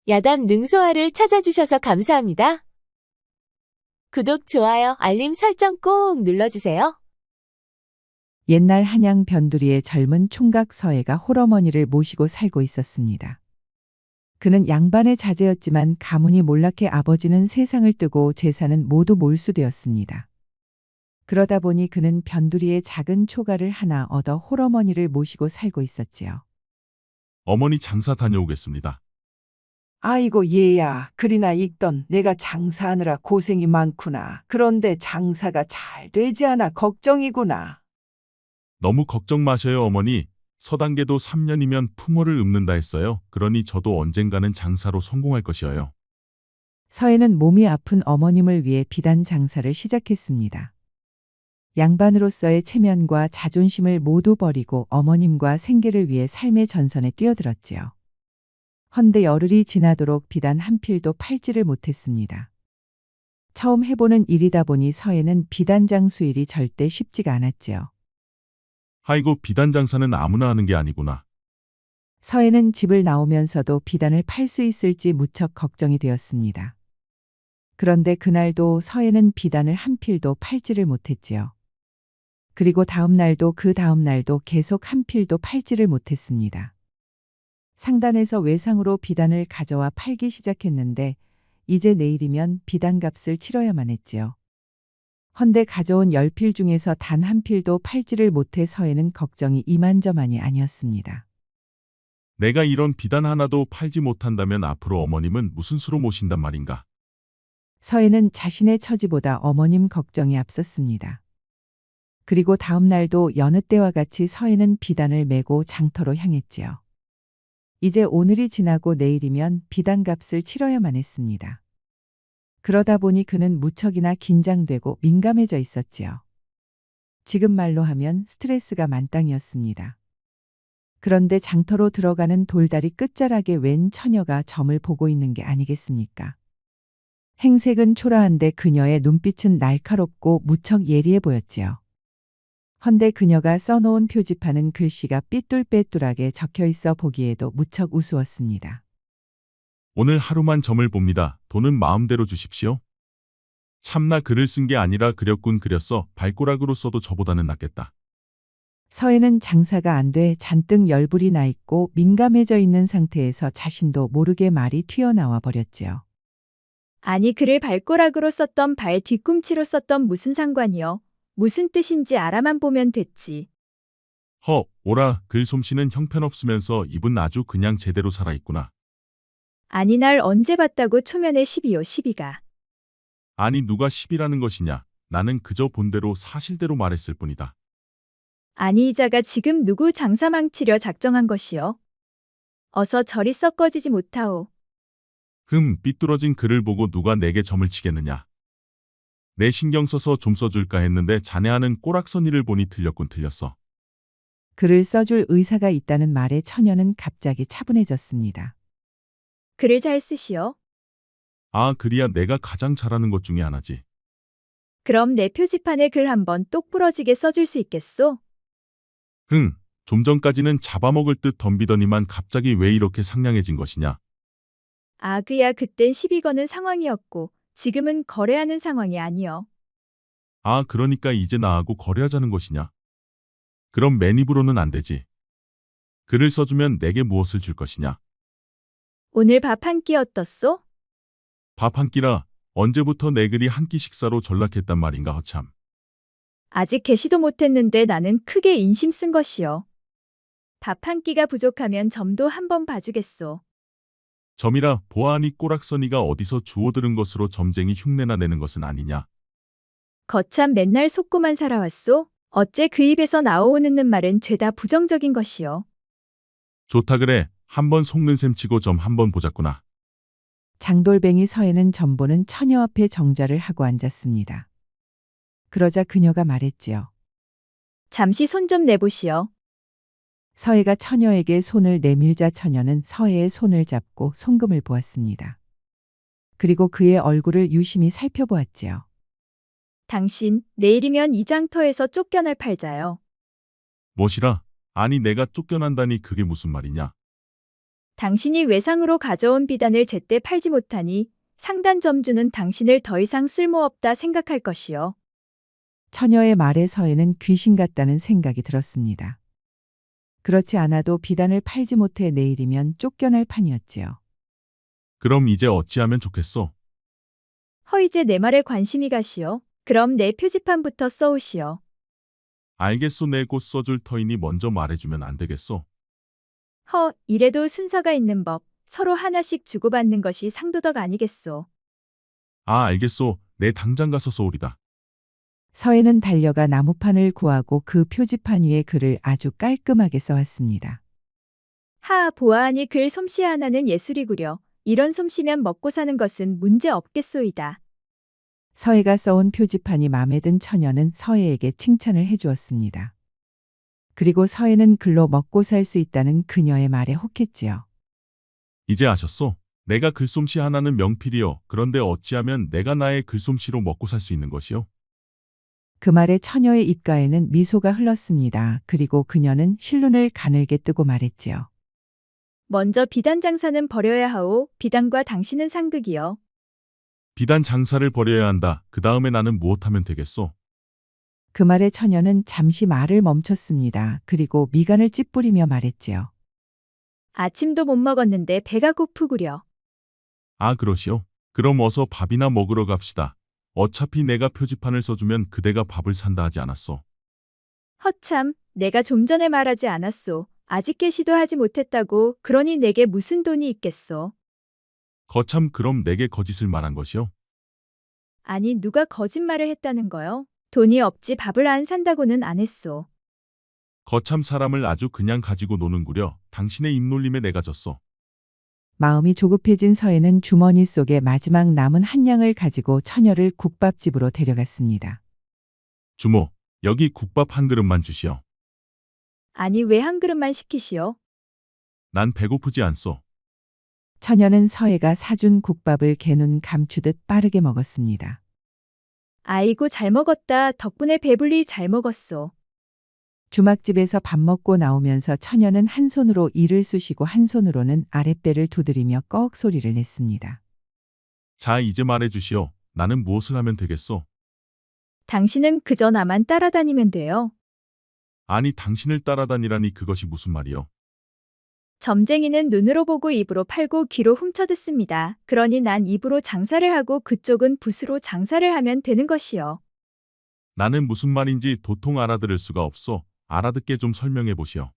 야담 능소화를 찾아주셔서 감사합니다. 구독, 좋아요, 알림 설정 꼭 눌러주세요. 옛날 한양 변두리의 젊은 총각 서해가 홀어머니를 모시고 살고 있었습니다. 그는 양반의 자제였지만 가문이 몰락해 아버지는 세상을 뜨고 재산은 모두 몰수되었습니다. 그러다 보니 그는 변두리의 작은 초가를 하나 얻어 홀어머니를 모시고 살고 있었지요. 어머니 장사 다녀오겠습니다. 아이고 얘야, 그리나 익던 내가 장사하느라 고생이 많구나. 그런데 장사가 잘 되지 않아 걱정이구나. 너무 걱정 마셔요, 어머니. 서당계도 3년이면 풍어를 읊는다 했어요. 그러니 저도 언젠가는 장사로 성공할 것이어요. 서해는 몸이 아픈 어머님을 위해 비단 장사를 시작했습니다. 양반으로서의 체면과 자존심을 모두 버리고 어머님과 생계를 위해 삶의 전선에 뛰어들었지요. 헌데 열흘이 지나도록 비단 한 필도 팔지를 못했습니다. 처음 해보는 일이다 보니 서해는 비단장 수일이 절대 쉽지가 않았지요. 아이고, 비단 장사는 아무나 하는 게 아니구나. 서해는 집을 나오면서도 비단을 팔 수 있을지 무척 걱정이 되었습니다. 그런데 그날도 서해는 비단을 한 필도 팔지를 못했지요. 그리고 다음 날도 그 다음 날도 계속 한 필도 팔지를 못했습니다. 상단에서 외상으로 비단을 가져와 팔기 시작했는데 이제 내일이면 비단값을 치러야만 했지요. 헌데 가져온 10필 중에서 단 한 필도 팔지를 못해 서해는 걱정이 이만저만이 아니었습니다. 내가 이런 비단 하나도 팔지 못한다면 앞으로 어머님은 무슨 수로 모신단 말인가. 서해는 자신의 처지보다 어머님 걱정이 앞섰습니다. 그리고 다음 날도 여느 때와 같이 서해는 비단을 메고 장터로 향했지요. 이제 오늘이 지나고 내일이면 비단값을 치러야만 했습니다. 그러다 보니 그는 무척이나 긴장되고 민감해져 있었지요. 지금 말로 하면 스트레스가 만땅이었습니다. 그런데 장터로 들어가는 돌다리 끝자락에 웬 처녀가 점을 보고 있는 게 아니겠습니까? 행색은 초라한데 그녀의 눈빛은 날카롭고 무척 예리해 보였지요. 헌데 그녀가 써놓은 표지판은 글씨가 삐뚤빼뚤하게 적혀 있어 보기에도 무척 우스웠습니다. 오늘 하루만 점을 봅니다. 돈은 마음대로 주십시오. 참나 글을 쓴 게 아니라 그렸군 그렸어. 발꼬락으로 써도 저보다는 낫겠다. 서해는 장사가 안 돼 잔뜩 열불이 나 있고 민감해져 있는 상태에서 자신도 모르게 말이 튀어나와 버렸지요. 아니 글을 발꼬락으로 썼던 발 뒤꿈치로 썼던 무슨 상관이요. 무슨 뜻인지 알아만 보면 됐지. 오라, 글 솜씨는 형편없으면서 입은 아주 그냥 제대로 살아있구나. 아니 날 언제 봤다고 초면에 시비요 시비가. 아니 누가 시비라는 것이냐. 나는 그저 본대로 사실대로 말했을 뿐이다. 아니 이자가 지금 누구 장사 망치려 작정한 것이요. 어서 저리 썩 꺼지지 못하오. 삐뚤어진 글을 보고 누가 내게 점을 치겠느냐. 내 신경 써서 좀 써줄까 했는데 자네 하는 꼬락서니를 보니 틀렸군 틀렸어. 글을 써줄 의사가 있다는 말에 처녀는 갑자기 차분해졌습니다. 글을 잘 쓰시오. 아, 그리야 내가 가장 잘하는 것 중에 하나지. 그럼 내 표지판에 글 한번 똑부러지게 써줄 수 있겠소? 좀 전까지는 잡아먹을 듯 덤비더니만 갑자기 왜 이렇게 상냥해진 것이냐. 아 그야 그땐 시비 거는 상황이었고 지금은 거래하는 상황이 아니여. 아, 그러니까 이제 나하고 거래하자는 것이냐. 그럼 맨입으로는 안 되지. 글을 써주면 내게 무엇을 줄 것이냐. 오늘 밥 한 끼 어떻소? 밥 한 끼라. 언제부터 내 글이 한 끼 식사로 전락했단 말인가 허참. 아직 개시도 못했는데 나는 크게 인심 쓴 것이요. 밥 한 끼가 부족하면 점도 한번 봐주겠소. 점이라 보아하니 꼬락서니가 어디서 주워들은 것으로 점쟁이 흉내나 내는 것은 아니냐. 거참 맨날 속고만 살아왔소? 어째 그 입에서 나오는 말은 죄다 부정적인 것이요. 좋다 그래. 한번 속는 셈 치고 점 한번 보자꾸나. 장돌뱅이 서해는 점보는 처녀 앞에 정자를 하고 앉았습니다. 그러자 그녀가 말했지요. 잠시 손 좀 내보시오. 서해가 처녀에게 손을 내밀자 처녀는 서해의 손을 잡고 송금을 보았습니다. 그리고 그의 얼굴을 유심히 살펴보았지요. 당신 내일이면 이 장터에서 쫓겨날 팔자요. 무엇이라? 아니 내가 쫓겨난다니 그게 무슨 말이냐. 당신이 외상으로 가져온 비단을 제때 팔지 못하니 상단 점주는 당신을 더 이상 쓸모없다 생각할 것이요. 처녀의 말에 서해는 귀신 같다는 생각이 들었습니다. 그렇지 않아도 비단을 팔지 못해 내일이면 쫓겨날 판이었지요. 그럼 이제 어찌하면 좋겠소? 이제 내 말에 관심이 가시오. 그럼 내 표지판부터 써오시오. 알겠소. 내 곧 써줄 터이니 먼저 말해주면 안 되겠소? 이래도 순서가 있는 법. 서로 하나씩 주고받는 것이 상도덕 아니겠소. 아, 알겠소. 내 당장 가서 써오리다. 서해는 달려가 나무판을 구하고 그 표지판 위에 글을 아주 깔끔하게 써왔습니다. 보아하니 글 솜씨 하나는 예술이구려. 이런 솜씨면 먹고 사는 것은 문제 없겠소이다. 서해가 써온 표지판이 마음에 든 처녀는 서해에게 칭찬을 해주었습니다. 그리고 서해는 글로 먹고 살 수 있다는 그녀의 말에 혹했지요. 이제 아셨소? 내가 글솜씨 하나는 명필이요. 그런데 어찌하면 내가 나의 글솜씨로 먹고 살 수 있는 것이요? 그 말에 처녀의 입가에는 미소가 흘렀습니다. 그리고 그녀는 실눈을 가늘게 뜨고 말했지요. 먼저 비단 장사는 버려야 하오. 비단과 당신은 상극이요. 비단 장사를 버려야 한다. 그 다음에 나는 무엇하면 되겠소? 그 말에 처녀는 잠시 말을 멈췄습니다. 그리고 미간을 찌푸리며 말했지요. 아침도 못 먹었는데 배가 고프구려. 아, 그러시오. 그럼 어서 밥이나 먹으러 갑시다. 어차피 내가 표지판을 써주면 그대가 밥을 산다 하지 않았소? 허참, 내가 좀 전에 말하지 않았소. 아직 개시도 하지 못했다고. 그러니 내게 무슨 돈이 있겠소. 거참, 그럼 내게 거짓을 말한 것이요? 아니, 누가 거짓말을 했다는 거요? 돈이 없지 밥을 안 산다고는 안 했소. 거참, 사람을 아주 그냥 가지고 노는구려. 당신의 입놀림에 내가 졌소. 마음이 조급해진 서해는 주머니 속에 마지막 남은 한 양을 가지고 처녀를 국밥집으로 데려갔습니다. 주모, 여기 국밥 한 그릇만 주시오. 아니, 왜 한 그릇만 시키시오? 난 배고프지 않소. 처녀는 서해가 사준 국밥을 개눈 감추듯 빠르게 먹었습니다. 아이고, 잘 먹었다. 덕분에 배불리 잘 먹었소. 주막집에서 밥 먹고 나오면서 처녀는 한 손으로 이를 쑤시고 한 손으로는 아랫배를 두드리며 꺽 소리를 냈습니다. 자, 이제 말해주시오. 나는 무엇을 하면 되겠소? 당신은 그저 나만 따라다니면 돼요. 아니, 당신을 따라다니라니 그것이 무슨 말이요? 점쟁이는 눈으로 보고 입으로 팔고 귀로 훔쳐듣습니다. 그러니 난 입으로 장사를 하고 그쪽은 붓으로 장사를 하면 되는 것이요. 나는 무슨 말인지 도통 알아들을 수가 없소. 알아듣게 좀 설명해 보시오.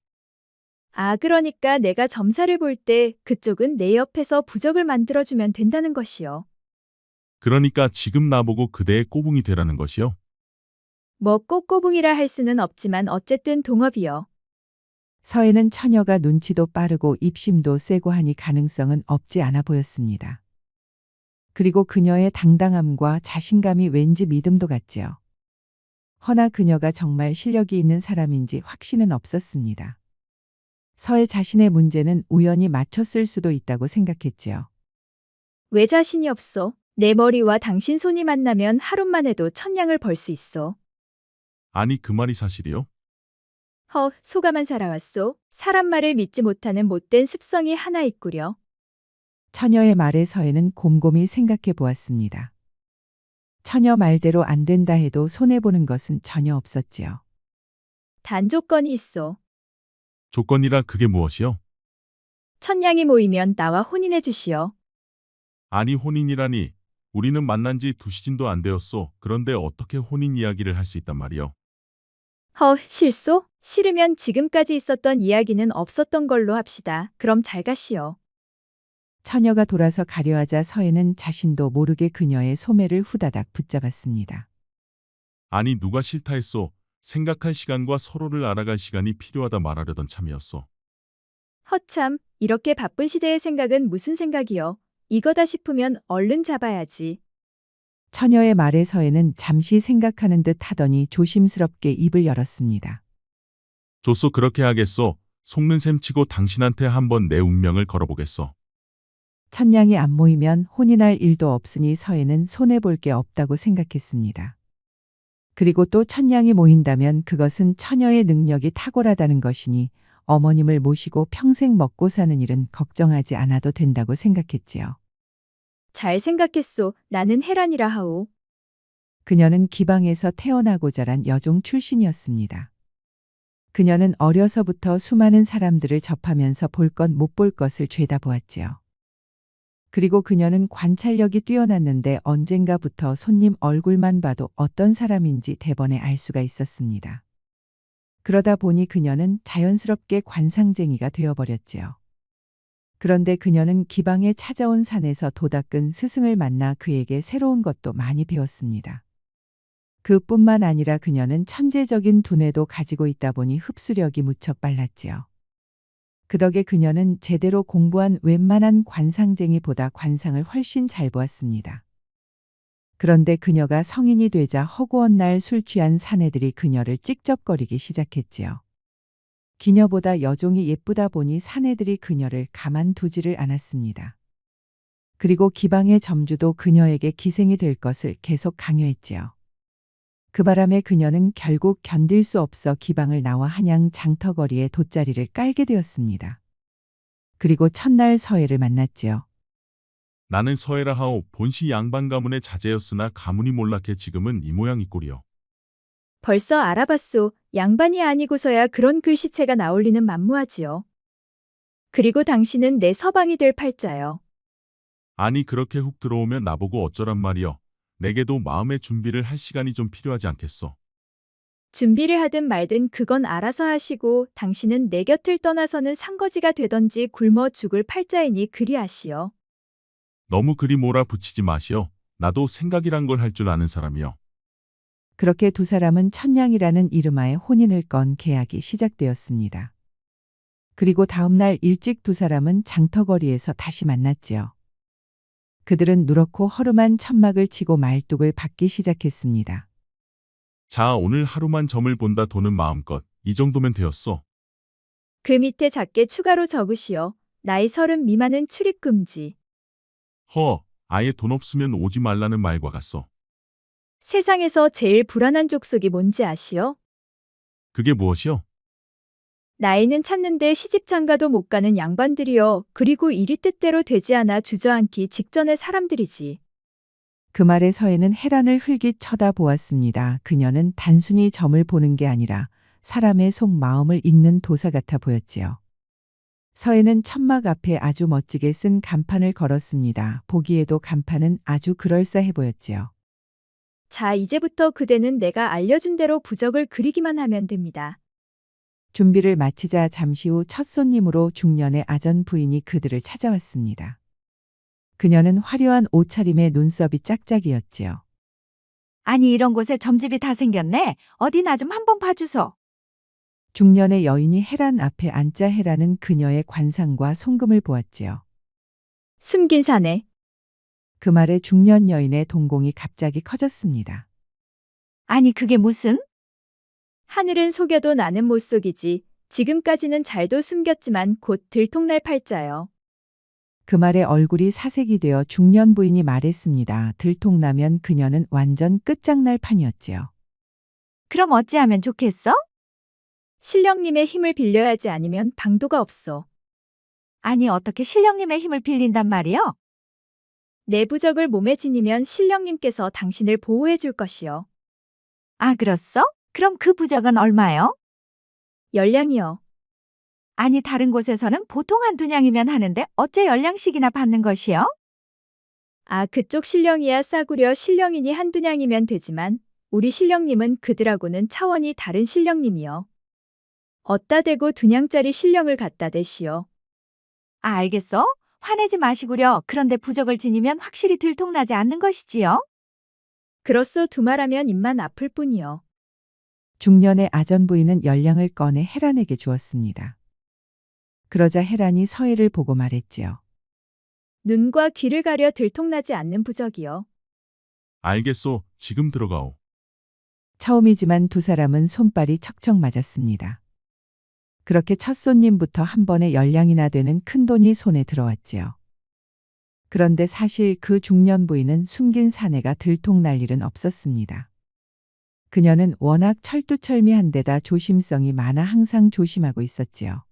그러니까 내가 점사를 볼 때 그쪽은 내 옆에서 부적을 만들어주면 된다는 것이요. 그러니까 지금 나보고 그대의 꼬붕이 되라는 것이요? 뭐 꼭 꼬붕이라 할 수는 없지만 어쨌든 동업이요. 서해는 처녀가 눈치도 빠르고 입심도 세고 하니 가능성은 없지 않아 보였습니다. 그리고 그녀의 당당함과 자신감이 왠지 믿음도 같지요. 허나 그녀가 정말 실력이 있는 사람인지 확신은 없었습니다. 서해 자신의 문제는 우연히 맞췄을 수도 있다고 생각했지요. 왜 자신이 없어? 내 머리와 당신 손이 만나면 하루만 해도 천냥을 벌 수 있어. 아니, 그 말이 사실이요? 소가만 살아왔소. 사람 말을 믿지 못하는 못된 습성이 하나 있구려. 처녀의 말에 서해는 곰곰이 생각해 보았습니다. 처녀 말대로 안 된다 해도 손해보는 것은 전혀 없었지요. 단 조건이 있어. 조건이라 그게 무엇이요? 천냥이 모이면 나와 혼인해 주시오. 아니, 혼인이라니. 우리는 만난 지 2시즌도 안 되었소. 그런데 어떻게 혼인 이야기를 할 수 있단 말이요? 실소? 싫으면 지금까지 있었던 이야기는 없었던 걸로 합시다. 그럼 잘 가시오. 처녀가 돌아서 가려 하자 서해는 자신도 모르게 그녀의 소매를 후다닥 붙잡았습니다. 아니, 누가 싫다 했소? 생각할 시간과 서로를 알아갈 시간이 필요하다 말하려던 참이었소. 허참, 이렇게 바쁜 시대의 생각은 무슨 생각이요? 이거다 싶으면 얼른 잡아야지. 처녀의 말에 서해는 잠시 생각하는 듯 하더니 조심스럽게 입을 열었습니다. 좋소, 그렇게 하겠소. 속는 셈 치고 당신한테 한번 내 운명을 걸어보겠소. 천냥이 안 모이면 혼인할 일도 없으니 서해는 손해볼 게 없다고 생각했습니다. 그리고 또 천냥이 모인다면 그것은 처녀의 능력이 탁월하다는 것이니 어머님을 모시고 평생 먹고 사는 일은 걱정하지 않아도 된다고 생각했지요. 잘 생각했소. 나는 혜란이라 하오. 그녀는 기방에서 태어나고 자란 여종 출신이었습니다. 그녀는 어려서부터 수많은 사람들을 접하면서 볼 것 못 볼 것을 죄다 보았지요. 그리고 그녀는 관찰력이 뛰어났는데 언젠가부터 손님 얼굴만 봐도 어떤 사람인지 대번에 알 수가 있었습니다. 그러다 보니 그녀는 자연스럽게 관상쟁이가 되어버렸지요. 그런데 그녀는 기방에 찾아온 산에서 도닦은 스승을 만나 그에게 새로운 것도 많이 배웠습니다. 그뿐만 아니라 그녀는 천재적인 두뇌도 가지고 있다 보니 흡수력이 무척 빨랐지요. 그 덕에 그녀는 제대로 공부한 웬만한 관상쟁이보다 관상을 훨씬 잘 보았습니다. 그런데 그녀가 성인이 되자 허구한 날 술 취한 사내들이 그녀를 찍적거리기 시작했지요. 기녀보다 여종이 예쁘다 보니 사내들이 그녀를 가만두지를 않았습니다. 그리고 기방의 점주도 그녀에게 기생이 될 것을 계속 강요했지요. 그 바람에 그녀는 결국 견딜 수 없어 기방을 나와 한양 장터거리에 돗자리를 깔게 되었습니다. 그리고 첫날 서해를 만났지요. 나는 서해라 하오. 본시 양반 가문의 자제였으나 가문이 몰락해 지금은 이 모양 이 꼴이요. 벌써 알아봤소. 양반이 아니고서야 그런 글씨체가 나올 리는 만무하지요. 그리고 당신은 내 서방이 될 팔자요. 아니 그렇게 훅 들어오면 나보고 어쩌란 말이여. 내게도 마음의 준비를 할 시간이 좀 필요하지 않겠어. 준비를 하든 말든 그건 알아서 하시고 당신은 내 곁을 떠나서는 상거지가 되던지 굶어 죽을 팔자이니 그리하시오. 너무 그리 몰아붙이지 마시오. 나도 생각이란 걸 할 줄 아는 사람이여. 그렇게 두 사람은 천냥이라는 이름하에 혼인을 건 계약이 시작되었습니다. 그리고 다음 날 일찍 두 사람은 장터거리에서 다시 만났지요. 그들은 누렇고 허름한 천막을 치고 말뚝을 받기 시작했습니다. 자, 오늘 하루만 점을 본다. 돈은 마음껏. 이 정도면 되었어. 그 밑에 작게 추가로 적으시오. 나이 30 미만은 출입 금지. 아예 돈 없으면 오지 말라는 말과 같소. 세상에서 제일 불안한 족속이 뭔지 아시오? 그게 무엇이요? 나이는 찾는데 시집장가도 못 가는 양반들이요. 그리고 일이 뜻대로 되지 않아 주저앉기 직전의 사람들이지. 그 말에 서해는 혜란을 흘깃 쳐다보았습니다. 그녀는 단순히 점을 보는 게 아니라 사람의 속마음을 읽는 도사 같아 보였지요. 서해는 천막 앞에 아주 멋지게 쓴 간판을 걸었습니다. 보기에도 간판은 아주 그럴싸해 보였지요. 자, 이제부터 그대는 내가 알려준 대로 부적을 그리기만 하면 됩니다. 준비를 마치자 잠시 후 첫 손님으로 중년의 아전 부인이 그들을 찾아왔습니다. 그녀는 화려한 옷차림에 눈썹이 짝짝이었지요. 아니 이런 곳에 점집이 다 생겼네. 어디 나 좀 한번 봐주소. 중년의 여인이 혜란 앞에 앉자 혜란은 그녀의 관상과 송금을 보았지요. 숨긴 사내. 그 말에 중년 여인의 동공이 갑자기 커졌습니다. 아니 그게 무슨? 하늘은 속여도 나는 못 속이지. 지금까지는 잘도 숨겼지만 곧 들통날 팔자요. 그 말에 얼굴이 사색이 되어 중년 부인이 말했습니다. 들통나면 그녀는 완전 끝장날 판이었지요. 그럼 어찌하면 좋겠어? 신령님의 힘을 빌려야지 아니면 방도가 없어. 아니 어떻게 신령님의 힘을 빌린단 말이요? 내 부적을 몸에 지니면 신령님께서 당신을 보호해 줄 것이요. 아 그렇소? 그럼 그 부적은 얼마요? 열량이요. 아니 다른 곳에서는 보통 한두 냥이면 하는데 어째 10냥씩이나 받는 것이요? 아, 그쪽 신령이야 싸구려 신령이니 한두 냥이면 되지만 우리 신령님은 그들하고는 차원이 다른 신령님이요. 어따 대고 2냥짜리 신령을 갖다 대시오. 아 알겠어? 화내지 마시구려. 그런데 부적을 지니면 확실히 들통나지 않는 것이지요? 그렇소 두말하면 입만 아플 뿐이요. 중년의 아전 부인은 열량을 꺼내 혜란에게 주었습니다. 그러자 혜란이 서해를 보고 말했지요. 눈과 귀를 가려 들통나지 않는 부적이요. 알겠소. 지금 들어가오. 처음이지만 두 사람은 손발이 척척 맞았습니다. 그렇게 첫 손님부터 한 번에 열량이나 되는 큰돈이 손에 들어왔지요. 그런데 사실 그 중년 부인은 숨긴 사내가 들통날 일은 없었습니다. 그녀는 워낙 철두철미한 데다 조심성이 많아 항상 조심하고 있었지요.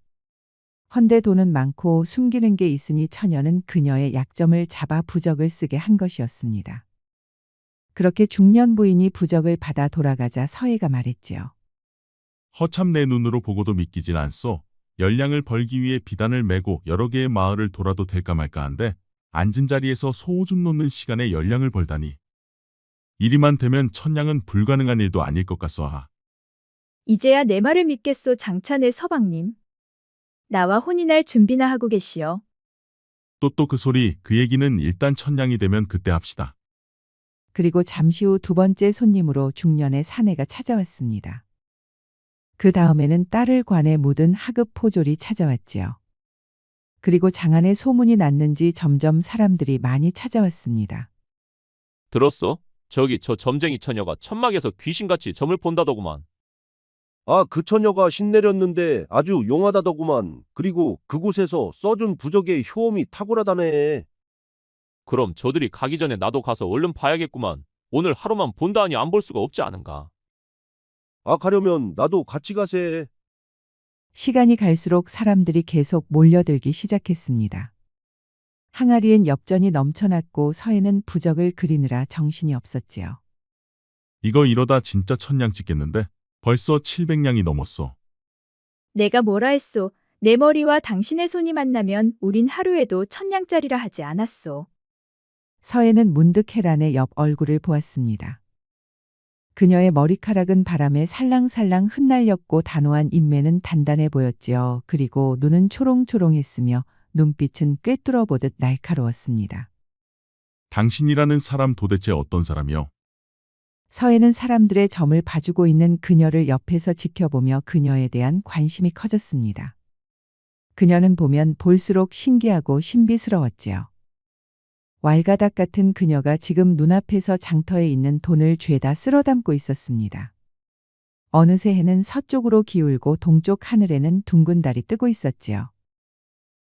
헌데 돈은 많고 숨기는 게 있으니 처녀는 그녀의 약점을 잡아 부적을 쓰게 한 것이었습니다. 그렇게 중년 부인이 부적을 받아 돌아가자 서해가 말했지요. 허참 내 눈으로 보고도 믿기질 않소. 열량을 벌기 위해 비단을 메고 여러 개의 마을을 돌아도 될까 말까 한데 앉은 자리에서 소오줌 놓는 시간에 열량을 벌다니. 이리만 되면 천냥은 불가능한 일도 아닐 것 같소하. 이제야 내 말을 믿겠소 장찬의 서방님. 나와 혼인할 준비나 하고 계시오. 또 그 소리, 그 얘기는 일단 천냥이 되면 그때 합시다. 그리고 잠시 후 두 번째 손님으로 중년의 사내가 찾아왔습니다. 그 다음에는 딸을 관에 묻은 하급 포졸이 찾아왔지요. 그리고 장안의 소문이 났는지 점점 사람들이 많이 찾아왔습니다. 들었어? 저기 저 점쟁이 처녀가 천막에서 귀신같이 점을 본다더구만. 아, 그 처녀가 신내렸는데 아주 용하다더구만. 그리고 그곳에서 써준 부적의 효험이 탁월하다네. 그럼 저들이 가기 전에 나도 가서 얼른 봐야겠구만. 오늘 하루만 본다 하니 안 볼 수가 없지 않은가. 아, 가려면 나도 같이 가세. 시간이 갈수록 사람들이 계속 몰려들기 시작했습니다. 항아리엔 엽전이 넘쳐났고 서해는 부적을 그리느라 정신이 없었지요. 이거 이러다 진짜 천냥 찍겠는데? 벌써 700냥이 넘었어. 내가 뭐라 했소. 내 머리와 당신의 손이 만나면 우린 하루에도 1000냥짜리라 하지 않았소. 서해는 문득 헤란의 옆 얼굴을 보았습니다. 그녀의 머리카락은 바람에 살랑살랑 흩날렸고 단호한 인매는 단단해 보였지요. 그리고 눈은 초롱초롱했으며 눈빛은 꿰뚫어 보듯 날카로웠습니다. 당신이라는 사람 도대체 어떤 사람이요? 서해는 사람들의 점을 봐주고 있는 그녀를 옆에서 지켜보며 그녀에 대한 관심이 커졌습니다. 그녀는 보면 볼수록 신기하고 신비스러웠지요. 왈가닥 같은 그녀가 지금 눈앞에서 장터에 있는 돈을 죄다 쓸어 담고 있었습니다. 어느새 해는 서쪽으로 기울고 동쪽 하늘에는 둥근 달이 뜨고 있었지요.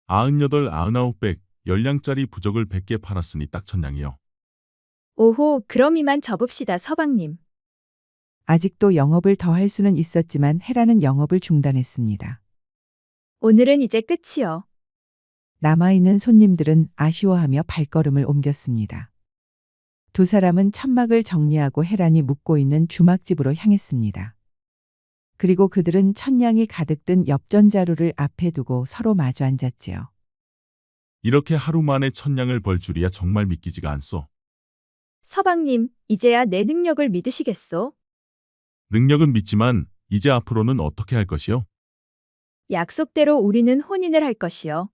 98, 99, 10량짜리 부적을 100개 팔았으니 딱 천냥이요. 오호, 그럼 이만 접읍시다 서방님. 아직도 영업을 더 할 수는 있었지만 헤라는 영업을 중단했습니다. 오늘은 이제 끝이요. 남아있는 손님들은 아쉬워하며 발걸음을 옮겼습니다. 두 사람은 천막을 정리하고 헤란이 묵고 있는 주막집으로 향했습니다. 그리고 그들은 천냥이 가득 든 엽전자루를 앞에 두고 서로 마주 앉았지요. 이렇게 하루 만에 천냥을 벌 줄이야 정말 믿기지가 않소. 서방님, 이제야 내 능력을 믿으시겠소? 능력은 믿지만 이제 앞으로는 어떻게 할 것이요? 약속대로 우리는 혼인을 할 것이요.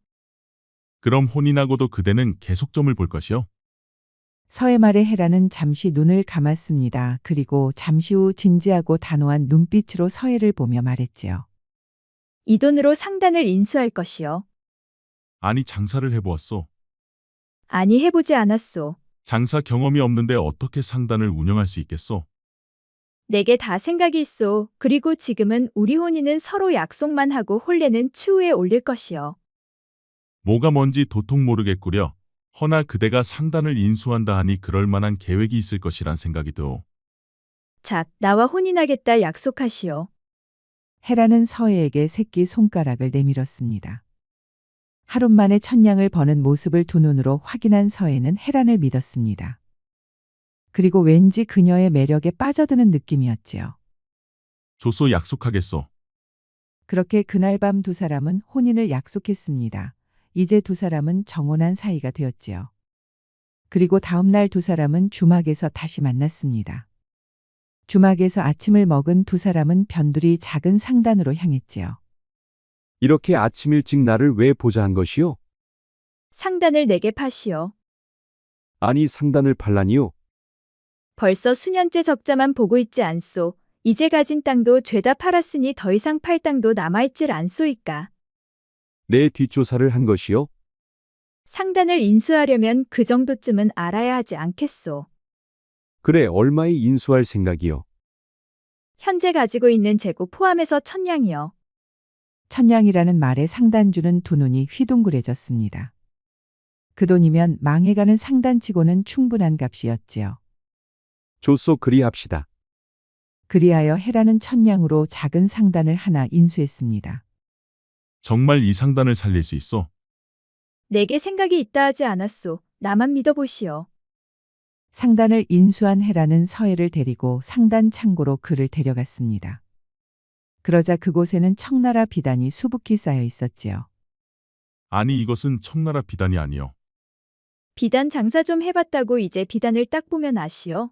그럼 혼인하고도 그대는 계속 점을 볼 것이요? 서해 말의 헤라는 잠시 눈을 감았습니다. 그리고 잠시 후 진지하고 단호한 눈빛으로 서해를 보며 말했지요. 이 돈으로 상단을 인수할 것이요. 아니 장사를 해보았소. 아니 해보지 않았소. 장사 경험이 없는데 어떻게 상단을 운영할 수 있겠소? 내게 다 생각이 있소. 그리고 지금은 우리 혼인은 서로 약속만 하고 혼례는 추후에 올릴 것이요. 뭐가 뭔지 도통 모르겠구려. 허나 그대가 상단을 인수한다 하니 그럴 만한 계획이 있을 것이란 생각이 드오. 자, 나와 혼인하겠다 약속하시오. 헤라는 서해에게 새끼 손가락을 내밀었습니다. 하루 만에 천냥을 버는 모습을 두 눈으로 확인한 서해는 헤란을 믿었습니다. 그리고 왠지 그녀의 매력에 빠져드는 느낌이었지요. 조소 약속하겠소. 그렇게 그날 밤 두 사람은 혼인을 약속했습니다. 이제 두 사람은 정혼한 사이가 되었지요. 그리고 다음 날 두 사람은 주막에서 다시 만났습니다. 주막에서 아침을 먹은 두 사람은 변두리 작은 상단으로 향했지요. 이렇게 아침 일찍 나를 왜 보자 한 것이요? 상단을 내게 파시오. 아니 상단을 팔라니요? 벌써 수년째 적자만 보고 있지 않소. 이제 가진 땅도 죄다 팔았으니 더 이상 팔 땅도 남아있질 않소이까. 내 뒷조사를 한 것이요? 상단을 인수하려면 그 정도쯤은 알아야 하지 않겠소. 그래 얼마에 인수할 생각이요? 현재 가지고 있는 재고 포함해서 1000냥이요. 천냥이라는 말에 상단주는 두 눈이 휘둥그레졌습니다. 그 돈이면 망해가는 상단치고는 충분한 값이었지요. 좋소 그리합시다. 그리하여 헤라는 천냥으로 작은 상단을 하나 인수했습니다. 정말 이 상단을 살릴 수 있어? 내게 생각이 있다 하지 않았소. 나만 믿어보시오. 상단을 인수한 헤라는 서해를 데리고 상단 창고로 그를 데려갔습니다. 그러자 그곳에는 청나라 비단이 수북히 쌓여 있었지요. 아니 이것은 청나라 비단이 아니여. 비단 장사 좀 해봤다고 이제 비단을 딱 보면 아시오.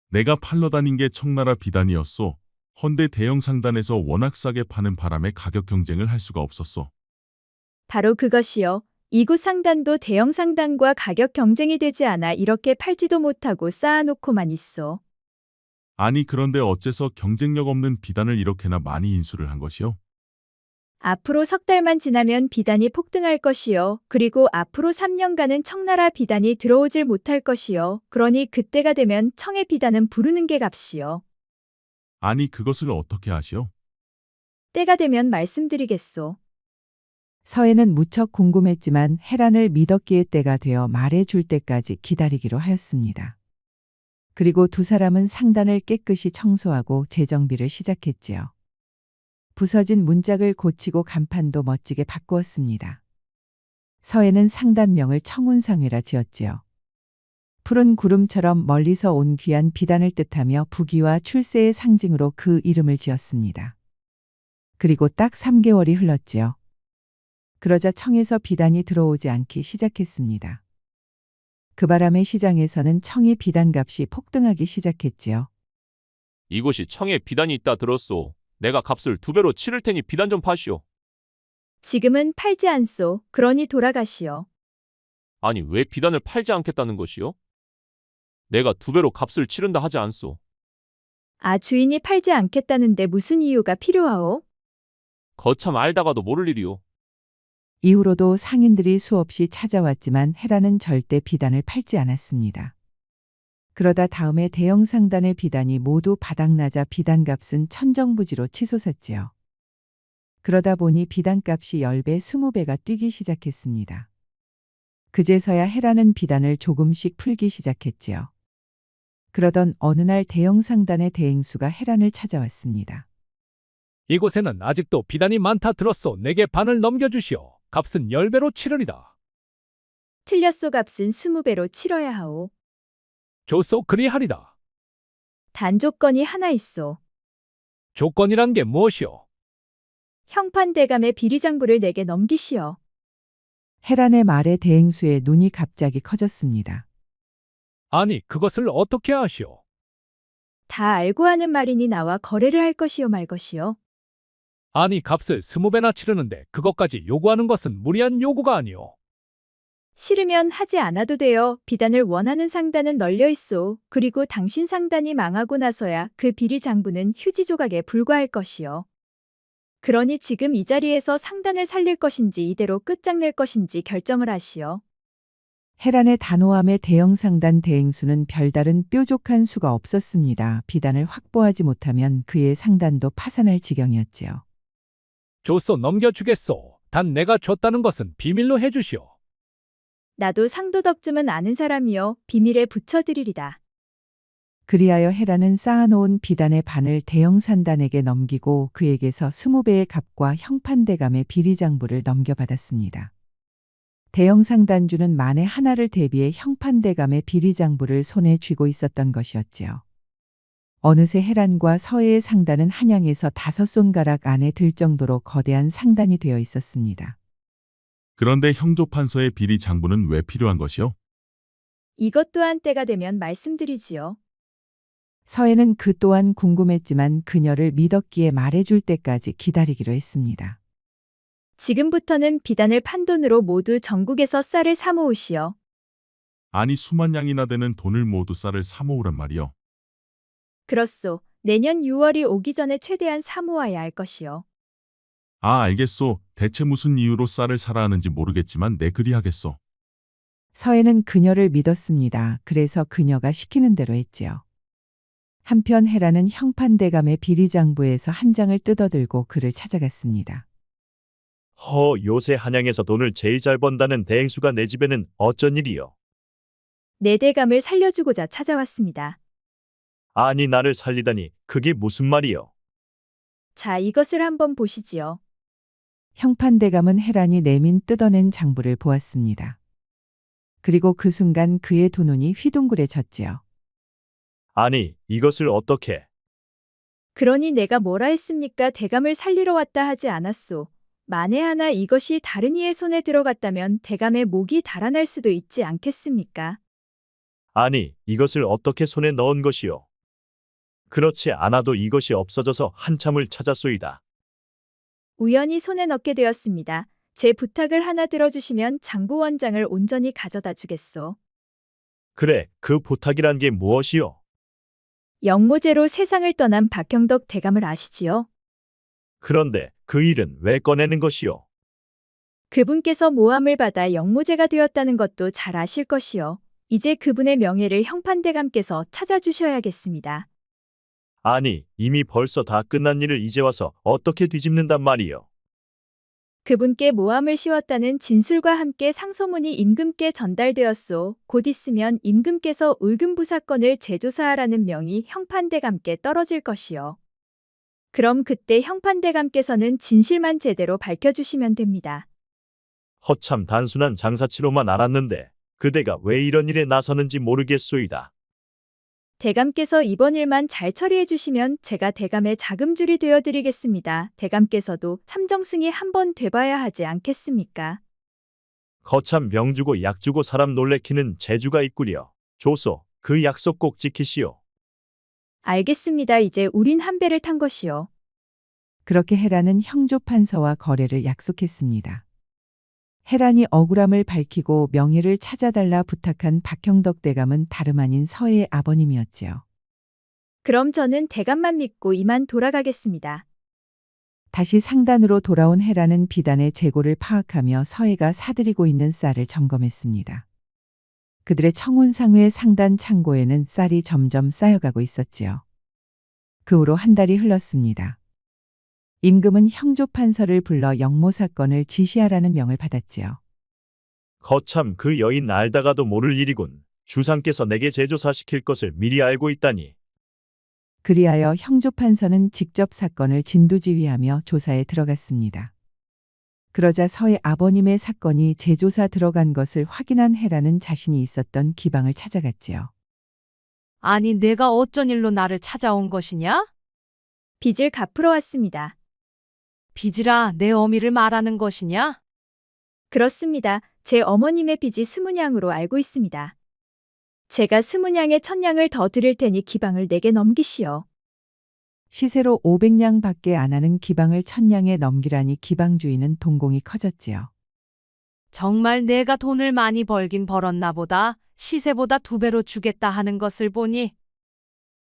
내가 팔러 다닌 게 청나라 비단이었소. 헌데 대형 상단에서 워낙 싸게 파는 바람에 가격 경쟁을 할 수가 없었어. 바로 그것이요. 이곳 상단도 대형 상단과 가격 경쟁이 되지 않아 이렇게 팔지도 못하고 쌓아놓고만 있어. 아니 그런데 어째서 경쟁력 없는 비단을 이렇게나 많이 인수를 한 것이요? 앞으로 석 달만 지나면 비단이 폭등할 것이요. 그리고 앞으로 3년간은 청나라 비단이 들어오질 못할 것이요. 그러니 그때가 되면 청의 비단은 부르는 게 값이요. 아니 그것을 어떻게 아시오? 때가 되면 말씀드리겠소. 서해는 무척 궁금했지만 헤란을 믿었기에 때가 되어 말해줄 때까지 기다리기로 하였습니다. 그리고 두 사람은 상단을 깨끗이 청소하고 재정비를 시작했지요. 부서진 문짝을 고치고 간판도 멋지게 바꾸었습니다. 서해는 상단명을 청운상회라 지었지요. 푸른 구름처럼 멀리서 온 귀한 비단을 뜻하며 부귀와 출세의 상징으로 그 이름을 지었습니다. 그리고 딱 3개월이 흘렀지요. 그러자 청에서 비단이 들어오지 않기 시작했습니다. 그 바람에 시장에서는 청의 비단값이 폭등하기 시작했지요. 이곳이 청에 비단이 있다 들었소. 내가 값을 2배로 치를 테니 비단 좀 파시오. 지금은 팔지 않소. 그러니 돌아가시오. 아니 왜 비단을 팔지 않겠다는 것이요? 내가 2배로 값을 치른다 하지 않소. 아, 주인이 팔지 않겠다는데 무슨 이유가 필요하오? 거참 알다가도 모를 일이오. 이후로도 상인들이 수없이 찾아왔지만 헤라는 절대 비단을 팔지 않았습니다. 그러다 다음에 대형 상단의 비단이 모두 바닥나자 비단값은 천정부지로 치솟았지요. 그러다 보니 비단값이 10배, 20배가 뛰기 시작했습니다. 그제서야 헤라는 비단을 조금씩 풀기 시작했지요. 그러던 어느 날 대형 상단의 대행수가 헤란을 찾아왔습니다. 이곳에는 아직도 비단이 많다 들었소. 내게 반을 넘겨주시오. 값은 10배로 치르리다. 틀렸소. 값은 20배로 치러야 하오. 좋소. 그리하리다. 단 조건이 하나 있소. 조건이란 게 무엇이오? 형판대감의 비리장부를 내게 넘기시오. 헤란의 말에 대행수의 눈이 갑자기 커졌습니다. 아니, 그것을 어떻게 아시오? 다 알고 하는 말이니 나와 거래를 할 것이요 말 것이요. 아니, 값을 20배나 치르는데 그것까지 요구하는 것은 무리한 요구가 아니오. 싫으면 하지 않아도 돼요. 비단을 원하는 상단은 널려 있소. 그리고 당신 상단이 망하고 나서야 그 비리 장부는 휴지 조각에 불과할 것이요. 그러니 지금 이 자리에서 상단을 살릴 것인지 이대로 끝장낼 것인지 결정을 하시오. 헤란의 단호함에 대형 상단 대행수는 별다른 뾰족한 수가 없었습니다. 비단을 확보하지 못하면 그의 상단도 파산할 지경이었지요. 좋소. 넘겨주겠소. 단 내가 줬다는 것은 비밀로 해주시오. 나도 상도덕쯤은 아는 사람이요. 비밀에 붙여드리리다. 그리하여 헤란은 쌓아놓은 비단의 반을 대형 상단에게 넘기고 그에게서 20배의 값과 형판대감의 비리장부를 넘겨받았습니다. 대형 상단주는 만에 하나를 대비해 형판대감의 비리장부를 손에 쥐고 있었던 것이었지요. 어느새 헤란과 서해의 상단은 한양에서 5손가락 안에 들 정도로 거대한 상단이 되어 있었습니다. 그런데 형조판서의 비리 장부는 왜 필요한 것이요? 이것 또한 때가 되면 말씀드리지요. 서해는 그 또한 궁금했지만 그녀를 믿었기에 말해줄 때까지 기다리기로 했습니다. 지금부터는 비단을 판 돈으로 모두 전국에서 쌀을 사 모으시오. 아니 수만 양이나 되는 돈을 모두 쌀을 사 모으란 말이요. 그렇소. 내년 6월이 오기 전에 최대한 사 모아야 할 것이요. 아 알겠소. 대체 무슨 이유로 쌀을 사라 하는지 모르겠지만 내 그리하겠소. 서해는 그녀를 믿었습니다. 그래서 그녀가 시키는 대로 했지요. 한편 헤라는 형판대감의 비리장부에서 한 장을 뜯어들고 그를 찾아갔습니다. 요새 한양에서 돈을 제일 잘 번다는 대행수가 내 집에는 어쩐 일이요? 내 대감을 살려주고자 찾아왔습니다. 아니 나를 살리다니 그게 무슨 말이요? 자, 이것을 한번 보시지요. 형판대감은 해란이 내민 뜯어낸 장부를 보았습니다. 그리고 그 순간 그의 두 눈이 휘둥그레졌지요. 아니, 이것을 어떻게? 그러니 내가 뭐라 했습니까? 대감을 살리러 왔다 하지 않았소. 만에 하나 이것이 다른 이의 손에 들어갔다면 대감의 목이 달아날 수도 있지 않겠습니까? 아니, 이것을 어떻게 손에 넣은 것이요? 그렇지 않아도 이것이 없어져서 한참을 찾았소이다. 우연히 손에 넣게 되었습니다. 제 부탁을 하나 들어주시면 장부원장을 온전히 가져다 주겠소. 그래, 그 부탁이란 게 무엇이요? 영모제로 세상을 떠난 박형덕 대감을 아시지요? 그런데 그 일은 왜 꺼내는 것이요? 그분께서 모함을 받아 영모제가 되었다는 것도 잘 아실 것이요. 이제 그분의 명예를 형판대감께서 찾아주셔야겠습니다. 아니, 이미 벌써 다 끝난 일을 이제 와서 어떻게 뒤집는단 말이요? 그분께 모함을 씌웠다는 진술과 함께 상소문이 임금께 전달되었소. 곧 있으면 임금께서 울금부 사건을 재조사하라는 명이 형판대감께 떨어질 것이요. 그럼 그때 형판대감께서는 진실만 제대로 밝혀주시면 됩니다. 허참 단순한 장사치로만 알았는데 그대가 왜 이런 일에 나서는지 모르겠소이다. 대감께서 이번 일만 잘 처리해 주시면 제가 대감의 자금줄이 되어드리겠습니다. 대감께서도 삼정승이 한번 돼봐야 하지 않겠습니까? 거참 명주고 약주고 사람 놀래키는 재주가 있구려. 조소, 그 약속 꼭 지키시오. 알겠습니다. 이제 우린 한 배를 탄 것이요. 그렇게 해란은 형조판서와 거래를 약속했습니다. 해란이 억울함을 밝히고 명예를 찾아달라 부탁한 박형덕 대감은 다름 아닌 서해의 아버님이었지요. 그럼 저는 대감만 믿고 이만 돌아가겠습니다. 다시 상단으로 돌아온 해란은 비단의 재고를 파악하며 서해가 사들이고 있는 쌀을 점검했습니다. 그들의 청운상회의 상단 창고에는 쌀이 점점 쌓여가고 있었지요. 그 후로 한 달이 흘렀습니다. 임금은 형조판서를 불러 영모 사건을 지시하라는 명을 받았지요. 거참 그 여인 알다가도 모를 일이군. 주상께서 내게 재조사시킬 것을 미리 알고 있다니. 그리하여 형조판서는 직접 사건을 진두지휘하며 조사에 들어갔습니다. 그러자 서해 아버님의 사건이 재조사 들어간 것을 확인한 해라는 자신이 있었던 기방을 찾아갔지요. 아니, 내가 어쩐 일로 나를 찾아온 것이냐? 빚을 갚으러 왔습니다. 빚이라 내 어미를 말하는 것이냐? 그렇습니다. 제 어머님의 빚이 20냥으로 알고 있습니다. 제가 20냥에 1000냥을 더 드릴 테니 기방을 내게 넘기시오. 시세로 500냥 밖에 안 하는 기방을 1000냥에 넘기라니 기방 주인은 동공이 커졌지요. 정말 내가 돈을 많이 벌긴 벌었나 보다. 시세보다 2배로 주겠다 하는 것을 보니.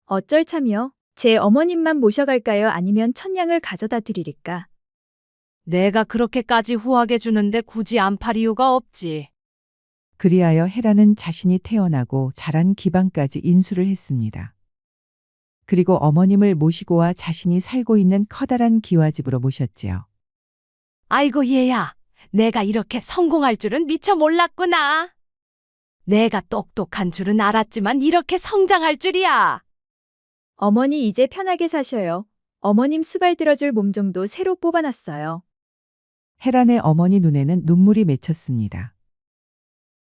어쩔 참이요. 제 어머님만 모셔갈까요? 아니면 1000냥을 가져다 드리릴까? 내가 그렇게까지 후하게 주는데 굳이 안 팔 이유가 없지. 그리하여 헤라는 자신이 태어나고 자란 기방까지 인수를 했습니다. 그리고 어머님을 모시고 와 자신이 살고 있는 커다란 기와집으로 모셨지요. 아이고 얘야, 내가 이렇게 성공할 줄은 미처 몰랐구나. 내가 똑똑한 줄은 알았지만 이렇게 성장할 줄이야. 어머니 이제 편하게 사셔요. 어머님 수발 들어줄 몸종도 새로 뽑아놨어요. 헤란의 어머니 눈에는 눈물이 맺혔습니다.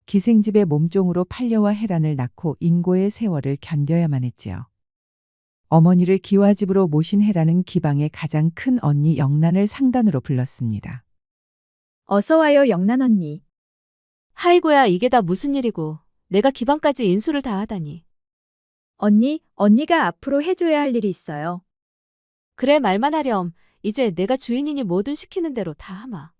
기생집의 몸종으로 팔려와 헤란을 낳고 인고의 세월을 견뎌야만 했지요. 어머니를 기와집으로 모신 헤란은 기방의 가장 큰 언니 영란을 상단으로 불렀습니다. 어서 와요, 영란 언니. 아이고야, 이게 다 무슨 일이고. 내가 기방까지 인수를 다 하다니. 언니가 앞으로 해줘야 할 일이 있어요. 그래, 말만 하렴. 이제 내가 주인이니 뭐든 시키는 대로 다 하마.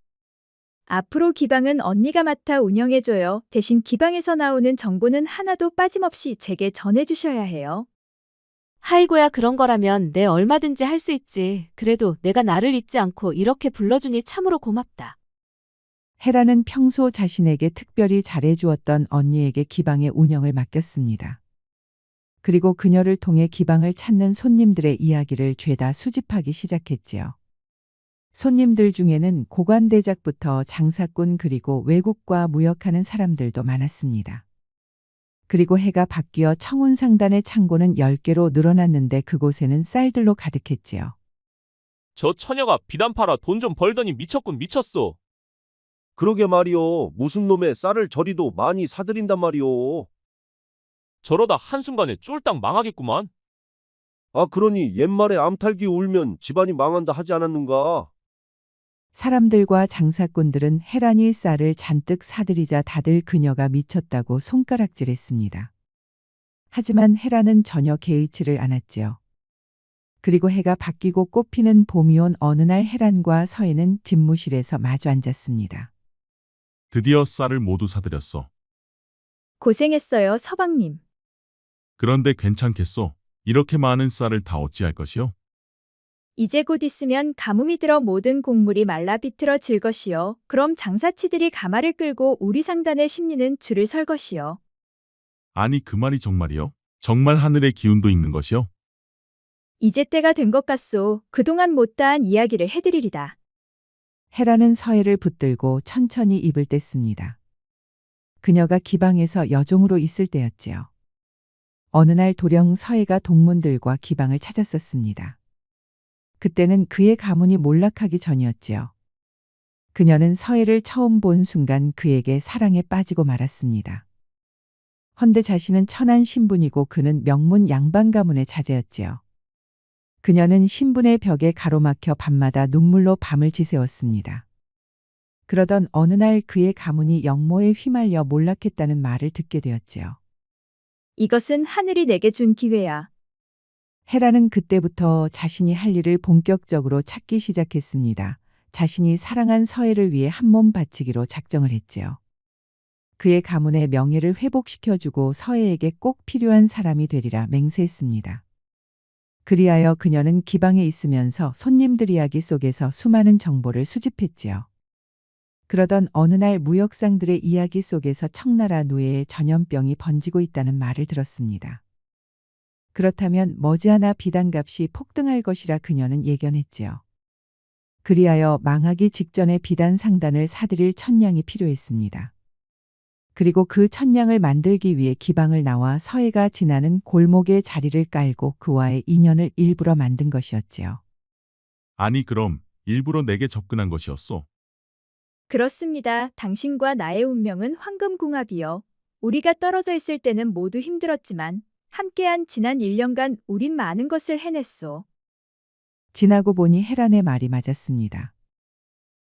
앞으로 기방은 언니가 맡아 운영해줘요. 대신 기방에서 나오는 정보는 하나도 빠짐없이 제게 전해주셔야 해요. 아이고야, 그런 거라면 내 얼마든지 할 수 있지. 그래도 내가 나를 잊지 않고 이렇게 불러주니 참으로 고맙다. 헤라는 평소 자신에게 특별히 잘해주었던 언니에게 기방의 운영을 맡겼습니다. 그리고 그녀를 통해 기방을 찾는 손님들의 이야기를 죄다 수집하기 시작했지요. 손님들 중에는 고관대작부터 장사꾼 그리고 외국과 무역하는 사람들도 많았습니다. 그리고 해가 바뀌어 청운상단의 창고는 10개로 늘어났는데 그곳에는 쌀들로 가득했지요. 저 처녀가 비단 팔아 돈 좀 벌더니 미쳤군 미쳤어. 그러게 말이요. 무슨 놈의 쌀을 저리도 많이 사들인단 말이요. 저러다 한순간에 쫄딱 망하겠구만. 아, 그러니 옛말에 암탉이 울면 집안이 망한다 하지 않았는가? 사람들과 장사꾼들은 헤란이 쌀을 잔뜩 사들이자 다들 그녀가 미쳤다고 손가락질했습니다. 하지만 헤란은 전혀 개의치를 않았지요. 그리고 해가 바뀌고 꽃피는 봄이 온 어느 날 헤란과 서해는 집무실에서 마주 앉았습니다. 드디어 쌀을 모두 사들였어. 고생했어요, 서방님. 그런데 괜찮겠소? 이렇게 많은 쌀을 다 어찌할 것이요? 이제 곧 있으면 가뭄이 들어 모든 곡물이 말라 비틀어질 것이요. 그럼 장사치들이 가마를 끌고 우리 상단에 심리는 줄을 설 것이요. 아니 그 말이 정말이요? 정말 하늘의 기운도 있는 것이요? 이제 때가 된 것 같소. 그동안 못다한 이야기를 해드리리다. 헤라는 서해를 붙들고 천천히 입을 뗐습니다. 그녀가 기방에서 여종으로 있을 때였지요. 어느 날 도령 서해가 동문들과 기방을 찾았었습니다. 그때는 그의 가문이 몰락하기 전이었지요. 그녀는 서해를 처음 본 순간 그에게 사랑에 빠지고 말았습니다. 헌데 자신은 천한 신분이고 그는 명문 양반 가문의 자제였지요. 그녀는 신분의 벽에 가로막혀 밤마다 눈물로 밤을 지새웠습니다. 그러던 어느 날 그의 가문이 영모에 휘말려 몰락했다는 말을 듣게 되었지요. 이것은 하늘이 내게 준 기회야. 헤라는 그때부터 자신이 할 일을 본격적으로 찾기 시작했습니다. 자신이 사랑한 서해를 위해 한몸 바치기로 작정을 했지요. 그의 가문의 명예를 회복시켜주고 서해에게 꼭 필요한 사람이 되리라 맹세했습니다. 그리하여 그녀는 기방에 있으면서 손님들 이야기 속에서 수많은 정보를 수집했지요. 그러던 어느 날 무역상들의 이야기 속에서 청나라 누에의 전염병이 번지고 있다는 말을 들었습니다. 그렇다면 머지않아 비단값이 폭등할 것이라 그녀는 예견했지요. 그리하여 망하기 직전에 비단 상단을 사들일 천냥이 필요했습니다. 그리고 그 천냥을 만들기 위해 기방을 나와 서해가 지나는 골목에 자리를 깔고 그와의 인연을 일부러 만든 것이었지요. 아니 그럼 일부러 내게 접근한 것이었소? 그렇습니다. 당신과 나의 운명은 황금궁합이요. 우리가 떨어져 있을 때는 모두 힘들었지만 함께한 지난 1년간 우린 많은 것을 해냈소. 지나고 보니 헤란의 말이 맞았습니다.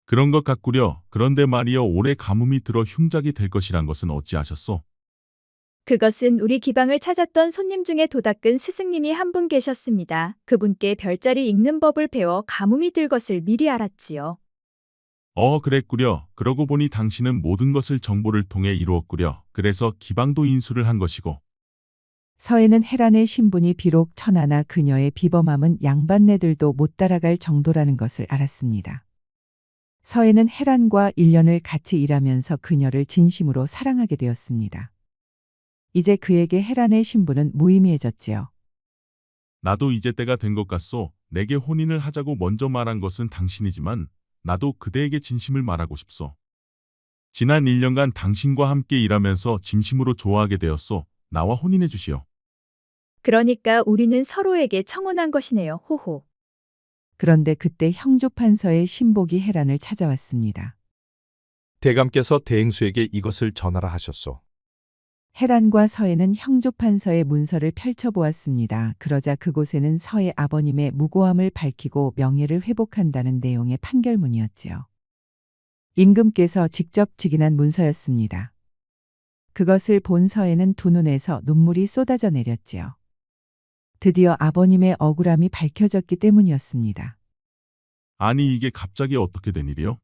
그런 것 같구려. 그런데 말이여 올해 가뭄이 들어 흉작이 될 것이란 것은 어찌하셨소? 그것은 우리 기방을 찾았던 손님 중에 도닦은 스승님이 한 분 계셨습니다. 그분께 별자리 읽는 법을 배워 가뭄이 들 것을 미리 알았지요. 그랬구려. 그러고 보니 당신은 모든 것을 정보를 통해 이루었구려. 그래서 기방도 인수를 한 것이고. 서해는 헤란의 신분이 비록 천하나 그녀의 비범함은 양반네들도 못 따라갈 정도라는 것을 알았습니다. 서해는 헤란과 1년을 같이 일하면서 그녀를 진심으로 사랑하게 되었습니다. 이제 그에게 헤란의 신분은 무의미해졌지요. 나도 이제 때가 된 것 같소. 내게 혼인을 하자고 먼저 말한 것은 당신이지만 나도 그대에게 진심을 말하고 싶소. 지난 1년간 당신과 함께 일하면서 진심으로 좋아하게 되었소. 나와 혼인해 주시오. 그러니까 우리는 서로에게 청혼한 것이네요. 호호. 그런데 그때 형조판서의 신복이 헤란을 찾아왔습니다. 대감께서 대행수에게 이것을 전하라 하셨소. 헤란과 서해는 형조판서의 문서를 펼쳐보았습니다. 그러자 그곳에는 서해 아버님의 무고함을 밝히고 명예를 회복한다는 내용의 판결문이었지요. 임금께서 직접 직인한 문서였습니다. 그것을 본 서해는 두 눈에서 눈물이 쏟아져 내렸지요. 드디어 아버님의 억울함이 밝혀졌기 때문이었습니다. 아니 이게 갑자기 어떻게 된 일이요?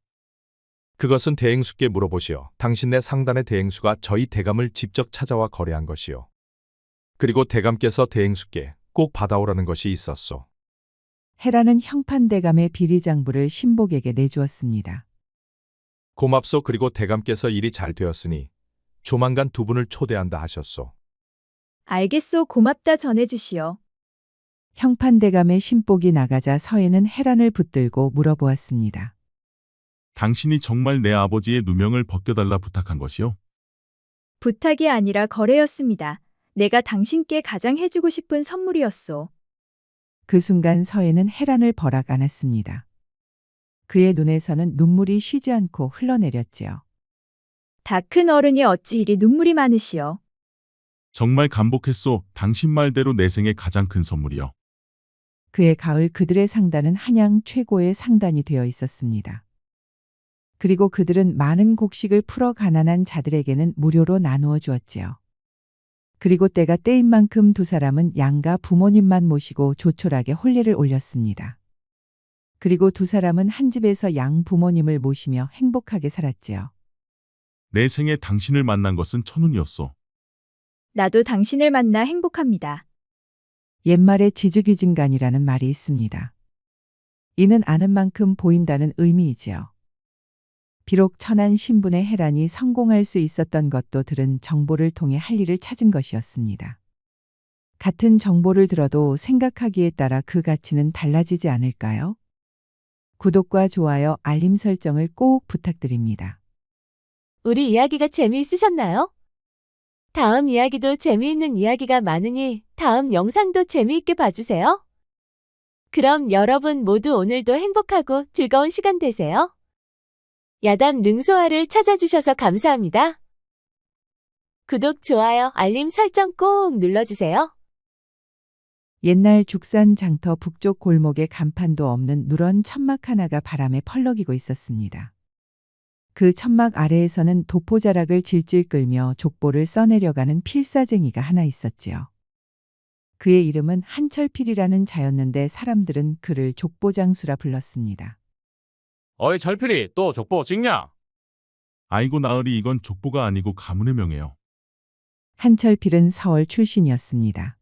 그것은 대행수께 물어보시오. 당신네 상단의 대행수가 저희 대감을 직접 찾아와 거래한 것이요. 그리고 대감께서 대행수께 꼭 받아오라는 것이 있었소. 헤라는 형판대감의 비리장부를 신복에게 내주었습니다. 고맙소. 그리고 대감께서 일이 잘 되었으니 조만간 두 분을 초대한다 하셨소. 알겠소. 고맙다 전해주시오. 형판대감의 신복이 나가자 서해는 헤란을 붙들고 물어보았습니다. 당신이 정말 내 아버지의 누명을 벗겨달라 부탁한 것이요? 부탁이 아니라 거래였습니다. 내가 당신께 가장 해주고 싶은 선물이었소. 그 순간 서해는 해란을 버락 안았습니다. 그의 눈에서는 눈물이 쉬지 않고 흘러내렸지요. 다 큰 어른이 어찌 이리 눈물이 많으시오. 정말 감복했소. 당신 말대로 내 생의 가장 큰 선물이요. 그의 가을 그들의 상단은 한양 최고의 상단이 되어 있었습니다. 그리고 그들은 많은 곡식을 풀어 가난한 자들에게는 무료로 나누어 주었지요. 그리고 때가 때인 만큼 두 사람은 양가 부모님만 모시고 조촐하게 혼례를 올렸습니다. 그리고 두 사람은 한 집에서 양 부모님을 모시며 행복하게 살았지요. 내 생에 당신을 만난 것은 천운이었소. 나도 당신을 만나 행복합니다. 옛말에 지주귀진간이라는 말이 있습니다. 이는 아는 만큼 보인다는 의미이지요. 비록 천한 신분의 해란이 성공할 수 있었던 것도 들은 정보를 통해 할 일을 찾은 것이었습니다. 같은 정보를 들어도 생각하기에 따라 그 가치는 달라지지 않을까요? 구독과 좋아요, 알림 설정을 꼭 부탁드립니다. 우리 이야기가 재미있으셨나요? 다음 이야기도 재미있는 이야기가 많으니 다음 영상도 재미있게 봐주세요. 그럼 여러분 모두 오늘도 행복하고 즐거운 시간 되세요. 야담 능소화를 찾아주셔서 감사합니다. 구독, 좋아요, 알림 설정 꼭 눌러주세요. 옛날 죽산 장터 북쪽 골목에 간판도 없는 누런 천막 하나가 바람에 펄럭이고 있었습니다. 그 천막 아래에서는 도포자락을 질질 끌며 족보를 써내려가는 필사쟁이가 하나 있었지요. 그의 이름은 한철필이라는 자였는데 사람들은 그를 족보장수라 불렀습니다. 어이 철필이 또 족보 찍냐? 아이고 나으리 이건 족보가 아니고 가문의 명예요. 한철필은 서울 출신이었습니다.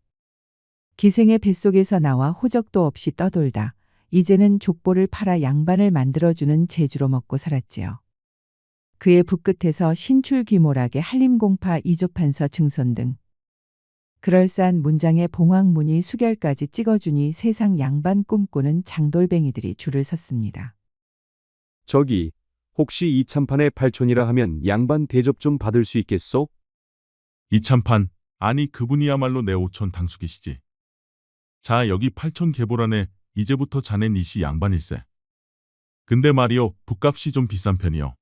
기생의 뱃속에서 나와 호적도 없이 떠돌다 이제는 족보를 팔아 양반을 만들어주는 재주로 먹고 살았지요. 그의 붓끝에서 신출귀몰하게 한림공파 이조판서 증손 등 그럴싸한 문장에 봉황무늬 수결까지 찍어주니 세상 양반 꿈꾸는 장돌뱅이들이 줄을 섰습니다. 저기 혹시 이참판의 팔촌이라 하면 양반 대접 좀 받을 수 있겠소? 이참판, 아니 그분이야말로 내 오촌 당숙이시지. 자 여기 8촌 계보라네. 이제부터 자넨 이씨 양반일세. 근데 말이요 붓값이 좀 비싼 편이요.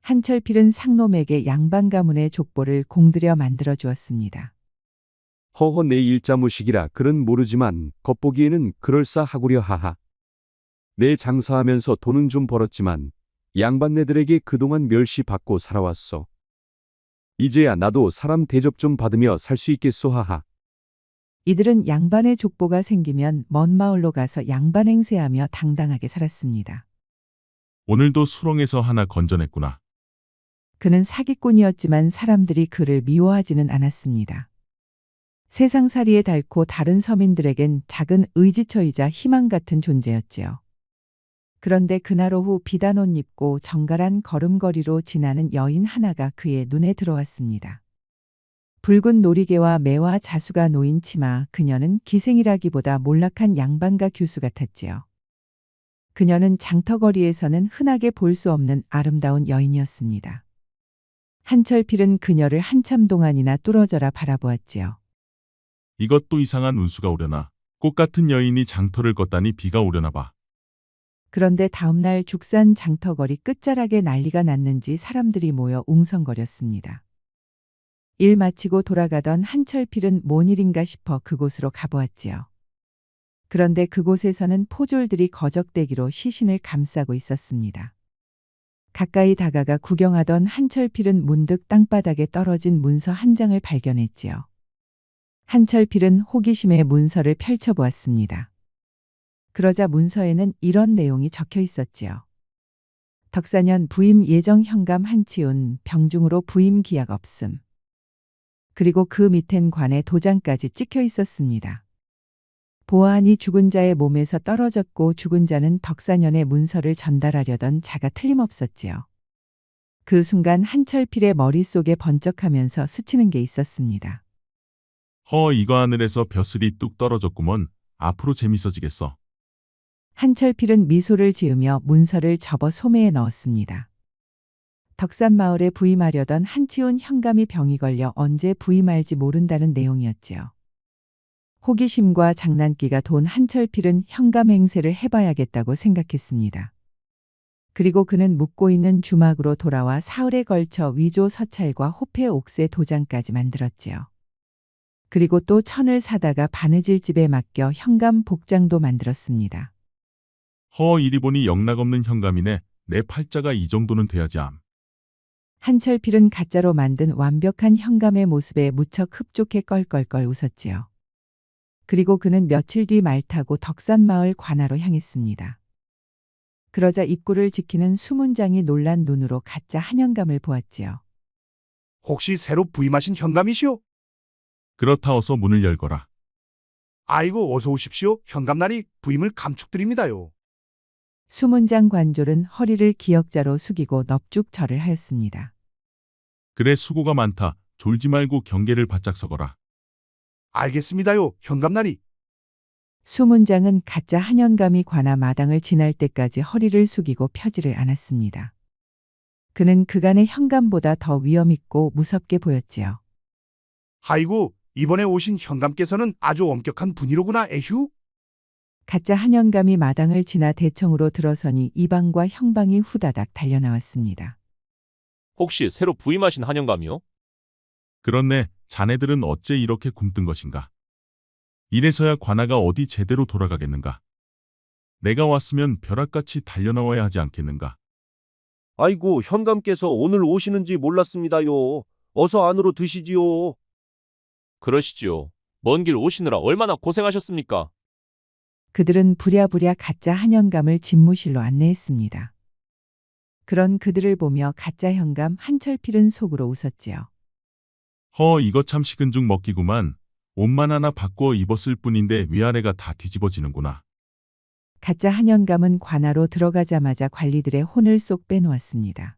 한철필은 상놈에게 양반 가문의 족보를 공들여 만들어 주었습니다. 허허 내 일자무식이라 글은 모르지만 겉보기에는 그럴싸하구려 하하. 내 장사하면서 돈은 좀 벌었지만 양반네들에게 그동안 멸시받고 살아왔어. 이제야 나도 사람 대접 좀 받으며 살 수 있겠소 하하. 이들은 양반의 족보가 생기면 먼 마을로 가서 양반 행세하며 당당하게 살았습니다. 오늘도 수렁에서 하나 건져냈구나. 그는 사기꾼이었지만 사람들이 그를 미워하지는 않았습니다. 세상살이에 닳고 다른 서민들에겐 작은 의지처이자 희망 같은 존재였지요. 그런데 그날 오후 비단 옷 입고 정갈한 걸음걸이로 지나는 여인 하나가 그의 눈에 들어왔습니다. 붉은 놀이개와 매와 자수가 놓인 치마, 그녀는 기생이라기보다 몰락한 양반가 교수 같았지요. 그녀는 장터거리에서는 흔하게 볼 수 없는 아름다운 여인이었습니다. 한철필은 그녀를 한참 동안이나 뚫어져라 바라보았지요. 이것도 이상한 운수가 오려나. 꽃 같은 여인이 장터를 걷다니 비가 오려나 봐. 그런데 다음날 죽산 장터거리 끝자락에 난리가 났는지 사람들이 모여 웅성거렸습니다. 일 마치고 돌아가던 한철필은 뭔 일인가 싶어 그곳으로 가보았지요. 그런데 그곳에서는 포졸들이 거적대기로 시신을 감싸고 있었습니다. 가까이 다가가 구경하던 한철필은 문득 땅바닥에 떨어진 문서 한 장을 발견했지요. 한철필은 호기심에 문서를 펼쳐보았습니다. 그러자 문서에는 이런 내용이 적혀 있었지요. 덕사년 부임 예정 현감 한치운 병중으로 부임 기약 없음. 그리고 그 밑엔 관의 도장까지 찍혀 있었습니다. 보아하니 죽은 자의 몸에서 떨어졌고 죽은 자는 덕사년의 문서를 전달하려던 자가 틀림없었지요. 그 순간 한철필의 머릿속에 번쩍하면서 스치는 게 있었습니다. 이거 하늘에서 벼슬이 뚝 떨어졌구먼. 앞으로 재밌어지겠어. 한철필은 미소를 지으며 문서를 접어 소매에 넣었습니다. 덕산마을에 부임하려던 한치운 현감이 병이 걸려 언제 부임할지 모른다는 내용이었지요. 호기심과 장난기가 돈 한철필은 현감 행세를 해봐야겠다고 생각했습니다. 그리고 그는 묻고 있는 주막으로 돌아와 사흘에 걸쳐 위조 서찰과 호패 옥새 도장까지 만들었지요. 그리고 또 천을 사다가 바느질집에 맡겨 현감 복장도 만들었습니다. 이리 보니 영락없는 현감이네. 내 팔자가 이 정도는 돼야지 암. 한철필은 가짜로 만든 완벽한 현감의 모습에 무척 흡족해 껄껄껄 웃었지요. 그리고 그는 며칠 뒤 말 타고 덕산마을 관아로 향했습니다. 그러자 입구를 지키는 수문장이 놀란 눈으로 가짜 한현감을 보았지요. 혹시 새로 부임하신 현감이시오? 그렇다 어서 문을 열거라. 아이고 어서 오십시오. 현감날이 부임을 감축드립니다요. 수문장 관졸은 허리를 기역자로 숙이고 넙죽 절을 하였습니다. 그래 수고가 많다. 졸지 말고 경계를 바짝 서거라. 알겠습니다요. 현감날이. 수문장은 가짜 한현감이 관아 마당을 지날 때까지 허리를 숙이고 펴지를 않았습니다. 그는 그간의 현감보다 더 위엄있고 무섭게 보였지요. 아이고 이번에 오신 현감께서는 아주 엄격한 분이로구나 에휴. 가짜 한현감이 마당을 지나 대청으로 들어서니 이방과 형방이 후다닥 달려나왔습니다. 혹시 새로 부임하신 한영감이요? 그렇네. 자네들은 어째 이렇게 굼뜬 것인가? 이래서야 관아가 어디 제대로 돌아가겠는가? 내가 왔으면 벼락같이 달려나와야 하지 않겠는가? 아이고, 현감께서 오늘 오시는지 몰랐습니다요. 어서 안으로 드시지요. 그러시지요. 먼 길 오시느라 얼마나 고생하셨습니까? 그들은 부랴부랴 가짜 한현감을 집무실로 안내했습니다. 그런 그들을 보며 가짜 현감 한철필은 속으로 웃었지요. 이거 참 식은 죽 먹기구만. 옷만 하나 바꿔 입었을 뿐인데 위아래가 다 뒤집어지는구나. 가짜 한현감은 관아로 들어가자마자 관리들의 혼을 쏙 빼놓았습니다.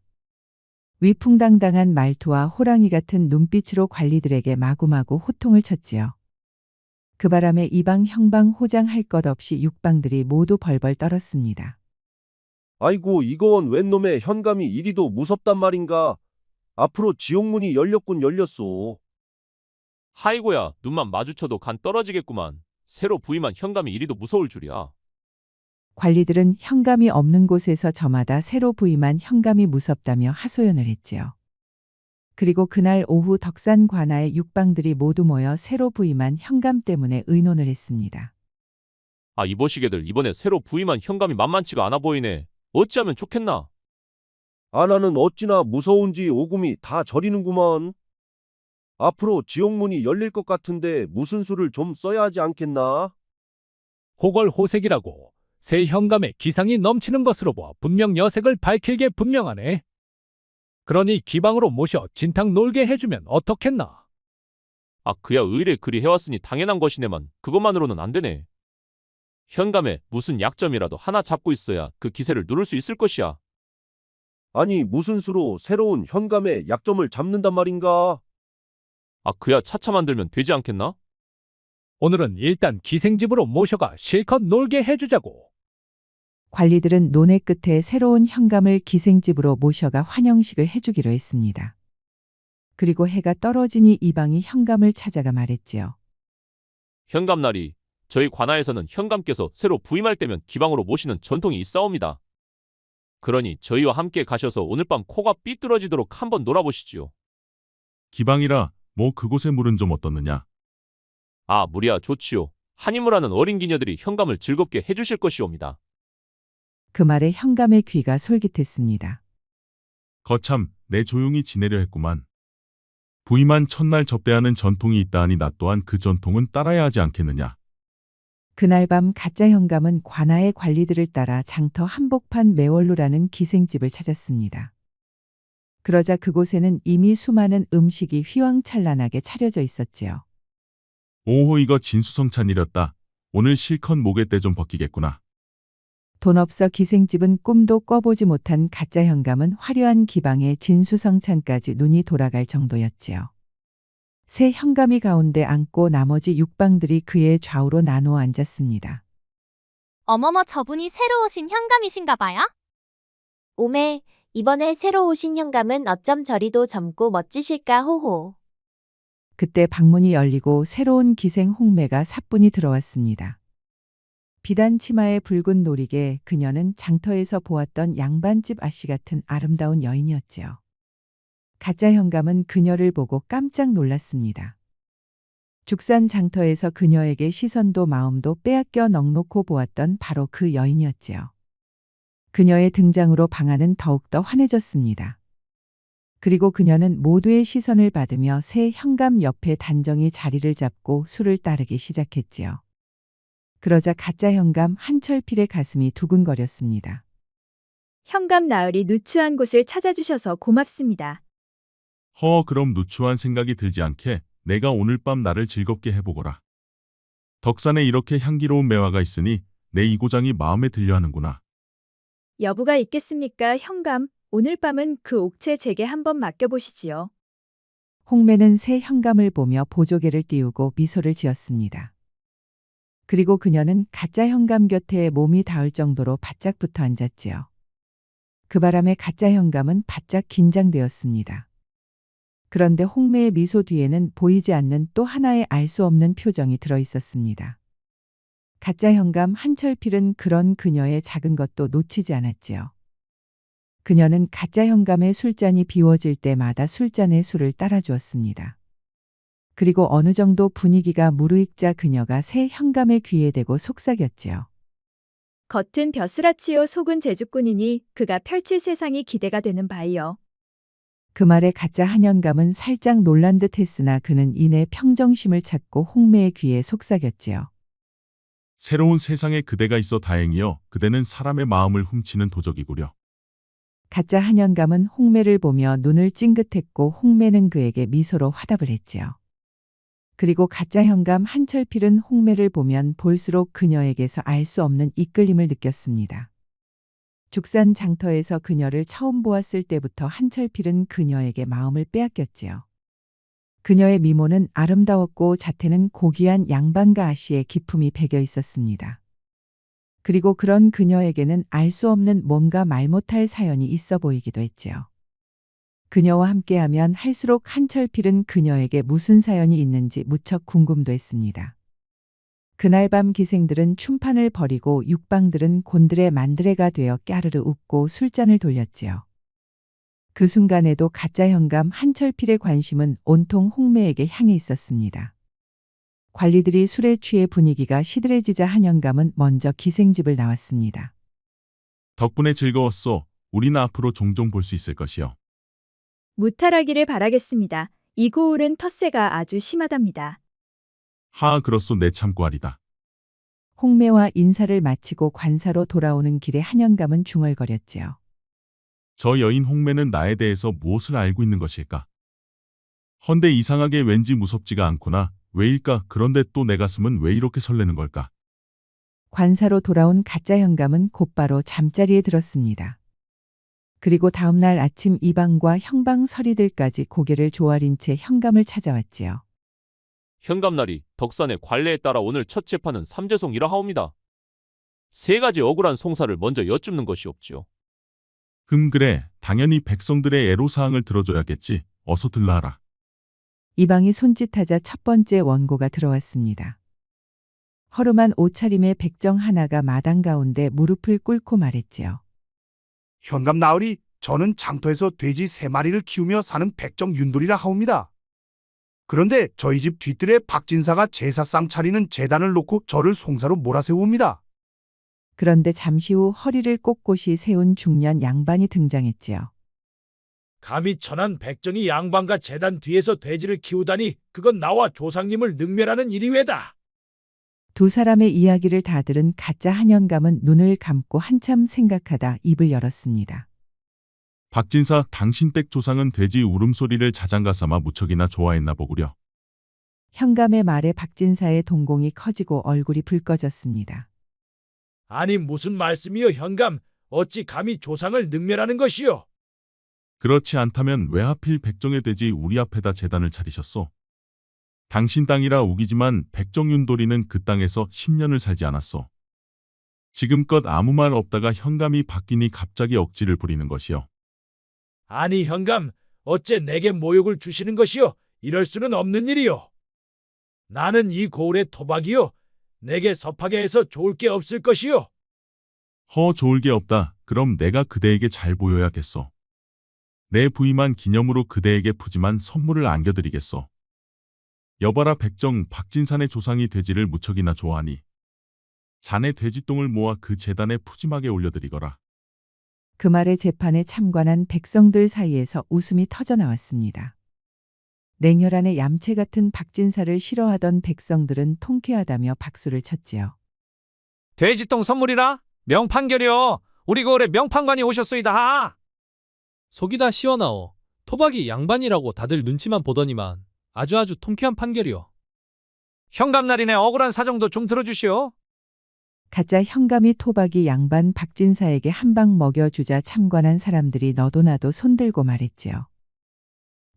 위풍당당한 말투와 호랑이 같은 눈빛으로 관리들에게 마구마구 호통을 쳤지요. 그 바람에 이방 형방 호장할 것 없이 육방들이 모두 벌벌 떨었습니다. 아이고, 이건 웬 놈의 현감이 이리도 무섭단 말인가. 앞으로 지옥문이 열렸군 열렸소. 하이고야, 눈만 마주쳐도 간 떨어지겠구만. 새로 부임한 현감이 이리도 무서울 줄이야. 관리들은 현감이 없는 곳에서 저마다 새로 부임한 현감이 무섭다며 하소연을 했지요. 그리고 그날 오후 덕산 관아의 육방들이 모두 모여 새로 부임한 현감 때문에 의논을 했습니다. 이보시게들 이번에 새로 부임한 현감이 만만치가 않아 보이네. 어찌하면 좋겠나? 아나는 어찌나 무서운지 오금이 다 저리는구먼. 앞으로 지옥문이 열릴 것 같은데 무슨 수를 좀 써야 하지 않겠나? 호걸호색이라고 새 현감의 기상이 넘치는 것으로 보아 분명 여색을 밝힐 게 분명하네. 그러니 기방으로 모셔 진탕 놀게 해주면 어떻겠나? 그야 의뢰 그리 해왔으니 당연한 것이네만 그것만으로는 안 되네. 현감에 무슨 약점이라도 하나 잡고 있어야 그 기세를 누를 수 있을 것이야. 아니 무슨 수로 새로운 현감의 약점을 잡는단 말인가? 그야 차차 만들면 되지 않겠나? 오늘은 일단 기생집으로 모셔가 실컷 놀게 해주자고. 관리들은 논의 끝에 새로운 현감을 기생집으로 모셔가 환영식을 해주기로 했습니다. 그리고 해가 떨어지니 이방이 현감을 찾아가 말했지요. 현감날이 저희 관아에서는 현감께서 새로 부임할 때면 기방으로 모시는 전통이 있사옵니다. 그러니 저희와 함께 가셔서 오늘 밤 코가 삐뚤어지도록 한번 놀아보시지요. 기방이라 뭐 그곳의 물은 좀 어떻느냐? 무리야 좋지요. 한이무라는 어린 기녀들이 현감을 즐겁게 해주실 것이옵니다. 그 말에 현감의 귀가 솔깃했습니다. 거참 내 조용히 지내려 했구만. 부임한 첫날 접대하는 전통이 있다 하니 나 또한 그 전통은 따라야 하지 않겠느냐? 그날 밤 가짜 현감은 관아의 관리들을 따라 장터 한복판 매월루라는 기생집을 찾았습니다. 그러자 그곳에는 이미 수많은 음식이 휘황찬란하게 차려져 있었지요. 오호 이거 진수성찬이렸다. 오늘 실컷 목에 때 좀 벗기겠구나. 돈 없어 기생집은 꿈도 꿔보지 못한 가짜 현감은 화려한 기방에 진수성찬까지 눈이 돌아갈 정도였지요. 새 현감이 가운데 앉고 나머지 육방들이 그의 좌우로 나누어 앉았습니다. 어머머 저분이 새로 오신 현감이신가 봐요? 오메, 이번에 새로 오신 현감은 어쩜 저리도 젊고 멋지실까 호호. 그때 방문이 열리고 새로운 기생 홍매가 사뿐히 들어왔습니다. 비단 치마에 붉은 노리개, 그녀는 장터에서 보았던 양반집 아씨 같은 아름다운 여인이었지요. 가짜 현감은 그녀를 보고 깜짝 놀랐습니다. 죽산 장터에서 그녀에게 시선도 마음도 빼앗겨 넋놓고 보았던 바로 그 여인이었지요. 그녀의 등장으로 방안은 더욱더 환해졌습니다. 그리고 그녀는 모두의 시선을 받으며 새 현감 옆에 단정히 자리를 잡고 술을 따르기 시작했지요. 그러자 가짜 현감 한철필의 가슴이 두근거렸습니다. 현감 나으리 누추한 곳을 찾아주셔서 고맙습니다. 그럼 누추한 생각이 들지 않게 내가 오늘 밤 나를 즐겁게 해보거라. 덕산에 이렇게 향기로운 매화가 있으니 내 이고장이 마음에 들려하는구나. 여부가 있겠습니까, 현감? 오늘 밤은 그 옥체 제게 한번 맡겨보시지요. 홍매는 새 현감을 보며 보조개를 띄우고 미소를 지었습니다. 그리고 그녀는 가짜 현감 곁에 몸이 닿을 정도로 바짝 붙어 앉았지요. 그 바람에 가짜 현감은 바짝 긴장되었습니다. 그런데 홍매의 미소 뒤에는 보이지 않는 또 하나의 알 수 없는 표정이 들어 있었습니다. 가짜 현감 한철필은 그런 그녀의 작은 것도 놓치지 않았지요. 그녀는 가짜 현감의 술잔이 비워질 때마다 술잔에 술을 따라주었습니다. 그리고 어느 정도 분위기가 무르익자 그녀가 새 현감의 귀에 대고 속삭였지요. 겉은 벼슬아치요 속은 제주꾼이니 그가 펼칠 세상이 기대가 되는 바이요. 그 말에 가짜 한현감은 살짝 놀란 듯 했으나 그는 이내 평정심을 찾고 홍매의 귀에 속삭였지요. 새로운 세상에 그대가 있어 다행이여. 그대는 사람의 마음을 훔치는 도적이구려. 가짜 한현감은 홍매를 보며 눈을 찡긋했고 홍매는 그에게 미소로 화답을 했지요. 그리고 가짜 현감 한철필은 홍매를 보면 볼수록 그녀에게서 알 수 없는 이끌림을 느꼈습니다. 죽산 장터에서 그녀를 처음 보았을 때부터 한철필은 그녀에게 마음을 빼앗겼지요. 그녀의 미모는 아름다웠고 자태는 고귀한 양반가 아씨의 기품이 배겨 있었습니다. 그리고 그런 그녀에게는 알 수 없는 뭔가 말 못할 사연이 있어 보이기도 했지요. 그녀와 함께하면 할수록 한철필은 그녀에게 무슨 사연이 있는지 무척 궁금도 했습니다. 그날 밤 기생들은 춤판을 벌이고 육방들은 곤드레 만드레가 되어 까르르 웃고 술잔을 돌렸지요. 그 순간에도 가짜 현감 한철필의 관심은 온통 홍매에게 향해 있었습니다. 관리들이 술에 취해 분위기가 시들해지자 한현감은 먼저 기생집을 나왔습니다. 덕분에 즐거웠소. 우리는 앞으로 종종 볼 수 있을 것이요. 무탈하기를 바라겠습니다. 이 고을은 텃세가 아주 심하답니다. 그렇소. 내 참고하리다. 홍매와 인사를 마치고 관사로 돌아오는 길에 한현감은 중얼거렸지요. 저 여인 홍매는 나에 대해서 무엇을 알고 있는 것일까? 헌데 이상하게 왠지 무섭지가 않구나. 왜일까? 그런데 또 내 가슴은 왜 이렇게 설레는 걸까? 관사로 돌아온 가짜 현감은 곧바로 잠자리에 들었습니다. 그리고 다음 날 아침 이방과 형방 서리들까지 고개를 조아린 채 현감을 찾아왔지요. 현감날이 덕산의 관례에 따라 오늘 첫 재판은 삼재송이라 하옵니다. 세 가지 억울한 송사를 먼저 여쭙는 것이 없지요. 그래. 당연히 백성들의 애로사항을 들어줘야겠지. 어서 들라하라. 이방이 손짓하자 첫 번째 원고가 들어왔습니다. 허름한 옷차림의 백정 하나가 마당 가운데 무릎을 꿇고 말했지요. 현감 나으리, 저는 장터에서 돼지 3마리를 키우며 사는 백정 윤돌이라 하옵니다. 그런데 저희 집 뒤뜰에 박진사가 제사상 차리는 제단을 놓고 저를 송사로 몰아세웁니다. 그런데 잠시 후 허리를 꼿꼿이 세운 중년 양반이 등장했지요. 감히 천한 백정이 양반과 제단 뒤에서 돼지를 키우다니 그건 나와 조상님을 능멸하는 일이외다. 두 사람의 이야기를 다 들은 가짜 한현감은 눈을 감고 한참 생각하다 입을 열었습니다. 박진사, 당신 댁 조상은 돼지 울음소리를 자장가 삼아 무척이나 좋아했나 보구려. 현감의 말에 박진사의 동공이 커지고 얼굴이 붉어졌습니다. 아니 무슨 말씀이요 현감. 어찌 감히 조상을 능멸하는 것이요. 그렇지 않다면 왜 하필 백정의 돼지 우리 앞에다 제단을 차리셨소? 당신 땅이라 우기지만 백정윤돌이는 그 땅에서 10년을 살지 않았소. 지금껏 아무 말 없다가 현감이 바뀌니 갑자기 억지를 부리는 것이요. 아니 현감, 어째 내게 모욕을 주시는 것이요. 이럴 수는 없는 일이요. 나는 이 고을의 토박이요. 내게 섭하게 해서 좋을 게 없을 것이요. 허 좋을 게 없다. 그럼 내가 그대에게 잘 보여야겠어. 내 부임한 기념으로 그대에게 푸짐한 선물을 안겨드리겠어. 여봐라 백정 박진산의 조상이 돼지를 무척이나 좋아하니 자네 돼지똥을 모아 그 제단에 푸짐하게 올려드리거라. 그 말에 재판에 참관한 백성들 사이에서 웃음이 터져 나왔습니다. 냉혈한의 얌체 같은 박진사를 싫어하던 백성들은 통쾌하다며 박수를 쳤지요. 돼지똥 선물이라? 명판결이요. 우리 고을에 명판관이 오셨소이다. 속이 다 시원하오. 토박이 양반이라고 다들 눈치만 보더니만 아주 통쾌한 판결이오. 현감날이네 억울한 사정도 좀 들어주시오. 가짜 현감이 토박이 양반 박진사에게 한 방 먹여주자 참관한 사람들이 너도 나도 손들고 말했지요.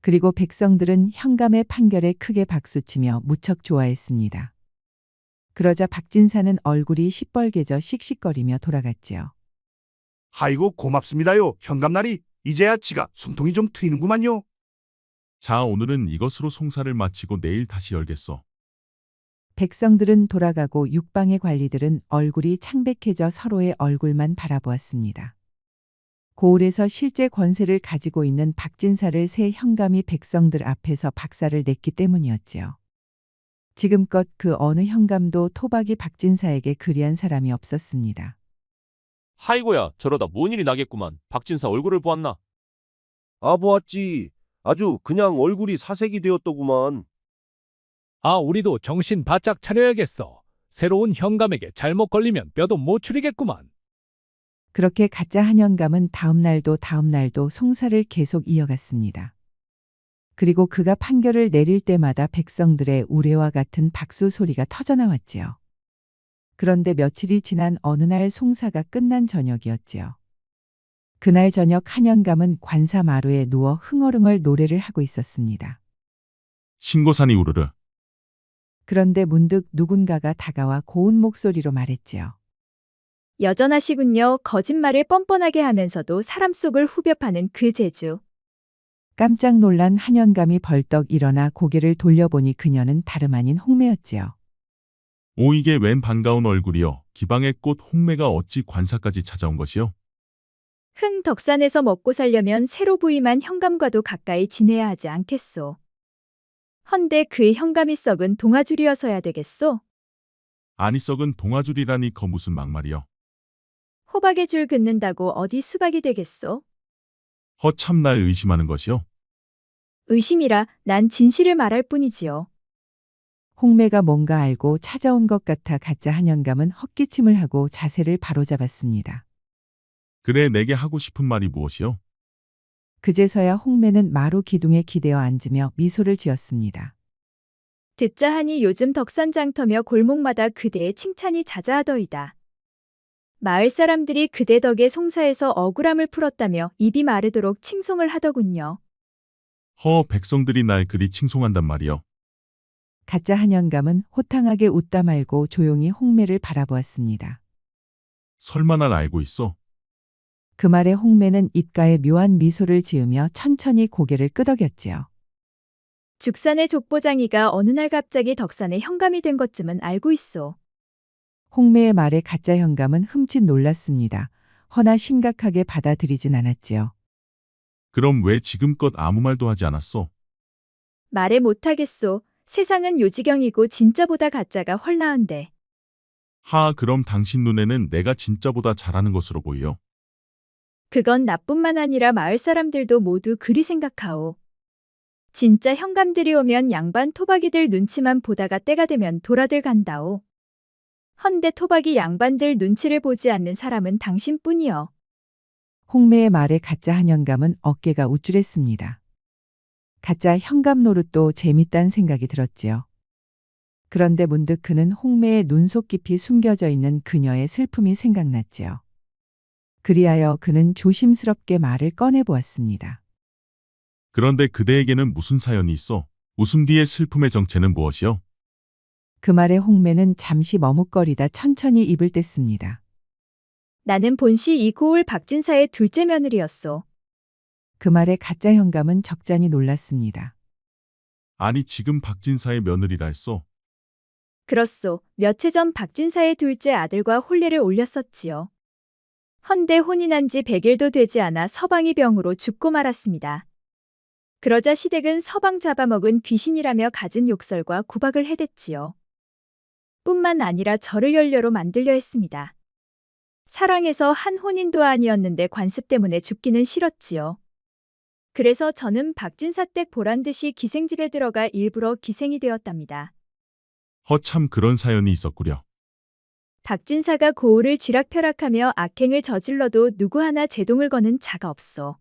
그리고 백성들은 현감의 판결에 크게 박수치며 무척 좋아했습니다. 그러자 박진사는 얼굴이 시뻘개져 씩씩거리며 돌아갔지요. 아이고 고맙습니다요. 현감날이 이제야 지가 숨통이 좀 트이는구만요. 자 오늘은 이것으로 송사를 마치고 내일 다시 열겠어. 백성들은 돌아가고 육방의 관리들은 얼굴이 창백해져 서로의 얼굴만 바라보았습니다. 고을에서 실제 권세를 가지고 있는 박진사를 새 현감이 백성들 앞에서 박살을 냈기 때문이었지요. 지금껏 그 어느 현감도 토박이 박진사에게 그리한 사람이 없었습니다. 하이고야 저러다 뭔 일이 나겠구만. 박진사 얼굴을 보았나? 보았지. 아주 그냥 얼굴이 사색이 되었더구만. 아 우리도 정신 바짝 차려야겠어. 새로운 현감에게 잘못 걸리면 뼈도 못 추리겠구만. 그렇게 가짜 한현감은 다음 날도 송사를 계속 이어갔습니다. 그리고 그가 판결을 내릴 때마다 백성들의 우레와 같은 박수 소리가 터져나왔지요. 그런데 며칠이 지난 어느 날 송사가 끝난 저녁이었지요. 그날 저녁 한현감은 관사 마루에 누워 흥얼흥얼 노래를 하고 있었습니다. 신고산이 우르르. 그런데 문득 누군가가 다가와 고운 목소리로 말했지요. 여전하시군요. 거짓말을 뻔뻔하게 하면서도 사람 속을 후벼 파는 그 재주. 깜짝 놀란 한현감이 벌떡 일어나 고개를 돌려보니 그녀는 다름 아닌 홍매였지요. 오 이게 웬 반가운 얼굴이여. 기방의 꽃 홍매가 어찌 관사까지 찾아온 것이요? 덕산에서 먹고 살려면 새로 부임한 현감과도 가까이 지내야 하지 않겠소. 헌데 그 현감이 썩은 동아줄이어서야 되겠소. 아니 썩은 동아줄이라니 거 무슨 막말이여. 호박의 줄 긋는다고 어디 수박이 되겠소? 허참 날 의심하는 것이요? 의심이라 난 진실을 말할 뿐이지요. 홍매가 뭔가 알고 찾아온 것 같아 가짜 한현감은 헛기침을 하고 자세를 바로잡았습니다. 그래 내게 하고 싶은 말이 무엇이요? 그제서야 홍매는 마루 기둥에 기대어 앉으며 미소를 지었습니다. 듣자 하니 요즘 덕산장터며 골목마다 그대의 칭찬이 자자하더이다. 마을 사람들이 그대 덕에 송사에서 억울함을 풀었다며 입이 마르도록 칭송을 하더군요. 허 백성들이 날 그리 칭송한단 말이요. 가짜 한현감은 호탕하게 웃다 말고 조용히 홍매를 바라보았습니다. 설마 날 알고 있어? 그 말에 홍매는 입가에 묘한 미소를 지으며 천천히 고개를 끄덕였지요. 죽산의 족보장이가 어느 날 갑자기 덕산의 현감이 된 것쯤은 알고 있소. 홍매의 말에 가짜 현감은 흠칫 놀랐습니다. 허나 심각하게 받아들이진 않았지요. 그럼 왜 지금껏 아무 말도 하지 않았어? 말해 못하겠소. 세상은 요지경이고 진짜보다 가짜가 헐 나은데. 하 그럼 당신 눈에는 내가 진짜보다 잘하는 것으로 보여. 그건 나뿐만 아니라 마을 사람들도 모두 그리 생각하오. 진짜 현감들이 오면 양반 토박이들 눈치만 보다가 때가 되면 돌아들 간다오. 헌데 토박이 양반들 눈치를 보지 않는 사람은 당신뿐이여. 홍매의 말에 가짜 한현감은 어깨가 우쭐했습니다. 가짜 현감 노릇도 재밌단 생각이 들었지요. 그런데 문득 그는 홍매의 눈속 깊이 숨겨져 있는 그녀의 슬픔이 생각났지요. 그리하여 그는 조심스럽게 말을 꺼내보았습니다. 그런데 그대에게는 무슨 사연이 있어? 웃음 뒤의 슬픔의 정체는 무엇이요? 그 말에 홍매는 잠시 머뭇거리다 천천히 입을 뗐습니다. 나는 본시 이 고을 박진사의 둘째 며느리였소. 그 말에 가짜 현감은 적잖이 놀랐습니다. 아니 지금 박진사의 며느리라 했소. 그렇소. 며칠 전 박진사의 둘째 아들과 혼례를 올렸었지요. 헌데 혼인한 지 100일도 되지 않아 서방이 병으로 죽고 말았습니다. 그러자 시댁은 서방 잡아먹은 귀신이라며 갖은 욕설과 구박을 해댔지요. 뿐만 아니라 저를 연료로 만들려 했습니다. 사랑해서 한 혼인도 아니었는데 관습 때문에 죽기는 싫었지요. 그래서 저는 박진사 댁 보란듯이 기생집에 들어가 일부러 기생이 되었답니다. 허참 그런 사연이 있었구려. 박진사가 고을을 쥐락펴락하며 악행을 저질러도 누구 하나 제동을 거는 자가 없어.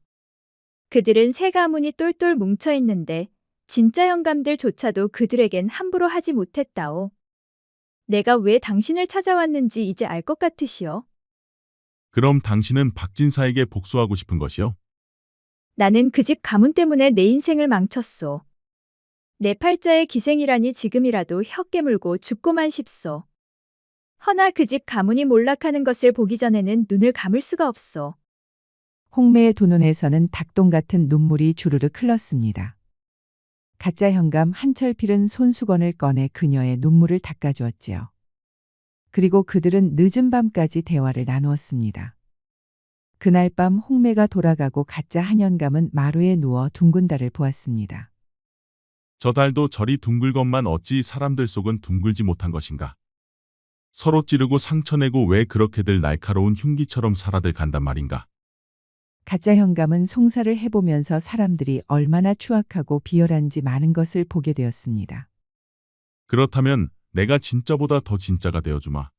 그들은 세 가문이 똘똘 뭉쳐 있는데 진짜 영감들조차도 그들에겐 함부로 하지 못했다오. 내가 왜 당신을 찾아왔는지 이제 알 것 같으시오. 그럼 당신은 박진사에게 복수하고 싶은 것이요? 나는 그 집 가문 때문에 내 인생을 망쳤소. 내 팔자의 기생이라니 지금이라도 혀 깨물고 죽고만 싶소. 허나 그 집 가문이 몰락하는 것을 보기 전에는 눈을 감을 수가 없소. 홍매의 두 눈에서는 닭똥 같은 눈물이 주르륵 흘렀습니다. 가짜 현감 한철필은 손수건을 꺼내 그녀의 눈물을 닦아주었지요. 그리고 그들은 늦은 밤까지 대화를 나누었습니다. 그날 밤 홍매가 돌아가고 가짜 한현감은 마루에 누워 둥근 달을 보았습니다. 저 달도 저리 둥글건만 어찌 사람들 속은 둥글지 못한 것인가. 서로 찌르고 상처내고 왜 그렇게들 날카로운 흉기처럼 살아들 간단 말인가. 가짜 현감은 송사를 해보면서 사람들이 얼마나 추악하고 비열한지 많은 것을 보게 되었습니다. 그렇다면 내가 진짜보다 더 진짜가 되어주마.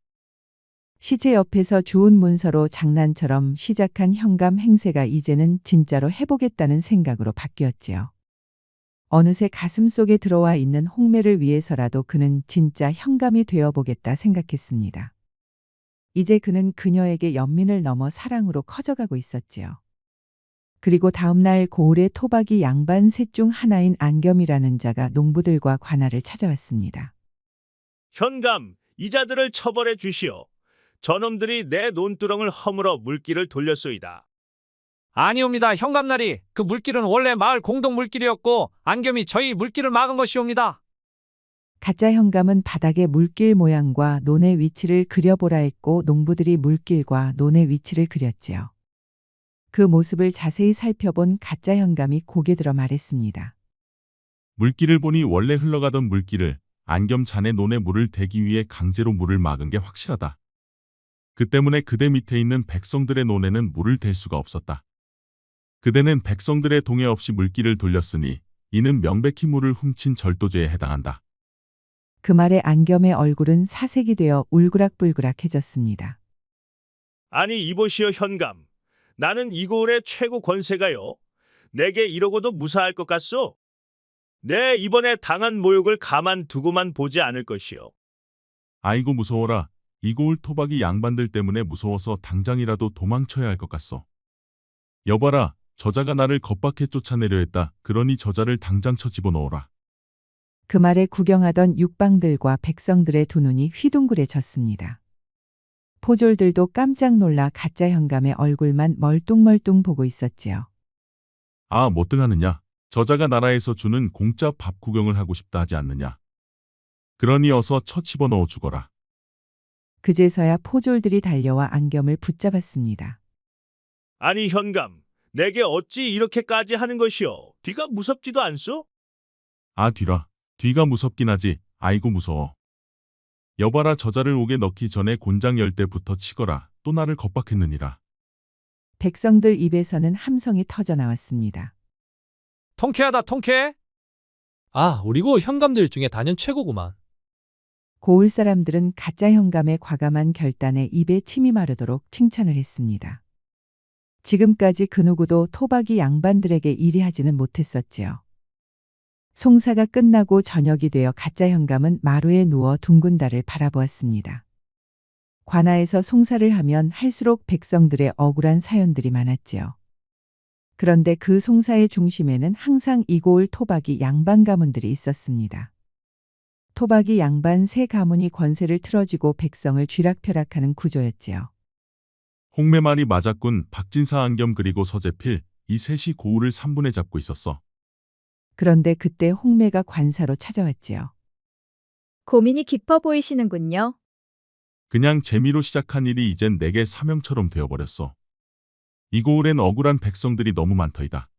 시체 옆에서 주운 문서로 장난처럼 시작한 현감 행세가 이제는 진짜로 해보겠다는 생각으로 바뀌었지요. 어느새 가슴속에 들어와 있는 홍매를 위해서라도 그는 진짜 현감이 되어보겠다 생각했습니다. 이제 그는 그녀에게 연민을 넘어 사랑으로 커져가고 있었지요. 그리고 다음날 고을의 토박이 양반 셋 중 하나인 안겸이라는 자가 농부들과 관할을 찾아왔습니다. 현감, 이자들을 처벌해 주시오. 저놈들이 내 논두렁을 허물어 물길을 돌렸소이다. 아니옵니다. 현감나리. 그 물길은 원래 마을 공동 물길이었고 안겸이 저희 물길을 막은 것이옵니다. 가짜 현감은 바닥에 물길 모양과 논의 위치를 그려보라 했고 농부들이 물길과 논의 위치를 그렸지요. 그 모습을 자세히 살펴본 가짜 현감이 고개 들어 말했습니다. 물길을 보니 원래 흘러가던 물길을 안겸 자네 논에 물을 대기 위해 강제로 물을 막은 게 확실하다. 그 때문에 그대 밑에 있는 백성들의 논에는 물을 댈 수가 없었다. 그대는 백성들의 동의 없이 물길을 돌렸으니 이는 명백히 물을 훔친 절도죄에 해당한다. 그 말에 안겸의 얼굴은 사색이 되어 울그락불그락해졌습니다. 아니 이보시오 현감. 나는 이 고을의 최고 권세가요. 내게 이러고도 무사할 것 같소? 내 이번에 당한 모욕을 가만두고만 보지 않을 것이요. 아이고 무서워라. 이 고을 토박이 양반들 때문에 무서워서 당장이라도 도망쳐야 할 것 같소. 여봐라. 저자가 나를 겁박해 쫓아내려 했다. 그러니 저자를 당장 쳐 집어넣어라. 그 말에 구경하던 육방들과 백성들의 두 눈이 휘둥그레졌습니다. 포졸들도 깜짝 놀라 가짜 현감의 얼굴만 멀뚱멀뚱 보고 있었지요. 아, 뭐 등하느냐. 저자가 나라에서 주는 공짜 밥 구경을 하고 싶다 하지 않느냐. 그러니 어서 쳐 집어넣어 주거라. 그제서야 포졸들이 달려와 안겸을 붙잡았습니다. 아니 현감, 내게 어찌 이렇게까지 하는 것이오? 뒤가 무섭지도 않소? 아, 뒤가 무섭긴 하지. 아이고 무서워. 여봐라. 저자를 옥에 넣기 전에 곤장 열 때부터 치거라. 또 나를 겁박했느니라. 백성들 입에서는 함성이 터져 나왔습니다. 통쾌하다 통쾌해. 아, 우리고 현감들 중에 단연 최고구만. 고을 사람들은 가짜 현감의 과감한 결단에 입에 침이 마르도록 칭찬을 했습니다. 지금까지 그 누구도 토박이 양반들에게 이리 하지는 못했었지요. 송사가 끝나고 저녁이 되어 가짜 현감은 마루에 누워 둥근 달을 바라보았습니다. 관아에서 송사를 하면 할수록 백성들의 억울한 사연들이 많았지요. 그런데 그 송사의 중심에는 항상 이고을 토박이 양반 가문들이 있었습니다. 토박이 양반 세 가문이 권세를 틀어쥐고 백성을 쥐락펴락하는 구조였지요. 홍매말이 맞았군. 박진사 안겸 그리고 서재필 이 셋이 고을을 3분에 잡고 있었어. 그런데 그때 홍매가 관사로 찾아왔지요. 고민이 깊어 보이시는군요. 그냥 재미로 시작한 일이 이젠 내게 사명처럼 되어버렸어. 이 고을엔 억울한 백성들이 너무 많더이다.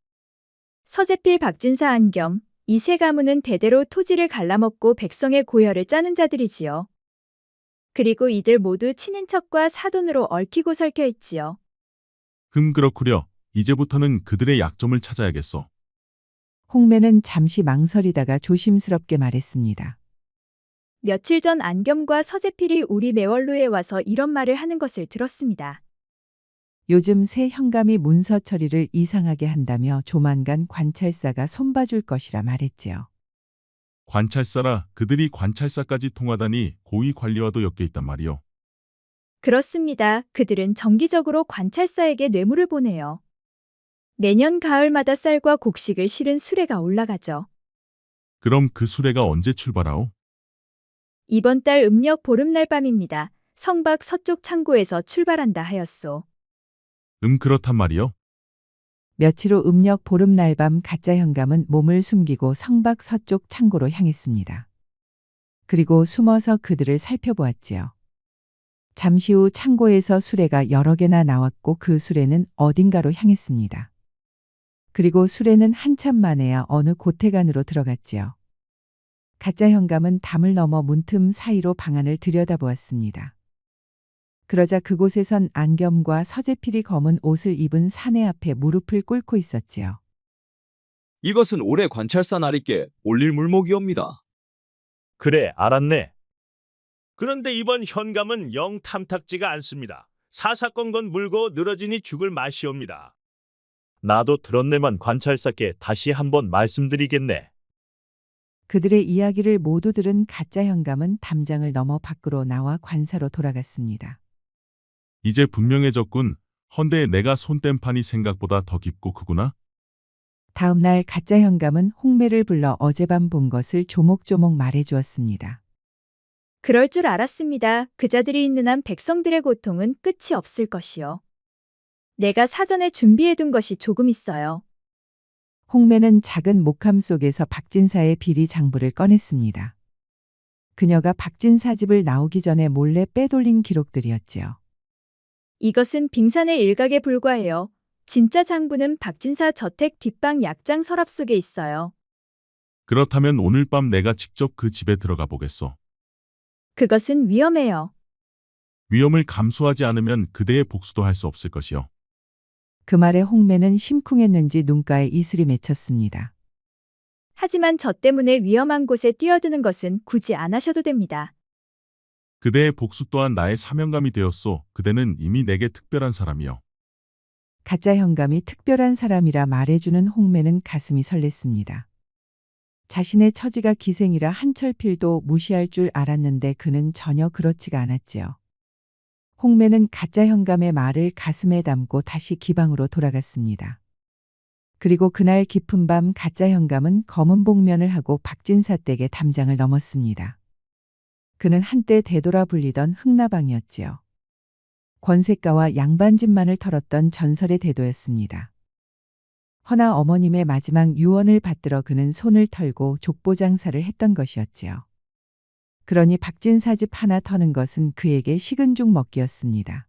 서재필 박진사 안겸, 이 세 가문은 대대로 토지를 갈라먹고 백성의 고혈을 짜는 자들이지요. 그리고 이들 모두 친인척과 사돈으로 얽히고 설켜 있지요. 그렇구려. 이제부터는 그들의 약점을 찾아야겠어. 홍매는 잠시 망설이다가 조심스럽게 말했습니다. 며칠 전 안겸과 서재필이 우리 매월로에 와서 이런 말을 하는 것을 들었습니다. 요즘 새 현감이 문서 처리를 이상하게 한다며 조만간 관찰사가 손봐줄 것이라 말했지요. 관찰사라 그들이 관찰사까지 통하다니 고위 관리와도 엮여 있단 말이요. 그렇습니다. 그들은 정기적으로 관찰사에게 뇌물을 보내요. 매년 가을마다 쌀과 곡식을 실은 수레가 올라가죠. 그럼 그 수레가 언제 출발하오? 이번 달 음력 보름날 밤입니다. 성박 서쪽 창고에서 출발한다 하였소. 그렇단 말이요. 며칠 후 음력 보름날 밤 가짜 현감은 몸을 숨기고 성박 서쪽 창고로 향했습니다. 그리고 숨어서 그들을 살펴보았지요. 잠시 후 창고에서 수레가 여러 개나 나왔고 그 수레는 어딘가로 향했습니다. 그리고 수레는 한참 만에야 어느 고태간으로 들어갔지요. 가짜 현감은 담을 넘어 문틈 사이로 방안을 들여다보았습니다. 그러자 그곳에선 안겸과 서재필이 검은 옷을 입은 사내 앞에 무릎을 꿇고 있었지요. 이것은 올해 관찰사 날이께 올릴 물목이옵니다. 그래, 알았네. 그런데 이번 현감은 영 탐탁지가 않습니다. 사사건건 물고 늘어지니 죽을 맛이옵니다. 나도 들었네만 관찰사께 다시 한번 말씀드리겠네. 그들의 이야기를 모두 들은 가짜 현감은 담장을 넘어 밖으로 나와 관사로 돌아갔습니다. 이제 분명해졌군. 헌데 내가 손뗀 판이 생각보다 더 깊고 크구나. 다음 날 가짜 현감은 홍매를 불러 어젯밤 본 것을 조목조목 말해주었습니다. 그럴 줄 알았습니다. 그자들이 있는 한 백성들의 고통은 끝이 없을 것이요. 내가 사전에 준비해둔 것이 조금 있어요. 홍매는 작은 목함 속에서 박진사의 비리 장부를 꺼냈습니다. 그녀가 박진사 집을 나오기 전에 몰래 빼돌린 기록들이었지요. 이것은 빙산의 일각에 불과해요. 진짜 장부는 박진사 저택 뒷방 약장 서랍 속에 있어요. 그렇다면 오늘 밤 내가 직접 그 집에 들어가 보겠소. 그것은 위험해요. 위험을 감수하지 않으면 그대의 복수도 할 수 없을 것이요. 그 말에 홍매는 심쿵했는지 눈가에 이슬이 맺혔습니다. 하지만 저 때문에 위험한 곳에 뛰어드는 것은 굳이 안 하셔도 됩니다. 그대의 복수 또한 나의 사명감이 되었소. 그대는 이미 내게 특별한 사람이요. 가짜 현감이 특별한 사람이라 말해주는 홍매는 가슴이 설렜습니다. 자신의 처지가 기생이라 한철필도 무시할 줄 알았는데 그는 전혀 그렇지가 않았지요. 홍매는 가짜 현감의 말을 가슴에 담고 다시 기방으로 돌아갔습니다. 그리고 그날 깊은 밤 가짜 현감은 검은 복면을 하고 박진사 댁의 담장을 넘었습니다. 그는 한때 되돌아 불리던 흥나방이었지요. 권세가와 양반집만을 털었던 전설의 대도였습니다. 허나 어머님의 마지막 유언을 받들어 그는 손을 털고 족보장사를 했던 것이었지요. 그러니 박진사 집 하나 터는 것은 그에게 식은 죽 먹기였습니다.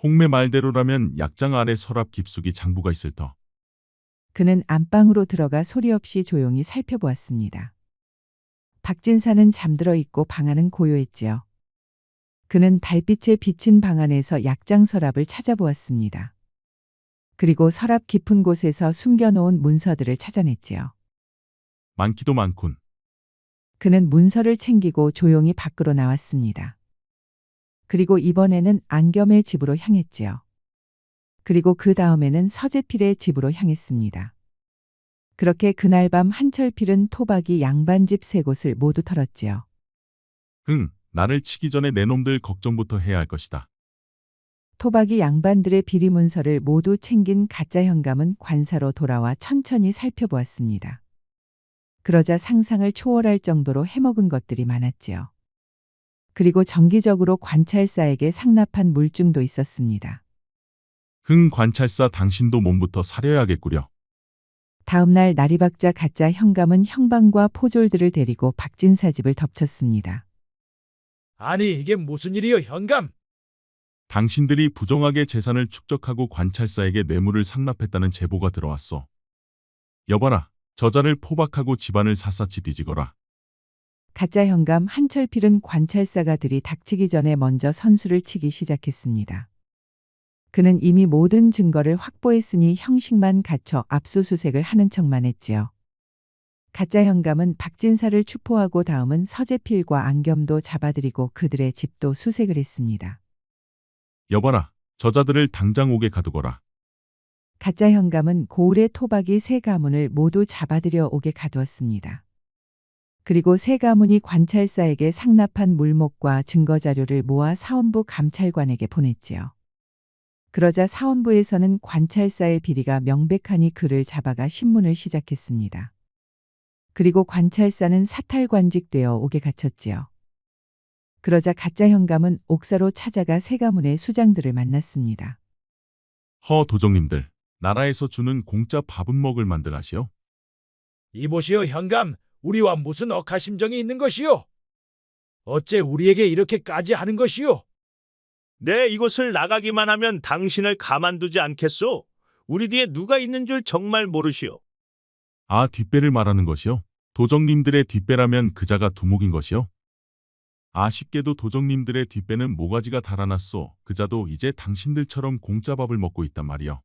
홍매 말대로라면 약장 아래 서랍 깊숙이 장부가 있을 터. 그는 안방으로 들어가 소리 없이 조용히 살펴보았습니다. 박진사는 잠들어 있고 방 안은 고요했지요. 그는 달빛에 비친 방 안에서 약장 서랍을 찾아보았습니다. 그리고 서랍 깊은 곳에서 숨겨놓은 문서들을 찾아냈지요. 많기도 많군. 그는 문서를 챙기고 조용히 밖으로 나왔습니다. 그리고 이번에는 안겸의 집으로 향했지요. 그리고 그 다음에는 서재필의 집으로 향했습니다. 그렇게 그날 밤 한철필은 토박이 양반집 세 곳을 모두 털었지요. 나를 치기 전에 내 놈들 걱정부터 해야 할 것이다. 토박이 양반들의 비리 문서를 모두 챙긴 가짜 현감은 관사로 돌아와 천천히 살펴보았습니다. 그러자 상상을 초월할 정도로 해먹은 것들이 많았지요. 그리고 정기적으로 관찰사에게 상납한 물증도 있었습니다. 관찰사 당신도 몸부터 사려야겠구려. 다음 날 날이 밝자 가짜 현감은 형방과 포졸들을 데리고 박진사 집을 덮쳤습니다. 아니 이게 무슨 일이요 현감? 당신들이 부정하게 재산을 축적하고 관찰사에게 뇌물을 상납했다는 제보가 들어왔어. 여봐라, 저자를 포박하고 집안을 샅샅이 뒤지거라. 가짜 현감 한철필은 관찰사가 들이닥치기 전에 먼저 선수를 치기 시작했습니다. 그는 이미 모든 증거를 확보했으니 형식만 갖춰 압수수색을 하는 척만 했지요. 가짜 현감은 박진사를 추포하고 다음은 서재필과 안겸도 잡아들이고 그들의 집도 수색을 했습니다. 여봐라, 저자들을 당장 옥에 가두거라. 가짜 현감은 고을의 토박이 세 가문을 모두 잡아들여 옥에 가두었습니다. 그리고 세 가문이 관찰사에게 상납한 물목과 증거자료를 모아 사원부 감찰관에게 보냈지요. 그러자 사원부에서는 관찰사의 비리가 명백하니 그를 잡아가 신문을 시작했습니다. 그리고 관찰사는 사탈관직되어 옥에 갇혔지요. 그러자 가짜 현감은 옥사로 찾아가 세 가문의 수장들을 만났습니다. 허 도정님들, 나라에서 주는 공짜 밥은 먹을 만들 하시오. 이보시오 현감, 우리와 무슨 억하심정이 있는 것이요? 어째 우리에게 이렇게까지 하는 것이요? 내 이곳을 나가기만 하면 당신을 가만두지 않겠소. 우리 뒤에 누가 있는 줄 정말 모르시오. 아, 뒷배를 말하는 것이요? 도정님들의 뒷배라면 그자가 두목인 것이요? 아쉽게도 도정님들의 뒷배는 모가지가 달아났소. 그자도 이제 당신들처럼 공짜 밥을 먹고 있단 말이요.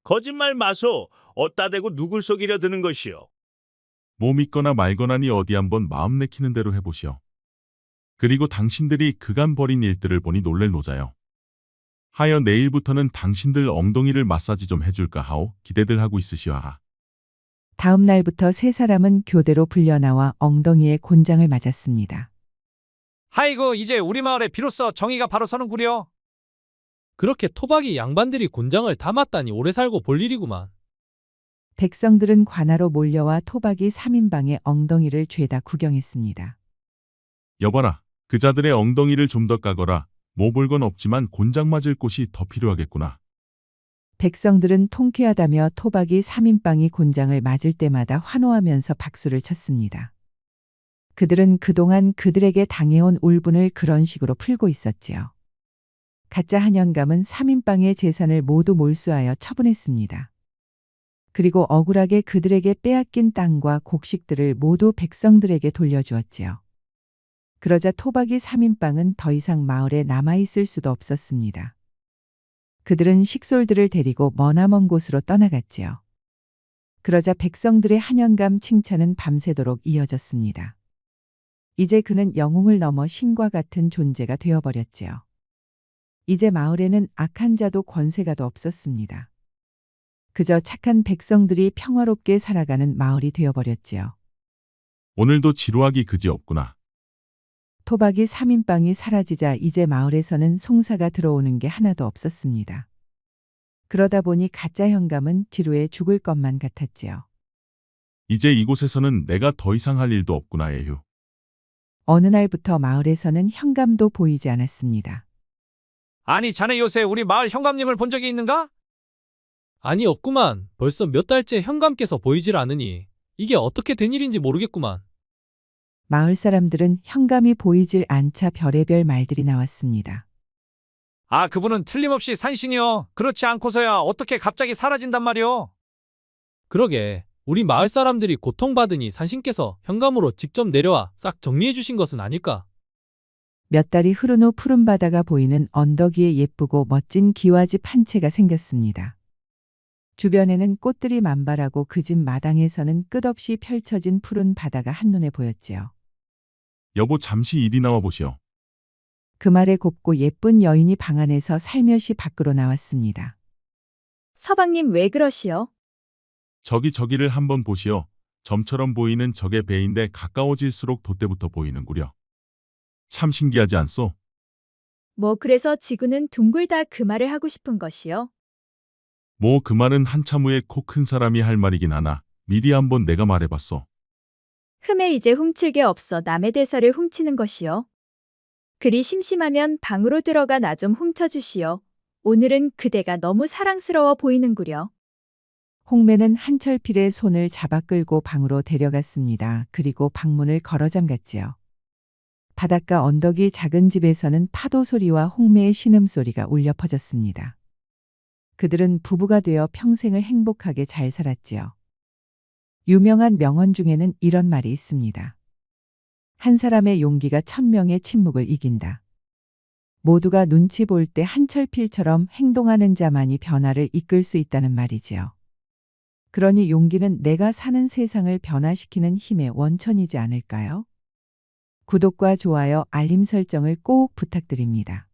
거짓말 마소. 어따 대고 누굴 속이려 드는 것이오. 뭐 믿거나 말거나니 어디 한번 마음 내키는 대로 해보시오. 그리고 당신들이 그간 벌인 일들을 보니 놀랄 노자요. 하여 내일부터는 당신들 엉덩이를 마사지 좀 해줄까 하오. 기대들 하고 있으시오. 하하. 다음 날부터 세 사람은 교대로 불려나와 엉덩이에 곤장을 맞았습니다. 아이고 이제 우리 마을에 비로소 정의가 바로 서는구려. 그렇게 토박이 양반들이 곤장을 다 맞다니 오래 살고 볼 일이구만. 백성들은 관하로 몰려와 토박이 3인방의 엉덩이를 죄다 구경했습니다. 여봐라, 그자들의 엉덩이를 좀 더 까거라. 뭐 볼 건 없지만 곤장 맞을 곳이 더 필요하겠구나. 백성들은 통쾌하다며 토박이 3인방이 곤장을 맞을 때마다 환호하면서 박수를 쳤습니다. 그들은 그동안 그들에게 당해온 울분을 그런 식으로 풀고 있었지요. 가짜 한현감은 3인방의 재산을 모두 몰수하여 처분했습니다. 그리고 억울하게 그들에게 빼앗긴 땅과 곡식들을 모두 백성들에게 돌려주었지요. 그러자 토박이 3인방은 더 이상 마을에 남아있을 수도 없었습니다. 그들은 식솔들을 데리고 머나먼 곳으로 떠나갔지요. 그러자 백성들의 한현감 칭찬은 밤새도록 이어졌습니다. 이제 그는 영웅을 넘어 신과 같은 존재가 되어버렸지요. 이제 마을에는 악한 자도 권세가도 없었습니다. 그저 착한 백성들이 평화롭게 살아가는 마을이 되어버렸지요. 오늘도 지루하기 그지없구나. 토박이 3인방이 사라지자 이제 마을에서는 송사가 들어오는 게 하나도 없었습니다. 그러다 보니 가짜 현감은 지루해 죽을 것만 같았지요. 이제 이곳에서는 내가 더 이상 할 일도 없구나, 에휴. 어느 날부터 마을에서는 현감도 보이지 않았습니다. 아니 자네 요새 우리 마을 현감님을 본 적이 있는가? 아니 없구만. 벌써 몇 달째 현감께서 보이질 않으니 이게 어떻게 된 일인지 모르겠구만. 마을 사람들은 현감이 보이질 않자 별의별 말들이 나왔습니다. 아 그분은 틀림없이 산신이요. 그렇지 않고서야 어떻게 갑자기 사라진단 말이오. 그러게 우리 마을 사람들이 고통받으니 산신께서 현감으로 직접 내려와 싹 정리해 주신 것은 아닐까. 몇 달이 흐른 후 푸른 바다가 보이는 언덕 위에 예쁘고 멋진 기와집 한 채가 생겼습니다. 주변에는 꽃들이 만발하고 그 집 마당에서는 끝없이 펼쳐진 푸른 바다가 한눈에 보였지요. 여보 잠시 이리 나와 보시오. 그 말에 곱고 예쁜 여인이 방 안에서 살며시 밖으로 나왔습니다. 서방님 왜 그러시오? 저기를 한번 보시오. 점처럼 보이는 저게 배인데 가까워질수록 돛대부터 보이는구려. 참 신기하지 않소? 뭐 그래서 지구는 둥글다 그 말을 하고 싶은 것이요? 뭐 그 말은 한참 후에 코 큰 사람이 할 말이긴 하나 미리 한번 내가 말해봤소. 흠에 이제 훔칠 게 없어 남의 대사를 훔치는 것이요. 그리 심심하면 방으로 들어가 나 좀 훔쳐주시오. 오늘은 그대가 너무 사랑스러워 보이는구려. 홍매는 한철필의 손을 잡아 끌고 방으로 데려갔습니다. 그리고 방문을 걸어 잠갔지요. 바닷가 언덕이 작은 집에서는 파도 소리와 홍매의 신음소리가 울려 퍼졌습니다. 그들은 부부가 되어 평생을 행복하게 잘 살았지요. 유명한 명언 중에는 이런 말이 있습니다. 한 사람의 용기가 1000명의 침묵을 이긴다. 모두가 눈치 볼 때 한철필처럼 행동하는 자만이 변화를 이끌 수 있다는 말이지요. 그러니 용기는 내가 사는 세상을 변화시키는 힘의 원천이지 않을까요? 구독과 좋아요, 알림 설정을 꼭 부탁드립니다.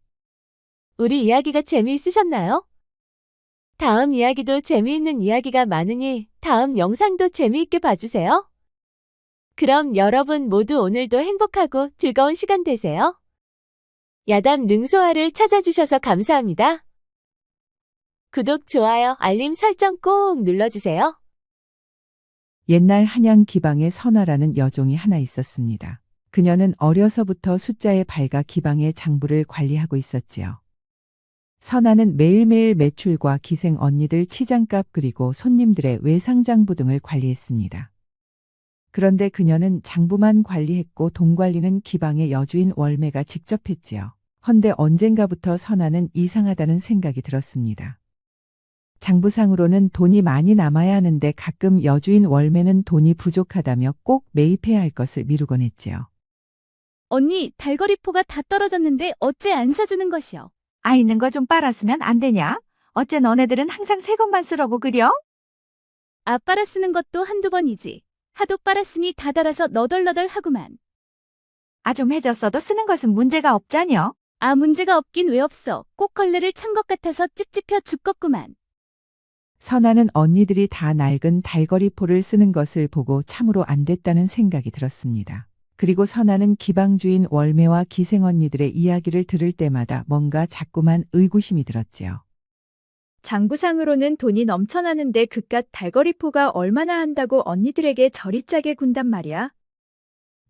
우리 이야기가 재미있으셨나요? 다음 이야기도 재미있는 이야기가 많으니 다음 영상도 재미있게 봐주세요. 그럼 여러분 모두 오늘도 행복하고 즐거운 시간 되세요. 야담 능소화를 찾아주셔서 감사합니다. 구독, 좋아요, 알림 설정 꼭 눌러주세요. 옛날 한양 기방에 선화라는 여종이 하나 있었습니다. 그녀는 어려서부터 숫자에 밝아 기방의 장부를 관리하고 있었지요. 선화는 매일매일 매출과 기생 언니들 치장값 그리고 손님들의 외상장부 등을 관리했습니다. 그런데 그녀는 장부만 관리했고 돈 관리는 기방의 여주인 월매가 직접 했지요. 헌데 언젠가부터 선화는 이상하다는 생각이 들었습니다. 장부상으로는 돈이 많이 남아야 하는데 가끔 여주인 월매는 돈이 부족하다며 꼭 매입해야 할 것을 미루곤 했지요. 언니, 달거리포가 다 떨어졌는데 어째 안 사주는 것이요? 아 있는 거 좀 빨았으면 안 되냐? 어째 너네들은 항상 새 것만 쓰라고 그려? 아 빨아 쓰는 것도 한두 번이지. 하도 빨았으니 다 달아서 너덜너덜하구만. 아 좀 해졌어도 쓰는 것은 문제가 없자녀? 아 문제가 없긴 왜 없어. 꼭 걸레를 찬 것 같아서 찝찝혀 죽겠구만. 선화는 언니들이 다 낡은 달거리포를 쓰는 것을 보고 참으로 안 됐다는 생각이 들었습니다. 그리고 선화는 기방주인 월매와 기생 언니들의 이야기를 들을 때마다 뭔가 자꾸만 의구심이 들었지요. 장부상으로는 돈이 넘쳐나는데 그깟 달거리포가 얼마나 한다고 언니들에게 저리 짜게 군단 말이야.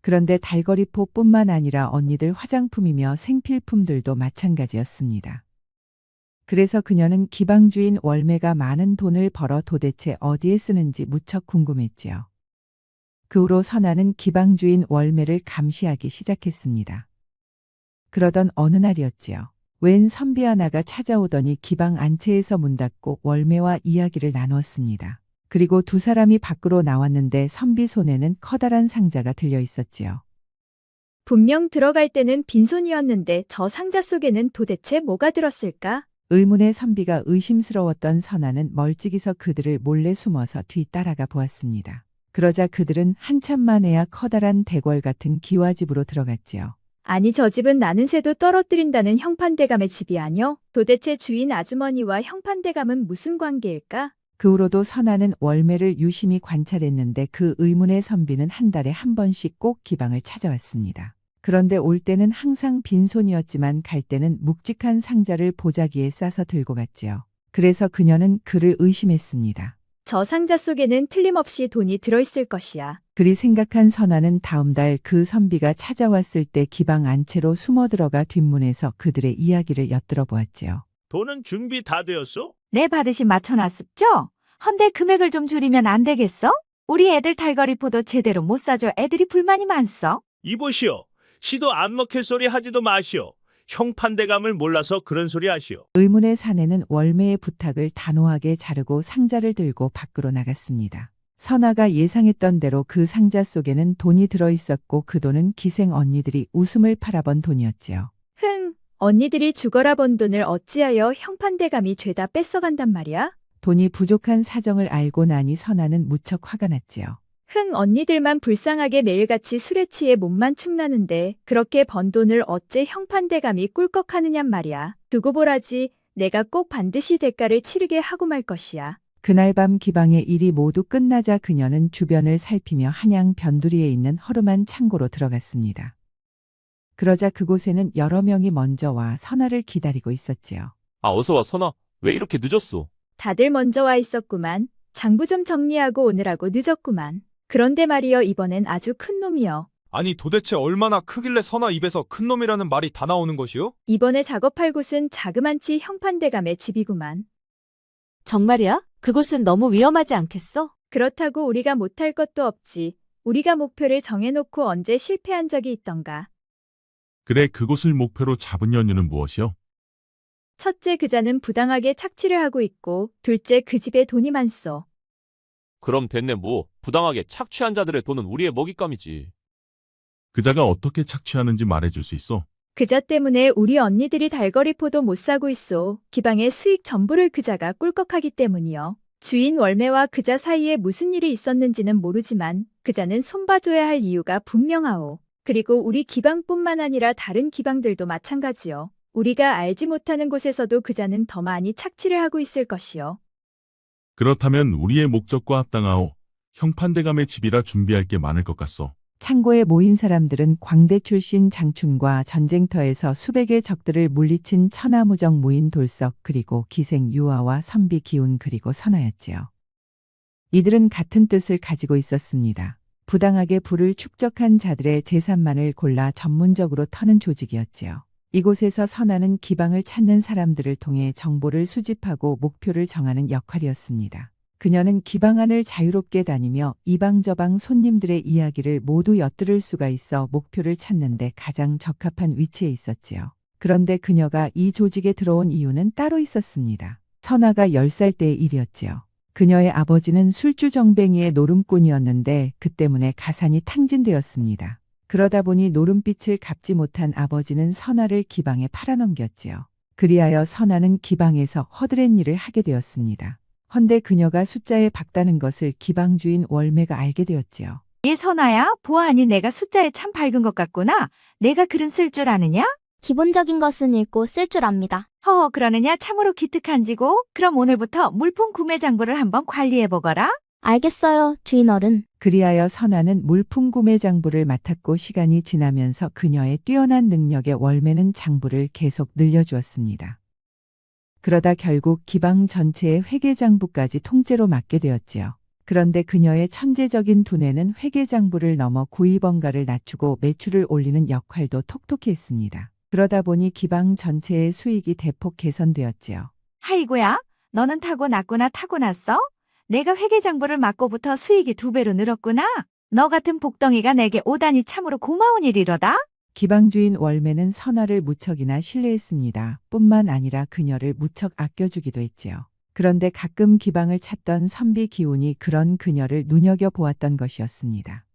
그런데 달거리포뿐만 아니라 언니들 화장품이며 생필품들도 마찬가지였습니다. 그래서 그녀는 기방주인 월매가 많은 돈을 벌어 도대체 어디에 쓰는지 무척 궁금했지요. 그 후로 선화는 기방주인 월매를 감시하기 시작했습니다. 그러던 어느 날이었지요. 웬 선비 하나가 찾아오더니 기방 안채에서 문 닫고 월매와 이야기를 나누었습니다. 그리고 두 사람이 밖으로 나왔는데 선비 손에는 커다란 상자가 들려 있었지요. 분명 들어갈 때는 빈손이었는데 저 상자 속에는 도대체 뭐가 들었을까? 의문의 선비가 의심스러웠던 선화는 멀찍이서 그들을 몰래 숨어서 뒤 따라가 보았습니다. 그러자 그들은 한참 만에야 커다란 대궐 같은 기와집으로 들어갔지요. 아니 저 집은 나는 새도 떨어뜨린다는 형판대감의 집이 아니여? 도대체 주인 아주머니와 형판대감은 무슨 관계일까? 그 후로도 선화는 월매를 유심히 관찰했는데 그 의문의 선비는 한 달에 한 번씩 꼭 기방을 찾아왔습니다. 그런데 올 때는 항상 빈손이었지만 갈 때는 묵직한 상자를 보자기에 싸서 들고 갔지요. 그래서 그녀는 그를 의심했습니다. 저 상자 속에는 틀림없이 돈이 들어있을 것이야. 그리 생각한 선화는 다음 달 그 선비가 찾아왔을 때 기방 안채로 숨어 들어가 뒷문에서 그들의 이야기를 엿들어 보았지요. 돈은 준비 다 되었소? 내 받으신 맞춰놨습죠? 헌데 금액을 좀 줄이면 안 되겠어? 우리 애들 달거리포도 제대로 못 사줘 애들이 불만이 많소. 이보시오. 시도 안 먹힐 소리 하지도 마시오. 형판대감을 몰라서 그런 소리 하시오. 의문의 사내는 월매의 부탁을 단호하게 자르고 상자를 들고 밖으로 나갔습니다. 선화가 예상했던 대로 그 상자 속에는 돈이 들어있었고 그 돈은 기생 언니들이 웃음을 팔아번 돈이었지요. 언니들이 죽어라 번 돈을 어찌하여 형판대감이 죄다 뺏어간단 말이야? 돈이 부족한 사정을 알고 나니 선화는 무척 화가 났지요. 언니들만 불쌍하게 매일같이 술에 취해 몸만 축나는데 그렇게 번 돈을 어째 형판대감이 꿀꺽하느냔 말이야. 두고 보라지. 내가 꼭 반드시 대가를 치르게 하고 말 것이야. 그날 밤 기방의 일이 모두 끝나자 그녀는 주변을 살피며 한양 변두리에 있는 허름한 창고로 들어갔습니다. 그러자 그곳에는 여러 명이 먼저 와 선화를 기다리고 있었지요. 아 어서 와 선아. 왜 이렇게 늦었소? 다들 먼저 와 있었구만. 장부 좀 정리하고 오느라고 늦었구만. 그런데 말이여 이번엔 아주 큰 놈이여. 아니 도대체 얼마나 크길래 선아 입에서 큰 놈이라는 말이 다 나오는 것이요? 이번에 작업할 곳은 자그만치 형판대감의 집이구만. 정말이야? 그곳은 너무 위험하지 않겠어? 그렇다고 우리가 못할 것도 없지. 우리가 목표를 정해놓고 언제 실패한 적이 있던가. 그래 그곳을 목표로 잡은 연유는 무엇이요? 첫째, 그자는 부당하게 착취를 하고 있고, 둘째, 그 집에 돈이 많소. 그럼 됐네 뭐. 부당하게 착취한 자들의 돈은 우리의 먹잇감이지. 그자가 어떻게 착취하는지 말해줄 수 있어? 그자 때문에 우리 언니들이 달거리포도 못 사고 있소. 기방의 수익 전부를 그자가 꿀꺽하기 때문이요. 주인 월매와 그자 사이에 무슨 일이 있었는지는 모르지만 그자는 손봐줘야 할 이유가 분명하오. 그리고 우리 기방뿐만 아니라 다른 기방들도 마찬가지요. 우리가 알지 못하는 곳에서도 그자는 더 많이 착취를 하고 있을 것이요. 그렇다면 우리의 목적과 합당하오. 형판대감의 집이라 준비할 게 많을 것 같소. 창고에 모인 사람들은 광대 출신 장춘과 전쟁터에서 수백의 적들을 물리친 천하무적 무인 돌석 그리고 기생 유아와 선비 기운 그리고 선하였지요. 이들은 같은 뜻을 가지고 있었습니다. 부당하게 부를 축적한 자들의 재산만을 골라 전문적으로 터는 조직이었지요. 이곳에서 선하는 기방을 찾는 사람들을 통해 정보를 수집하고 목표를 정하는 역할이었습니다. 그녀는 기방 안을 자유롭게 다니며 이방저방 손님들의 이야기를 모두 엿들을 수가 있어 목표를 찾는데 가장 적합한 위치에 있었지요. 그런데 그녀가 이 조직에 들어온 이유는 따로 있었습니다. 선아가 10살 때의 일이었지요. 그녀의 아버지는 술주정뱅이의 노름꾼이었는데 그 때문에 가산이 탕진되었습니다. 그러다 보니 노름빛을 갚지 못한 아버지는 선아를 기방에 팔아넘겼지요. 그리하여 선아는 기방에서 허드렛 일을 하게 되었습니다. 헌데 그녀가 숫자에 박다는 것을 기방 주인 월매가 알게 되었지요. 얘 선아야, 보아하니 내가 숫자에 참 밝은 것 같구나. 내가 글은 쓸 줄 아느냐? 기본적인 것은 읽고 쓸 줄 압니다. 허허, 그러느냐? 참으로 기특한지고. 그럼 오늘부터 물품 구매 장부를 한번 관리해보거라. 알겠어요, 주인 어른. 그리하여 선아는 물품 구매 장부를 맡았고 시간이 지나면서 그녀의 뛰어난 능력에 월매는 장부를 계속 늘려주었습니다. 그러다 결국 기방 전체의 회계장부까지 통째로 맡게 되었지요. 그런데 그녀의 천재적인 두뇌는 회계장부를 넘어 구입원가를 낮추고 매출을 올리는 역할도 톡톡히 했습니다. 그러다 보니 기방 전체의 수익이 대폭 개선되었지요. 아이고야, 너는 타고났어? 내가 회계장부를 맡고부터 수익이 2배로 늘었구나. 너 같은 복덩이가 내게 오다니 참으로 고마운 일이로다. 기방주인 월매는 선아를 무척이나 신뢰했습니다. 뿐만 아니라 그녀를 무척 아껴주기도 했지요. 그런데 가끔 기방을 찾던 선비 기운이 그런 그녀를 눈여겨보았던 것이었습니다.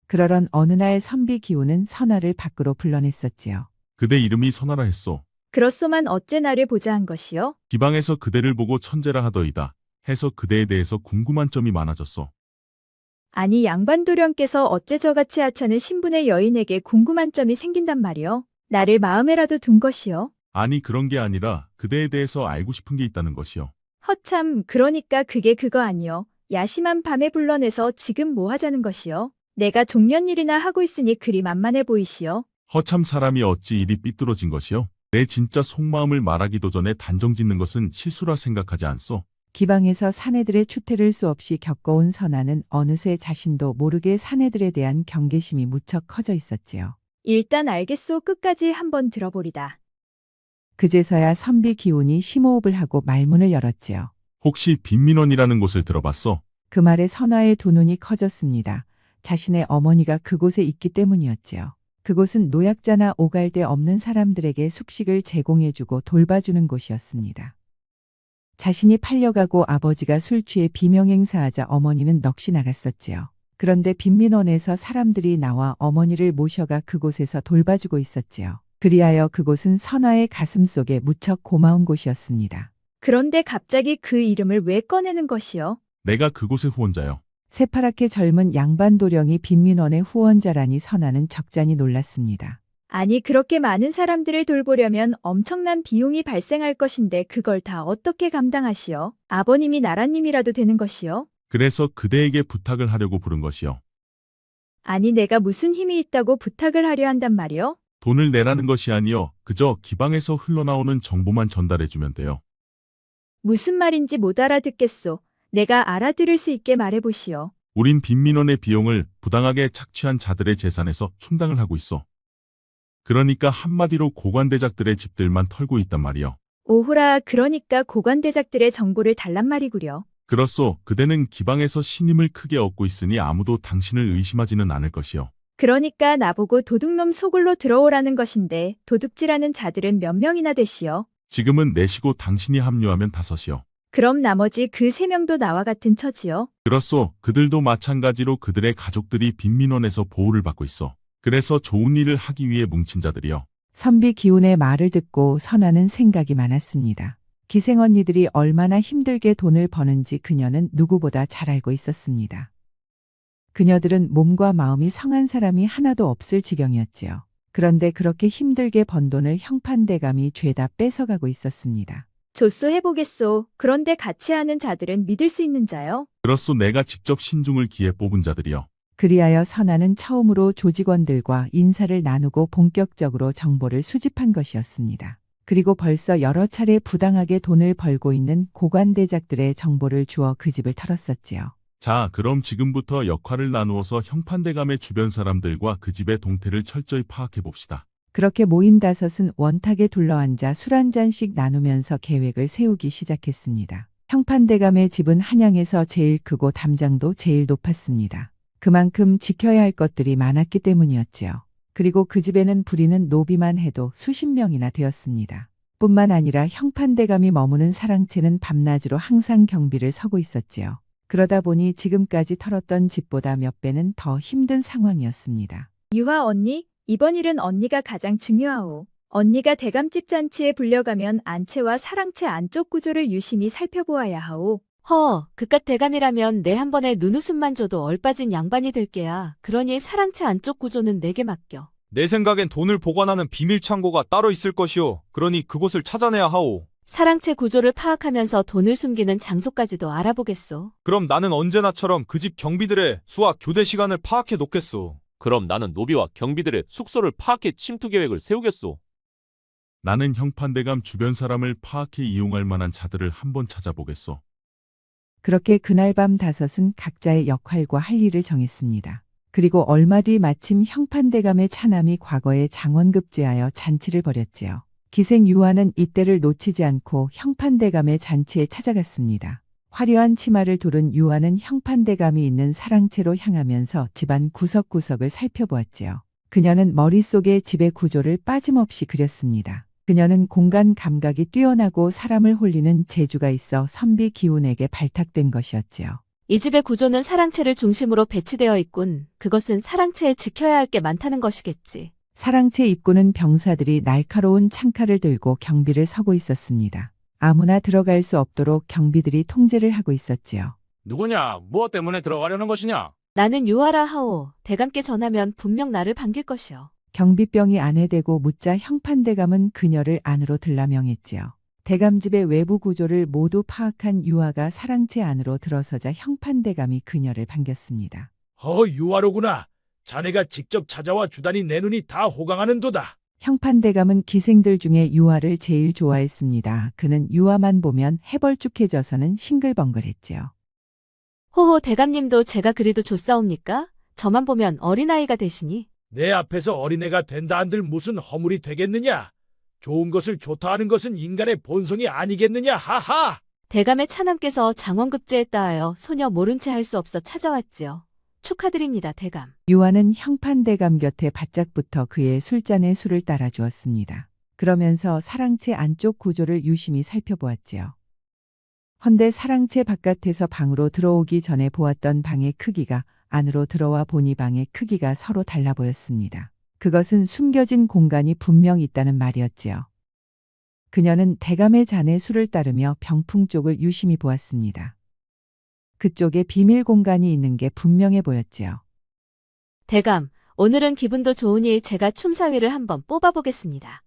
그러던 어느 날 선비 기운은 선아를 밖으로 불러냈었지요. 그대 이름이 선아라 했소. 그렇소만 어째 나를 보자 한 것이요? 기방에서 그대를 보고 천재라 하더이다. 해서 그대에 대해서 궁금한 점이 많아졌소. 아니 양반도령께서 어째 저같이 하찮은 신분의 여인에게 궁금한 점이 생긴단 말이요? 나를 마음에라도 둔 것이요? 아니 그런 게 아니라 그대에 대해서 알고 싶은 게 있다는 것이요. 허참, 그러니까 그게 그거 아니요. 야심한 밤에 불러내서 지금 뭐 하자는 것이요? 내가 종년일이나 하고 있으니 그리 만만해 보이시요? 허참 사람이 어찌 이리 삐뚤어진 것이요? 내 진짜 속마음을 말하기도 전에 단정 짓는 것은 실수라 생각하지 않소? 기방에서 사내들의 추태를 수없이 겪어온 선아는 어느새 자신도 모르게 사내들에 대한 경계심이 무척 커져 있었지요. 일단 알겠소. 끝까지 한번 들어보리다. 그제서야 선비 기운이 심호흡을 하고 말문을 열었지요. 혹시 빈민원이라는 곳을 들어봤소? 그 말에 선아의 두 눈이 커졌습니다. 자신의 어머니가 그곳에 있기 때문이었지요. 그곳은 노약자나 오갈 데 없는 사람들에게 숙식을 제공해주고 돌봐주는 곳이었습니다. 자신이 팔려가고 아버지가 술 취해 비명행사하자 어머니는 넋이 나갔었지요. 그런데 빈민원에서 사람들이 나와 어머니를 모셔가 그곳에서 돌봐주고 있었지요. 그리하여 그곳은 선아의 가슴 속에 무척 고마운 곳이었습니다. 그런데 갑자기 그 이름을 왜 꺼내는 것이요? 내가 그곳의 후원자요. 새파랗게 젊은 양반도령이 빈민원의 후원자라니 선아는 적잖이 놀랐습니다. 아니 그렇게 많은 사람들을 돌보려면 엄청난 비용이 발생할 것인데 그걸 다 어떻게 감당하시오? 아버님이 나라님이라도 되는 것이요? 그래서 그대에게 부탁을 하려고 부른 것이요. 아니 내가 무슨 힘이 있다고 부탁을 하려 한단 말이요? 돈을 내라는 것이 아니요. 그저 기방에서 흘러나오는 정보만 전달해주면 돼요. 무슨 말인지 못 알아듣겠소. 내가 알아들을 수 있게 말해보시오. 우린 빈민원의 비용을 부당하게 착취한 자들의 재산에서 충당을 하고 있어. 그러니까 한마디로 고관대작들의 집들만 털고 있단 말이요. 오호라, 그러니까 고관대작들의 정보를 달란 말이구려. 그렇소. 그대는 기방에서 신임을 크게 얻고 있으니 아무도 당신을 의심하지는 않을 것이요. 그러니까 나보고 도둑놈 소굴로 들어오라는 것인데 도둑질하는 자들은 몇 명이나 되시오? 지금은 내시고 당신이 합류하면 5이요. 그럼 나머지 그 3명도 나와 같은 처지요? 그렇소. 그들도 마찬가지로 그들의 가족들이 빈민원에서 보호를 받고 있어. 그래서 좋은 일을 하기 위해 뭉친 자들이요. 선비 기운의 말을 듣고 선아는 생각이 많았습니다. 기생 언니들이 얼마나 힘들게 돈을 버는지 그녀는 누구보다 잘 알고 있었습니다. 그녀들은 몸과 마음이 성한 사람이 하나도 없을 지경이었지요. 그런데 그렇게 힘들게 번 돈을 형판대감이 죄다 뺏어가고 있었습니다. 조소 해보겠소. 그런데 같이 하는 자들은 믿을 수 있는 자요? 그렇소. 내가 직접 신중을 기해 뽑은 자들이요. 그리하여 선아는 처음으로 조직원들과 인사를 나누고 본격적으로 정보를 수집한 것이었습니다. 그리고 벌써 여러 차례 부당하게 돈을 벌고 있는 고관대작들의 정보를 주어 그 집을 털었었지요. 자, 그럼 지금부터 역할을 나누어서 형판대감의 주변 사람들과 그 집의 동태를 철저히 파악해 봅시다. 그렇게 모인 5은 원탁에 둘러앉아 술 한 잔씩 나누면서 계획을 세우기 시작했습니다. 형판대감의 집은 한양에서 제일 크고 담장도 제일 높았습니다. 그만큼 지켜야 할 것들이 많았기 때문이었지요. 그리고 그 집에는 부리는 노비만 해도 수십 명이나 되었습니다. 뿐만 아니라 형판대감이 머무는 사랑채는 밤낮으로 항상 경비를 서고 있었지요. 그러다 보니 지금까지 털었던 집보다 몇 배는 더 힘든 상황이었습니다. 유화 언니, 이번 일은 언니가 가장 중요하오. 언니가 대감집 잔치에 불려가면 안채와 사랑채 안쪽 구조를 유심히 살펴보아야 하오. 그깟 대감이라면 내 한 번에 눈웃음만 줘도 얼빠진 양반이 될 게야. 그러니 사랑채 안쪽 구조는 내게 맡겨. 내 생각엔 돈을 보관하는 비밀 창고가 따로 있을 것이오. 그러니 그곳을 찾아내야 하오. 사랑채 구조를 파악하면서 돈을 숨기는 장소까지도 알아보겠소. 그럼 나는 언제나처럼 그 집 경비들의 수학 교대 시간을 파악해 놓겠소. 그럼 나는 노비와 경비들의 숙소를 파악해 침투 계획을 세우겠소. 나는 형판대감 주변 사람을 파악해 이용할 만한 자들을 한번 찾아보겠소. 그렇게 그날 밤 5은 각자의 역할과 할 일을 정했습니다. 그리고 얼마 뒤 마침 형판대감의 차남이 과거에 장원급제하여 잔치를 벌였지요. 기생 유아는 이때를 놓치지 않고 형판대감의 잔치에 찾아갔습니다. 화려한 치마를 두른 유아는 형판대감이 있는 사랑채로 향하면서 집안 구석구석을 살펴보았지요. 그녀는 머릿속에 집의 구조를 빠짐없이 그렸습니다. 그녀는 공간 감각이 뛰어나고 사람을 홀리는 재주가 있어 선비 기운에게 발탁된 것이었지요. 이 집의 구조는 사랑채를 중심으로 배치되어 있군. 그것은 사랑채에 지켜야 할 게 많다는 것이겠지. 사랑채 입구는 병사들이 날카로운 창칼을 들고 경비를 서고 있었습니다. 아무나 들어갈 수 없도록 경비들이 통제를 하고 있었지요. 누구냐? 무엇 때문에 들어가려는 것이냐? 나는 유아라 하오. 대감께 전하면 분명 나를 반길 것이요. 경비병이 안에 대고 묻자 형판대감은 그녀를 안으로 들라 명했지요. 대감집의 외부 구조를 모두 파악한 유아가 사랑채 안으로 들어서자 형판대감이 그녀를 반겼습니다. 유아로구나. 자네가 직접 찾아와 주다니 내 눈이 다 호강하는도다. 형판대감은 기생들 중에 유아를 제일 좋아했습니다. 그는 유아만 보면 해벌쭉해져서는 싱글벙글했지요. 호호, 대감님도 제가 그리도 좋사옵니까? 저만 보면 어린아이가 되시니. 내 앞에서 어린애가 된다 한들 무슨 허물이 되겠느냐. 좋은 것을 좋다 하는 것은 인간의 본성이 아니겠느냐. 하하. 대감의 차남께서 장원급제했다 하여 소녀 모른 채 할 수 없어 찾아왔지요. 축하드립니다, 대감. 유아는 형판대감 곁에 바짝 붙어 그의 술잔에 술을 따라 주었습니다. 그러면서 사랑채 안쪽 구조를 유심히 살펴보았지요. 헌데 사랑채 바깥에서 방으로 들어오기 전에 보았던 방의 크기가 안으로 들어와 보니 방의 크기가 서로 달라 보였습니다. 그것은 숨겨진 공간이 분명 있다는 말이었지요. 그녀는 대감의 잔에 술을 따르며 병풍 쪽을 유심히 보았습니다. 그쪽에 비밀 공간이 있는 게 분명해 보였지요. 대감, 오늘은 기분도 좋으니 제가 춤사위를 한번 뽑아보겠습니다.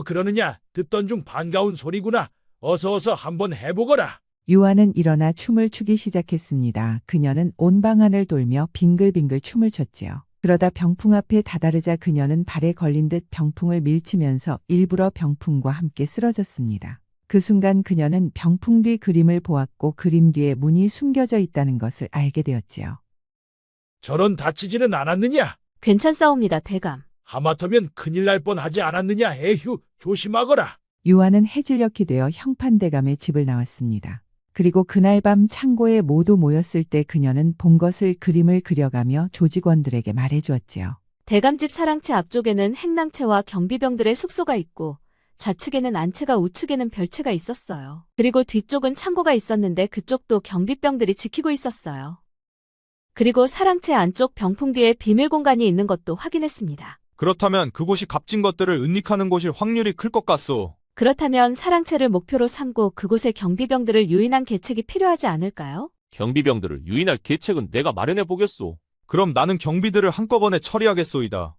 그러느냐. 듣던 중 반가운 소리구나. 어서 한번 해보거라. 유아는 일어나 춤을 추기 시작했습니다. 그녀는 온 방안을 돌며 빙글빙글 춤을 췄지요. 그러다 병풍 앞에 다다르자 그녀는 발에 걸린 듯 병풍을 밀치면서 일부러 병풍과 함께 쓰러졌습니다. 그 순간 그녀는 병풍 뒤 그림을 보았고 그림 뒤에 문이 숨겨져 있다는 것을 알게 되었지요. 저런 다치지는 않았느냐? 괜찮사옵니다, 대감. 하마터면 큰일 날 뻔하지 않았느냐. 에휴, 조심하거라. 유아는 해질녘이 되어 형판대감의 집을 나왔습니다. 그리고 그날 밤 창고에 모두 모였을 때 그녀는 본 것을 그림을 그려가며 조직원들에게 말해주었지요. 대감집 사랑채 앞쪽에는 행랑채와 경비병들의 숙소가 있고 좌측에는 안채가 우측에는 별채가 있었어요. 그리고 뒤쪽은 창고가 있었는데 그쪽도 경비병들이 지키고 있었어요. 그리고 사랑채 안쪽 병풍 뒤에 비밀 공간이 있는 것도 확인했습니다. 그렇다면 그곳이 값진 것들을 은닉하는 곳일 확률이 클 것 같소. 그렇다면 사랑채를 목표로 삼고 그곳에 경비병들을 유인한 계책이 필요하지 않을까요? 경비병들을 유인할 계책은 내가 마련해 보겠소. 그럼 나는 경비들을 한꺼번에 처리하겠소이다.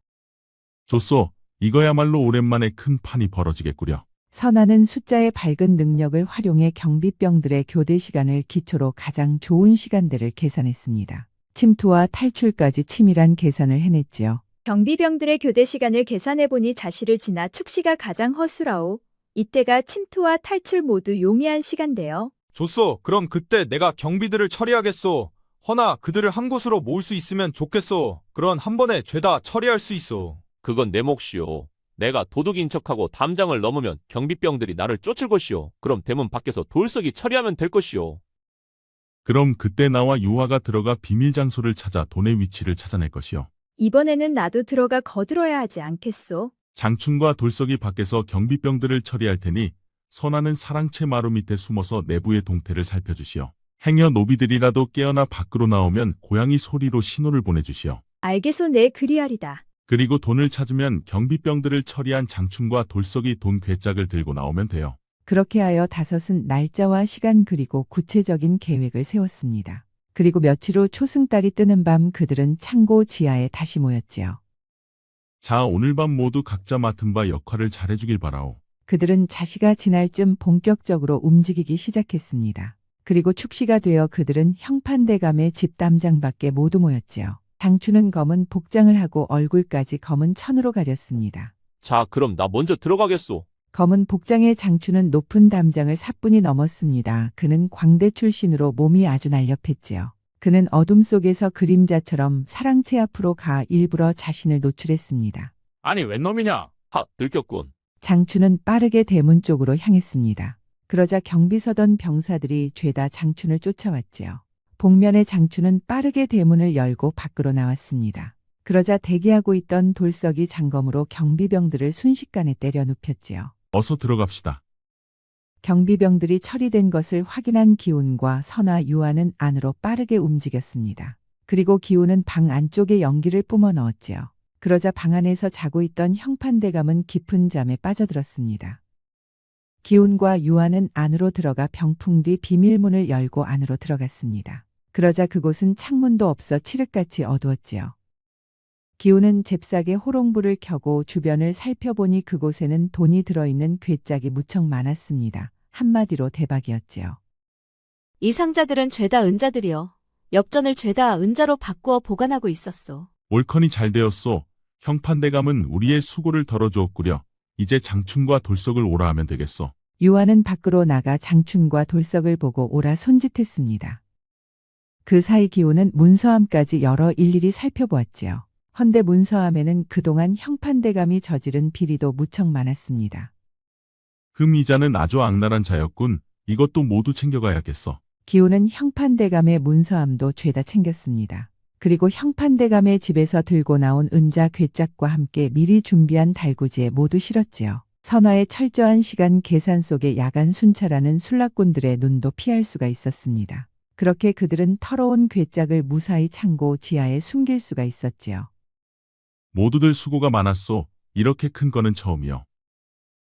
좋소. 이거야말로 오랜만에 큰 판이 벌어지겠구려. 선아는 숫자의 밝은 능력을 활용해 경비병들의 교대 시간을 기초로 가장 좋은 시간대를 계산했습니다. 침투와 탈출까지 치밀한 계산을 해냈지요. 경비병들의 교대 시간을 계산해보니 자실을 지나 축시가 가장 허술하오. 이때가 침투와 탈출 모두 용이한 시간대요. 좋소. 그럼 그때 내가 경비들을 처리하겠소. 허나 그들을 한 곳으로 모을 수 있으면 좋겠소. 그런 한 번에 죄다 처리할 수 있소. 그건 내 몫이오. 내가 도둑인 척하고 담장을 넘으면 경비병들이 나를 쫓을 것이오. 그럼 대문 밖에서 돌석이 처리하면 될 것이오. 그럼 그때 나와 유아가 들어가 비밀 장소를 찾아 돈의 위치를 찾아낼 것이요. 이번에는 나도 들어가 거들어야 하지 않겠소? 장춘과 돌석이 밖에서 경비병들을 처리할 테니 선아는 사랑채 마루 밑에 숨어서 내부의 동태를 살펴주시오. 행여 노비들이라도 깨어나 밖으로 나오면 고양이 소리로 신호를 보내주시오. 알겠소. 내 그리하리다. 그리고 돈을 찾으면 경비병들을 처리한 장춘과 돌석이 돈 괴짝을 들고 나오면 돼요. 그렇게 하여 다섯은 날짜와 시간 그리고 구체적인 계획을 세웠습니다. 그리고 며칠 후 초승달이 뜨는 밤 그들은 창고 지하에 다시 모였지요. 자, 오늘 밤 모두 각자 맡은 바 역할을 잘해주길 바라오. 그들은 자시가 지날 쯤 본격적으로 움직이기 시작했습니다. 그리고 축시가 되어 그들은 형판대감의 집 담장 밖에 모두 모였지요. 장춘은 검은 복장을 하고 얼굴까지 검은 천으로 가렸습니다. 자, 그럼 나 먼저 들어가겠소. 검은 복장의 장춘은 높은 담장을 사뿐히 넘었습니다. 그는 광대 출신으로 몸이 아주 날렵했지요. 그는 어둠 속에서 그림자처럼 사랑채 앞으로 가 일부러 자신을 노출했습니다. 아니 웬 놈이냐? 하, 들켰군. 장춘은 빠르게 대문 쪽으로 향했습니다. 그러자 경비 서던 병사들이 죄다 장춘을 쫓아왔지요. 복면의 장춘은 빠르게 대문을 열고 밖으로 나왔습니다. 그러자 대기하고 있던 돌석이 장검으로 경비병들을 순식간에 때려 눕혔지요. 어서 들어갑시다. 경비병들이 처리된 것을 확인한 기훈과 선아 유아는 안으로 빠르게 움직였습니다. 그리고 기훈은 방 안쪽에 연기를 뿜어 넣었지요. 그러자 방 안에서 자고 있던 형판대감은 깊은 잠에 빠져들었습니다. 기훈과 유아는 안으로 들어가 병풍 뒤 비밀문을 열고 안으로 들어갔습니다. 그러자 그곳은 창문도 없어 칠흑같이 어두웠지요. 기훈은 잽싸게 호롱불을 켜고 주변을 살펴보니 그곳에는 돈이 들어있는 괴짝이 무척 많았습니다. 한마디로 대박이었지요. 이 상자들은 죄다 은자들이여. 엽전을 죄다 은자로 바꾸어 보관하고 있었소. 옳거니 잘 되었소. 형판대감은 우리의 수고를 덜어주었구려. 이제 장춘과 돌석을 오라 하면 되겠소. 유아는 밖으로 나가 장춘과 돌석을 보고 오라 손짓했습니다. 그 사이 기훈은 문서함까지 열어 일일이 살펴보았지요. 헌데 문서함에는 그동안 형판대감이 저지른 비리도 무척 많았습니다. 흠이자는 아주 악랄한 자였군. 이것도 모두 챙겨가야겠어. 기훈은 형판대감의 문서함도 죄다 챙겼습니다. 그리고 형판대감의 집에서 들고 나온 은자 괴짝과 함께 미리 준비한 달구지에 모두 실었지요. 선화의 철저한 시간 계산 속에 야간 순찰하는 술락꾼들의 눈도 피할 수가 있었습니다. 그렇게 그들은 털어온 괴짝을 무사히 창고 지하에 숨길 수가 있었지요. 모두들 수고가 많았소. 이렇게 큰 거는 처음이요.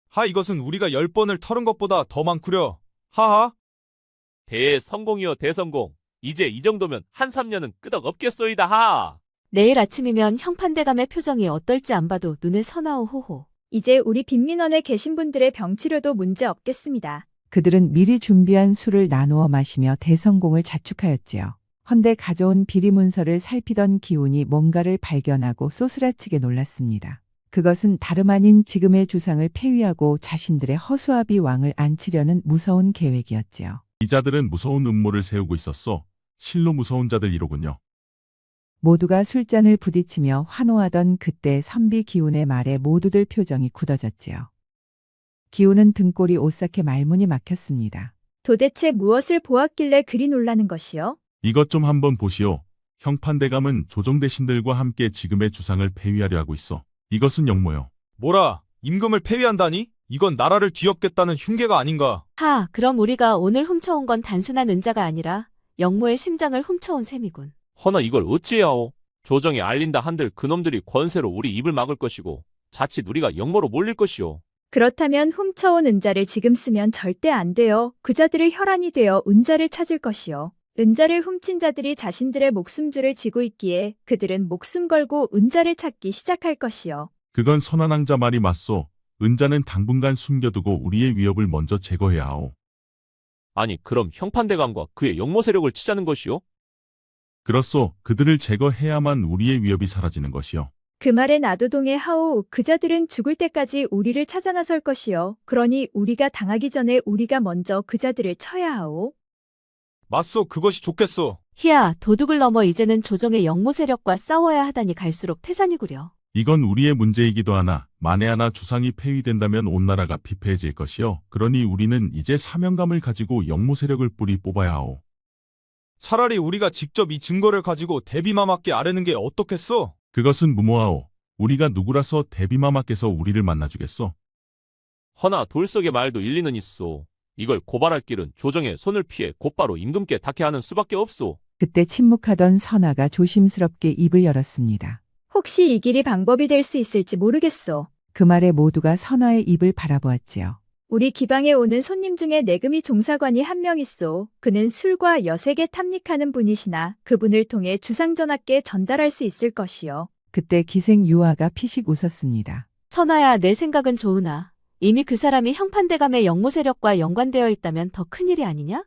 하, 이것은 우리가 10번을 털은 것보다 더 많구려. 하하. 대성공이여 대성공. 이제 이 정도면 한 3년은 끄덕없겠소이다 하. 내일 아침이면 형판대감의 표정이 어떨지 안 봐도 눈에 선하오 호호. 이제 우리 빈민원에 계신 분들의 병치료도 문제 없겠습니다. 그들은 미리 준비한 술을 나누어 마시며 대성공을 자축하였지요. 헌데 가져온 비리 문서를 살피던 기훈이 뭔가를 발견하고 쏘스라치게 놀랐습니다. 그것은 다름 아닌 지금의 주상을 폐위하고 자신들의 허수아비 왕을 안치려는 무서운 계획이었지요. 이 자들은 무서운 음모를 세우고 있었소. 실로 무서운 자들이로군요. 모두가 술잔을 부딪히며 환호하던 그때 선비 기훈의 말에 모두들 표정이 굳어졌지요. 기우는 등골이 오싹해 말문이 막혔습니다. 도대체 무엇을 보았길래 그리 놀라는 것이요? 이것 좀 한번 보시오. 형판대감은 조정대신들과 함께 지금의 주상을 폐위하려 하고 있어. 이것은 역모요. 뭐라, 임금을 폐위한다니? 이건 나라를 뒤엎겠다는 흉계가 아닌가? 하, 그럼 우리가 오늘 훔쳐온 건 단순한 은자가 아니라 영모의 심장을 훔쳐온 셈이군. 허나 이걸 어찌해야오? 조정에 알린다 한들 그놈들이 권세로 우리 입을 막을 것이고 자칫 우리가 역모로 몰릴 것이오. 그렇다면 훔쳐온 은자를 지금 쓰면 절대 안 돼요. 그자들의 혈안이 되어 은자를 찾을 것이요. 은자를 훔친 자들이 자신들의 목숨줄을 쥐고 있기에 그들은 목숨 걸고 은자를 찾기 시작할 것이요. 그건 선한왕자 말이 맞소. 은자는 당분간 숨겨두고 우리의 위협을 먼저 제거해야 하오. 아니 그럼 형판대감과 그의 역모 세력을 치자는 것이오? 그렇소. 그들을 제거해야만 우리의 위협이 사라지는 것이요. 그 말에 나도 동의하오. 그자들은 죽을 때까지 우리를 찾아 나설 것이요. 그러니 우리가 당하기 전에 우리가 먼저 그자들을 쳐야 하오. 맞소, 그것이 좋겠소. 희야, 도둑을 넘어 이제는 조정의 영모 세력과 싸워야 하다니 갈수록 태산이구려. 이건 우리의 문제이기도 하나 만에 하나 주상이 폐위된다면 온 나라가 피폐해질 것이요. 그러니 우리는 이제 사명감을 가지고 영모 세력을 뿌리 뽑아야 하오. 차라리 우리가 직접 이 증거를 가지고 대비마마께 아뢰는 게 어떻겠소? 그것은 무모하오. 우리가 누구라서 대비마마께서 우리를 만나주겠소. 허나 돌석의 말도 일리는 있소. 이걸 고발할 길은 조정의 손을 피해 곧바로 임금께 닿게 하는 수밖에 없소. 그때 침묵하던 선아가 조심스럽게 입을 열었습니다. 혹시 이 길이 방법이 될 수 있을지 모르겠소. 그 말에 모두가 선아의 입을 바라보았지요. 우리 기방에 오는 손님 중에 내금이 종사관이 한 명 있소. 그는 술과 여색에 탐닉하는 분이시나 그분을 통해 주상전하께 전달할 수 있을 것이요. 그때 기생 유아가 피식 웃었습니다. 선아야, 내 생각은 좋으나 이미 그 사람이 형판대감의 영모 세력과 연관되어 있다면 더 큰일이 아니냐?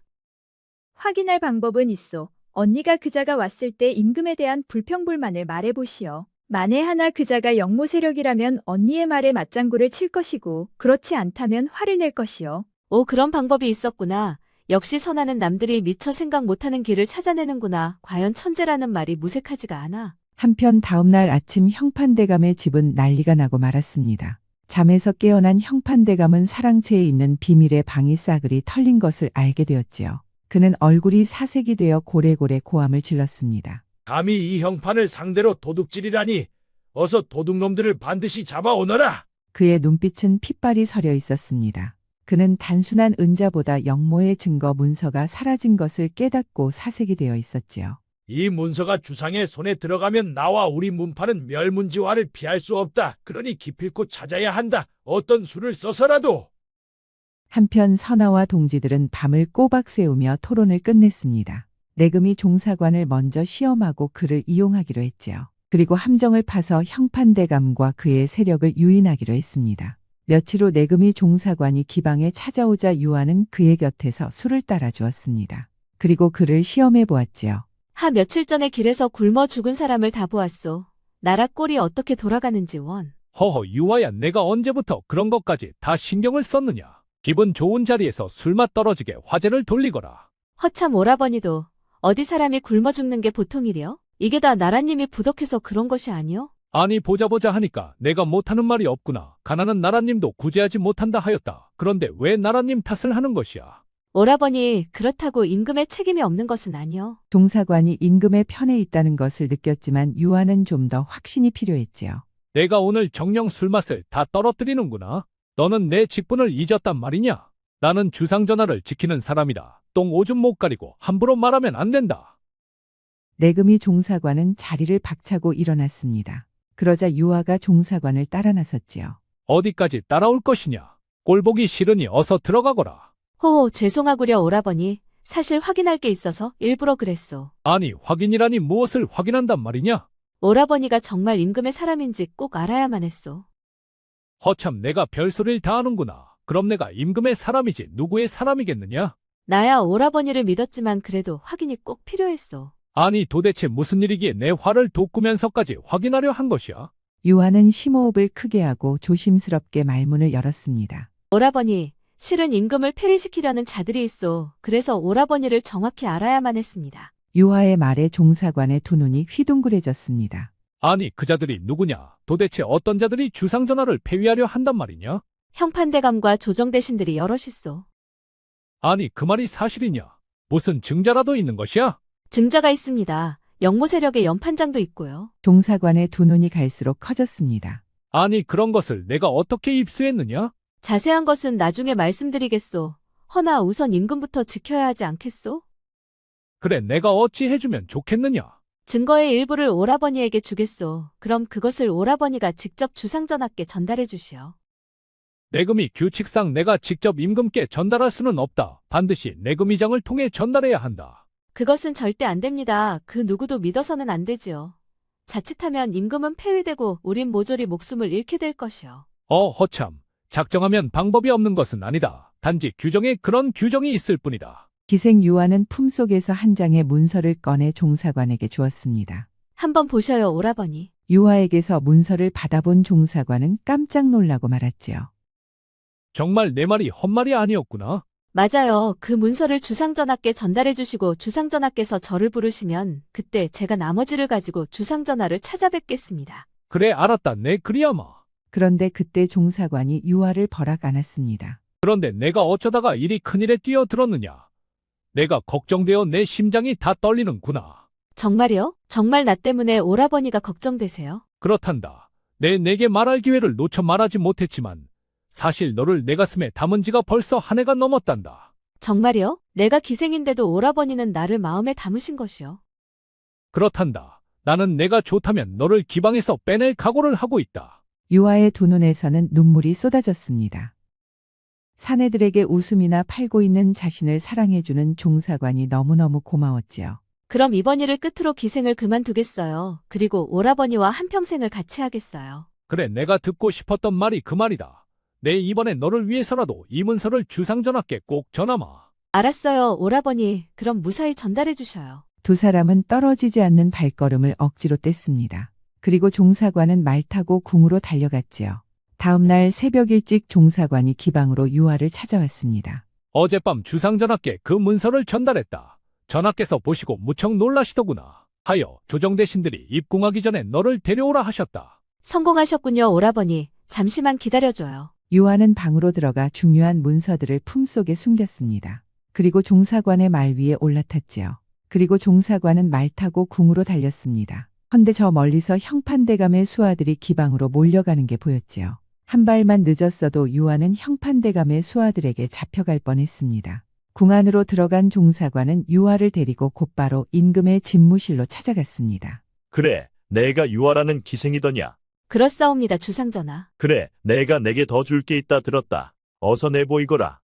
확인할 방법은 있소. 언니가 그자가 왔을 때 임금에 대한 불평불만을 말해보시오. 만에 하나 그자가 영모 세력이라면 언니의 말에 맞장구를 칠 것이고 그렇지 않다면 화를 낼 것이요. 오, 그런 방법이 있었구나. 역시 선아는 남들이 미처 생각 못하는 길을 찾아내는구나. 과연 천재라는 말이 무색하지가 않아. 한편 다음날 아침 형판대감의 집은 난리가 나고 말았습니다. 잠에서 깨어난 형판대감은 사랑채에 있는 비밀의 방이 싸그리 털린 것을 알게 되었지요. 그는 얼굴이 사색이 되어 고래고래 고함을 질렀습니다. 감히 이 형판을 상대로 도둑질이라니. 어서 도둑놈들을 반드시 잡아오너라. 그의 눈빛은 핏발이 서려 있었습니다. 그는 단순한 은자보다 영모의 증거 문서가 사라진 것을 깨닫고 사색이 되어 있었지요. 이 문서가 주상의 손에 들어가면 나와 우리 문파는 멸문지화를 피할 수 없다. 그러니 기필코 찾아야 한다. 어떤 수를 써서라도. 한편 선아와 동지들은 밤을 꼬박 세우며 토론을 끝냈습니다. 내금이 종사관을 먼저 시험하고 그를 이용하기로 했지요. 그리고 함정을 파서 형판대감과 그의 세력을 유인하기로 했습니다. 며칠 후 내금이 종사관이 기방에 찾아오자 유아는 그의 곁에서 술을 따라 주었습니다. 그리고 그를 시험해 보았지요. 하, 며칠 전에 길에서 굶어 죽은 사람을 다 보았소. 나라 꼴이 어떻게 돌아가는지 원. 허허, 유아야, 내가 언제부터 그런 것까지 다 신경을 썼느냐. 기분 좋은 자리에서 술맛 떨어지게 화제를 돌리거라. 허참 오라버니도 어디 사람이 굶어 죽는 게 보통이려? 이게 다 나라님이 부덕해서 그런 것이 아니요? 아니 보자 하니까 내가 못하는 말이 없구나. 가난한 나라님도 구제하지 못한다 하였다. 그런데 왜 나라님 탓을 하는 것이야? 오라버니, 그렇다고 임금의 책임이 없는 것은 아니요. 종사관이 임금의 편에 있다는 것을 느꼈지만 유아는 좀 더 확신이 필요했지요. 내가 오늘 정령 술맛을 다 떨어뜨리는구나. 너는 내 직분을 잊었단 말이냐? 나는 주상전하를 지키는 사람이다. 똥 오줌 못 가리고 함부로 말하면 안 된다. 내금이 종사관은 자리를 박차고 일어났습니다. 그러자 유아가 종사관을 따라 나섰지요. 어디까지 따라올 것이냐? 꼴보기 싫으니 어서 들어가거라. 호호, 죄송하구려 오라버니. 사실 확인할 게 있어서 일부러 그랬소. 아니, 확인이라니 무엇을 확인한단 말이냐? 오라버니가 정말 임금의 사람인지 꼭 알아야만 했소. 허참, 내가 별소리를 다 하는구나. 그럼 내가 임금의 사람이지 누구의 사람이겠느냐? 나야 오라버니를 믿었지만 그래도 확인이 꼭 필요했소. 아니, 도대체 무슨 일이기에 내 화를 돋구면서까지 확인하려 한 것이야? 유아는 심호흡을 크게 하고 조심스럽게 말문을 열었습니다. 오라버니, 실은 임금을 폐위시키려는 자들이 있소. 그래서 오라버니를 정확히 알아야만 했습니다. 유아의 말에 종사관의 두 눈이 휘둥그레졌습니다. 아니, 그 자들이 누구냐? 도대체 어떤 자들이 주상전하를 폐위하려 한단 말이냐? 형판대감과 조정대신들이 여럿이소. 아니 그 말이 사실이냐? 무슨 증자라도 있는 것이야? 증자가 있습니다. 영모세력의 연판장도 있고요. 종사관의 두 눈이 갈수록 커졌습니다. 아니 그런 것을 내가 어떻게 입수했느냐? 자세한 것은 나중에 말씀드리겠소. 허나 우선 임금부터 지켜야 하지 않겠소? 그래 내가 어찌 해주면 좋겠느냐? 증거의 일부를 오라버니에게 주겠소. 그럼 그것을 오라버니가 직접 주상전하께 전달해 주시오. 내금이 규칙상 내가 직접 임금께 전달할 수는 없다. 반드시 내금의장을 통해 전달해야 한다. 그것은 절대 안 됩니다. 그 누구도 믿어서는 안 되지요. 자칫하면 임금은 폐위되고 우린 모조리 목숨을 잃게 될 것이요. 허참. 작정하면 방법이 없는 것은 아니다. 단지 규정에 그런 규정이 있을 뿐이다. 기생 유아는 품속에서 한 장의 문서를 꺼내 종사관에게 주었습니다. 한번 보셔요, 오라버니. 유아에게서 문서를 받아본 종사관은 깜짝 놀라고 말았지요. 정말 내 말이 헛말이 아니었구나. 맞아요. 그 문서를 주상전하께 전달해 주시고 주상전하께서 저를 부르시면 그때 제가 나머지를 가지고 주상전하를 찾아뵙겠습니다. 그래 알았다. 내 그리야마. 그런데 그때 종사관이 유아를 버락 안았습니다. 그런데 내가 어쩌다가 이리 큰일에 뛰어들었느냐. 내가 걱정되어 내 심장이 다 떨리는구나. 정말요? 정말 나 때문에 오라버니가 걱정되세요? 그렇단다. 내게 말할 기회를 놓쳐 말하지 못했지만 사실 너를 내 가슴에 담은 지가 벌써 한 해가 넘었단다. 정말이요? 내가 기생인데도 오라버니는 나를 마음에 담으신 것이요. 그렇단다. 나는 내가 좋다면 너를 기방에서 빼낼 각오를 하고 있다. 유아의 두 눈에서는 눈물이 쏟아졌습니다. 사내들에게 웃음이나 팔고 있는 자신을 사랑해주는 종사관이 너무너무 고마웠지요. 그럼 이번 일을 끝으로 기생을 그만두겠어요. 그리고 오라버니와 한평생을 같이 하겠어요. 그래 내가 듣고 싶었던 말이 그 말이다. 내 이번에 너를 위해서라도 이 문서를 주상전하께 꼭 전하마. 알았어요, 오라버니. 그럼 무사히 전달해 주셔요. 두 사람은 떨어지지 않는 발걸음을 억지로 뗐습니다. 그리고 종사관은 말 타고 궁으로 달려갔지요. 다음 날 새벽 일찍 종사관이 기방으로 유아를 찾아왔습니다. 어젯밤 주상전하께 그 문서를 전달했다. 전하께서 보시고 무척 놀라시더구나. 하여 조정대신들이 입궁하기 전에 너를 데려오라 하셨다. 성공하셨군요, 오라버니. 잠시만 기다려줘요. 유아는 방으로 들어가 중요한 문서들을 품속에 숨겼습니다. 그리고 종사관의 말 위에 올라탔지요. 그리고 종사관은 말 타고 궁으로 달렸습니다. 헌데 저 멀리서 형판대감의 수하들이 기방으로 몰려가는 게 보였지요. 한 발만 늦었어도 유아는 형판대감의 수하들에게 잡혀갈 뻔했습니다. 궁 안으로 들어간 종사관은 유아를 데리고 곧바로 임금의 집무실로 찾아갔습니다. 그래, 내가 유아라는 기생이더냐? 그렇사옵니다, 주상전하. 그래, 내가 내게 더 줄 게 있다 들었다. 어서 내보이거라.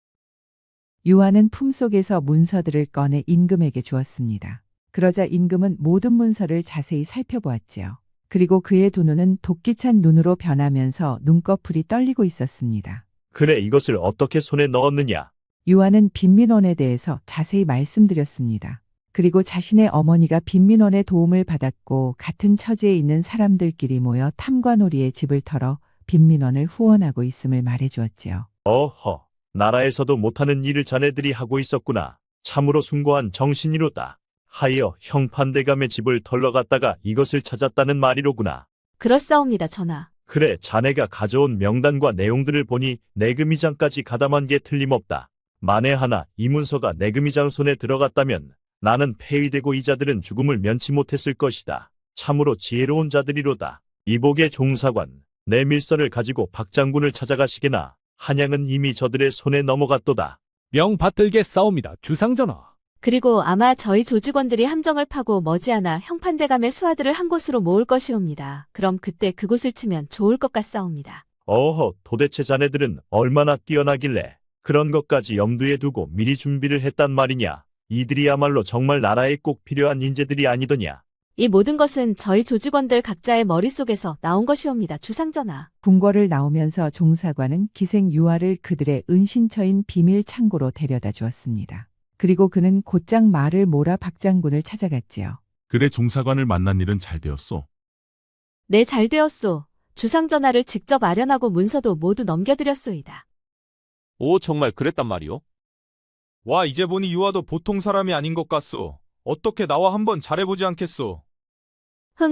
유아는 품속에서 문서들을 꺼내 임금에게 주었습니다. 그러자 임금은 모든 문서를 자세히 살펴보았지요. 그리고 그의 두 눈은 도끼찬 눈으로 변하면서 눈꺼풀이 떨리고 있었습니다. 그래, 이것을 어떻게 손에 넣었느냐? 유아는 빈민원에 대해서 자세히 말씀드렸습니다. 그리고 자신의 어머니가 빈민원의 도움을 받았고 같은 처지에 있는 사람들끼리 모여 탐관오리의 집을 털어 빈민원을 후원하고 있음을 말해주었지요. 어허, 나라에서도 못하는 일을 자네들이 하고 있었구나. 참으로 숭고한 정신이로다. 하여 형판대감의 집을 털러 갔다가 이것을 찾았다는 말이로구나. 그렇사옵니다, 전하. 그래, 자네가 가져온 명단과 내용들을 보니 내금의장까지 가담한 게 틀림없다. 만에 하나 이 문서가 내금의장 손에 들어갔다면 나는 폐위되고 이자들은 죽음을 면치 못했을 것이다. 참으로 지혜로운 자들이로다. 이복의 종사관, 내 밀서를 가지고 박장군을 찾아가시게나. 한양은 이미 저들의 손에 넘어갔도다. 명받들게 싸웁니다, 주상전하. 그리고 아마 저희 조직원들이 함정을 파고 머지않아 형판대감의 수하들을 한 곳으로 모을 것이옵니다. 그럼 그때 그곳을 치면 좋을 것 같사옵니다. 어허, 도대체 자네들은 얼마나 뛰어나길래 그런 것까지 염두에 두고 미리 준비를 했단 말이냐. 이들이야말로 정말 나라에 꼭 필요한 인재들이 아니더냐. 이 모든 것은 저희 조직원들 각자의 머릿속에서 나온 것이옵니다, 주상전하. 궁궐을 나오면서 종사관은 기생 유아를 그들의 은신처인 비밀 창고로 데려다 주었습니다. 그리고 그는 곧장 말을 몰아 박장군을 찾아갔지요. 그래 종사관을 만난 일은 잘 되었소. 네, 잘 되었소. 주상전하를 직접 아련하고 문서도 모두 넘겨드렸소이다. 오, 정말 그랬단 말이오? 와, 이제 보니 유아도 보통 사람이 아닌 것 같소. 어떻게 나와 한번 잘해보지 않겠소?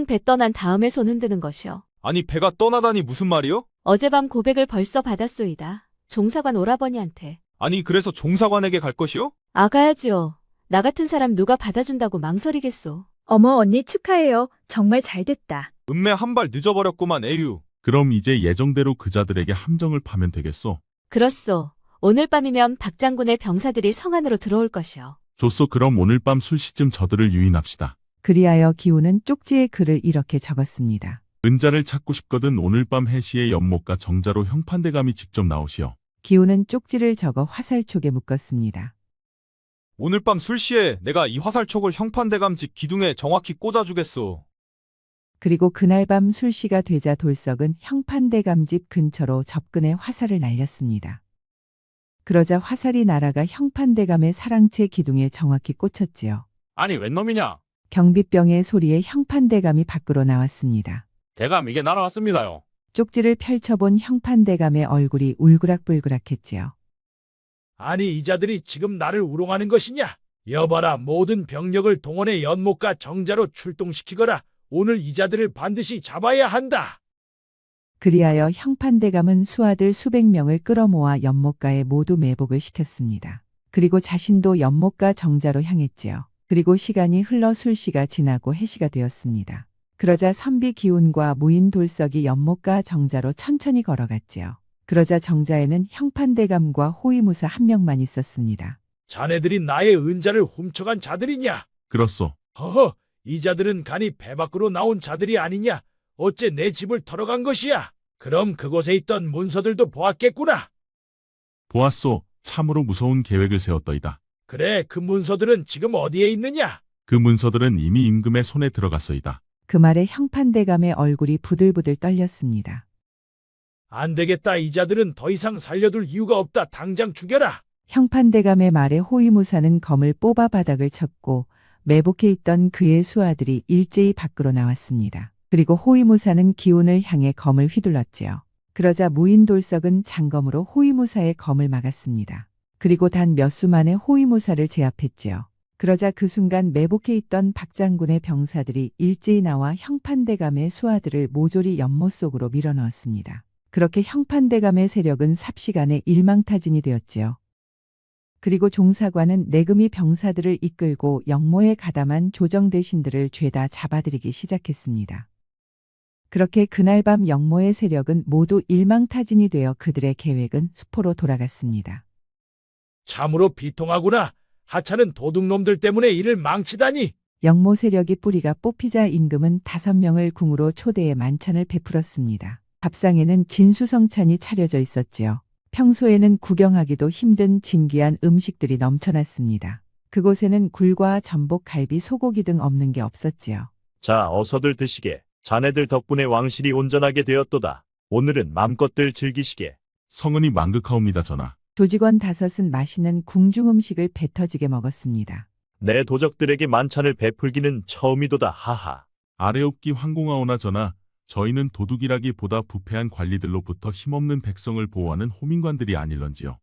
배 떠난 다음에 손 흔드는 것이요. 아니, 배가 떠나다니 무슨 말이오? 어젯밤 고백을 벌써 받았소이다. 종사관 오라버니한테. 아니 그래서 종사관에게 갈 것이요? 가야지요. 나 같은 사람 누가 받아준다고 망설이겠소. 어머 언니 축하해요. 정말 잘 됐다. 은매 한 발 늦어버렸구만 에휴. 그럼 이제 예정대로 그자들에게 함정을 파면 되겠소. 그렇소. 오늘 밤이면 박장군의 병사들이 성 안으로 들어올 것이요. 좋소. 그럼 오늘 밤 술시쯤 저들을 유인합시다. 그리하여 기훈은 쪽지에 글을 이렇게 적었습니다. 은자를 찾고 싶거든 오늘 밤 해시의 연못과 정자로 형판대감이 직접 나오시오. 기훈은 쪽지를 적어 화살촉에 묶었습니다. 오늘 밤 술시에 내가 이 화살촉을 형판대감 집 기둥에 정확히 꽂아주겠소. 그리고 그날 밤 술시가 되자 돌석은 형판대감 집 근처로 접근해 화살을 날렸습니다. 그러자 화살이 날아가 형판대감의 사랑채 기둥에 정확히 꽂혔지요. 아니 웬 놈이냐? 경비병의 소리에 형판대감이 밖으로 나왔습니다. 대감 이게 날아왔습니다요. 쪽지를 펼쳐본 형판대감의 얼굴이 울그락불그락했지요. 아니 이자들이 지금 나를 우롱하는 것이냐? 여봐라 모든 병력을 동원해 연못과 정자로 출동시키거라. 오늘 이자들을 반드시 잡아야 한다. 그리하여 형판대감은 수하들 수백 명을 끌어모아 연못가에 모두 매복을 시켰습니다. 그리고 자신도 연못가 정자로 향했지요. 그리고 시간이 흘러 술시가 지나고 해시가 되었습니다. 그러자 선비 기훈과 무인 돌석이 연못가 정자로 천천히 걸어갔지요. 그러자 정자에는 형판대감과 호위무사 한 명만 있었습니다. 자네들이 나의 은자를 훔쳐간 자들이냐? 그렇소. 허허, 이 자들은 간이 배 밖으로 나온 자들이 아니냐? 어째 내 집을 털어간 것이야? 그럼 그곳에 있던 문서들도 보았겠구나. 보았소. 참으로 무서운 계획을 세웠더이다. 그래, 그 문서들은 지금 어디에 있느냐? 그 문서들은 이미 임금의 손에 들어갔소이다. 그 말에 형판대감의 얼굴이 부들부들 떨렸습니다. 안 되겠다. 이 자들은 더 이상 살려둘 이유가 없다. 당장 죽여라. 형판대감의 말에 호위무사는 검을 뽑아 바닥을 쳤고 매복해 있던 그의 수하들이 일제히 밖으로 나왔습니다. 그리고 호위무사는 기훈을 향해 검을 휘둘렀지요. 그러자 무인돌석은 장검으로 호위무사의 검을 막았습니다. 그리고 단 몇 수 만에 호위무사를 제압했지요. 그러자 그 순간 매복해 있던 박장군의 병사들이 일제히 나와 형판대감의 수하들을 모조리 연못 속으로 밀어넣었습니다. 그렇게 형판대감의 세력은 삽시간에 일망타진이 되었지요. 그리고 종사관은 내금이 병사들을 이끌고 역모에 가담한 조정대신들을 죄다 잡아들이기 시작했습니다. 그렇게 그날 밤 역모의 세력은 모두 일망타진이 되어 그들의 계획은 수포로 돌아갔습니다. 참으로 비통하구나. 하찮은 도둑놈들 때문에 일을 망치다니. 역모 세력이 뿌리가 뽑히자 임금은 5명을 궁으로 초대해 만찬을 베풀었습니다. 밥상에는 진수성찬이 차려져 있었지요. 평소에는 구경하기도 힘든 진귀한 음식들이 넘쳐났습니다. 그곳에는 굴과 전복, 갈비, 소고기 등 없는 게 없었지요. 자, 어서들 드시게. 자네들 덕분에 왕실이 온전하게 되었도다. 오늘은 맘껏들 즐기시게. 성은이 만극하옵니다, 전하. 조직원 5은 맛있는 궁중 음식을 배 터지게 먹었습니다. 내 도적들에게 만찬을 베풀기는 처음이도다. 하하. 아래옵기 황공하오나 전하. 저희는 도둑이라기보다 부패한 관리들로부터 힘없는 백성을 보호하는 호민관들이 아닐런지요.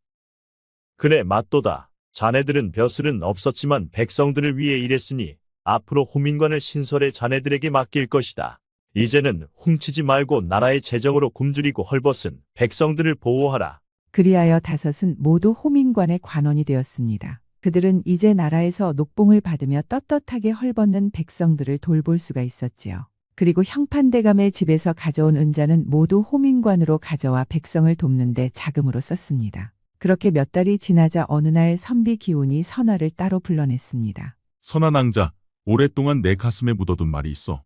그래, 맞도다. 자네들은 벼슬은 없었지만 백성들을 위해 일했으니 앞으로 호민관을 신설해 자네들에게 맡길 것이다. 이제는 훔치지 말고 나라의 재정으로 굶주리고 헐벗은 백성들을 보호하라. 그리하여 5은 모두 호민관의 관원이 되었습니다. 그들은 이제 나라에서 녹봉을 받으며 떳떳하게 헐벗는 백성들을 돌볼 수가 있었지요. 그리고 형판대감의 집에서 가져온 은자는 모두 호민관으로 가져와 백성을 돕는 데 자금으로 썼습니다. 그렇게 몇 달이 지나자 어느 날 선비 기훈이 선화를 따로 불러냈습니다. 선화 낭자, 오랫동안 내 가슴에 묻어둔 말이 있어.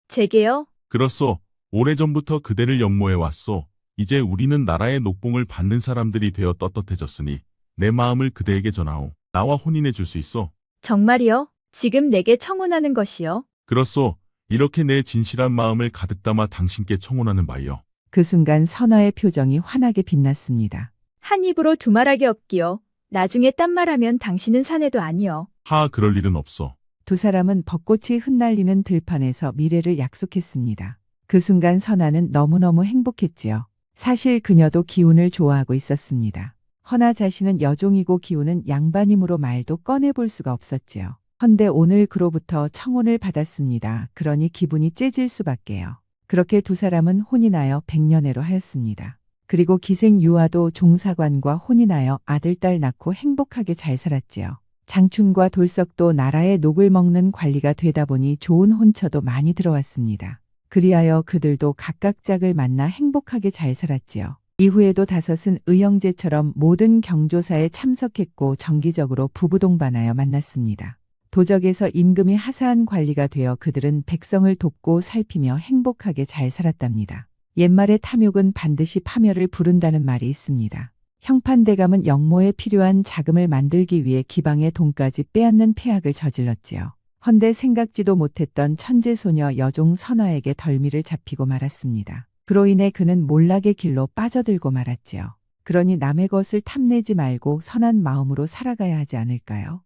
제게요? 그렇소. 오래전부터 그대를 연모해 왔소. 이제 우리는 나라의 녹봉을 받는 사람들이 되어 떳떳해졌으니 내 마음을 그대에게 전하오. 나와 혼인해 줄 수 있어. 정말이요? 지금 내게 청혼하는 것이요? 그렇소. 이렇게 내 진실한 마음을 가득 담아 당신께 청혼하는 바이요. 그 순간 선화의 표정이 환하게 빛났습니다. 한 입으로 두말하기 없기요. 나중에 딴 말하면 당신은 사내도 아니요. 하, 그럴 일은 없어. 두 사람은 벚꽃이 흩날리는 들판에서 미래를 약속했습니다. 그 순간 선화는 너무너무 행복했지요. 사실 그녀도 기훈을 좋아하고 있었습니다. 허나 자신은 여종이고 기훈은 양반이므로 말도 꺼내볼 수가 없었지요. 헌데 오늘 그로부터 청혼을 받았습니다. 그러니 기분이 째질 수밖에요. 그렇게 두 사람은 혼인하여 백년해로 하였습니다. 그리고 기생 유아도 종사관과 혼인하여 아들, 딸 낳고 행복하게 잘 살았지요. 장춘과 돌석도 나라의 녹을 먹는 관리가 되다 보니 좋은 혼처도 많이 들어왔습니다. 그리하여 그들도 각각 짝을 만나 행복하게 잘 살았지요. 이후에도 다섯은 의형제처럼 모든 경조사에 참석했고 정기적으로 부부 동반하여 만났습니다. 도적에서 임금이 하사한 관리가 되어 그들은 백성을 돕고 살피며 행복하게 잘 살았답니다. 옛말에 탐욕은 반드시 파멸을 부른다는 말이 있습니다. 형판대감은 영모에 필요한 자금을 만들기 위해 기방의 돈까지 빼앗는 폐악을 저질렀지요. 헌데 생각지도 못했던 천재소녀 여종 선화에게 덜미를 잡히고 말았습니다. 그로 인해 그는 몰락의 길로 빠져들고 말았지요. 그러니 남의 것을 탐내지 말고 선한 마음으로 살아가야 하지 않을까요?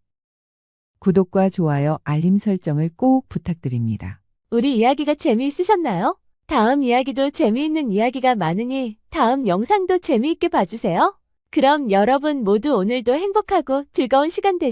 구독과 좋아요, 알림 설정을 꼭 부탁드립니다. 우리 이야기가 재미있으셨나요? 다음 이야기도 재미있는 이야기가 많으니 다음 영상도 재미있게 봐주세요. 그럼 여러분 모두 오늘도 행복하고 즐거운 시간 되세요.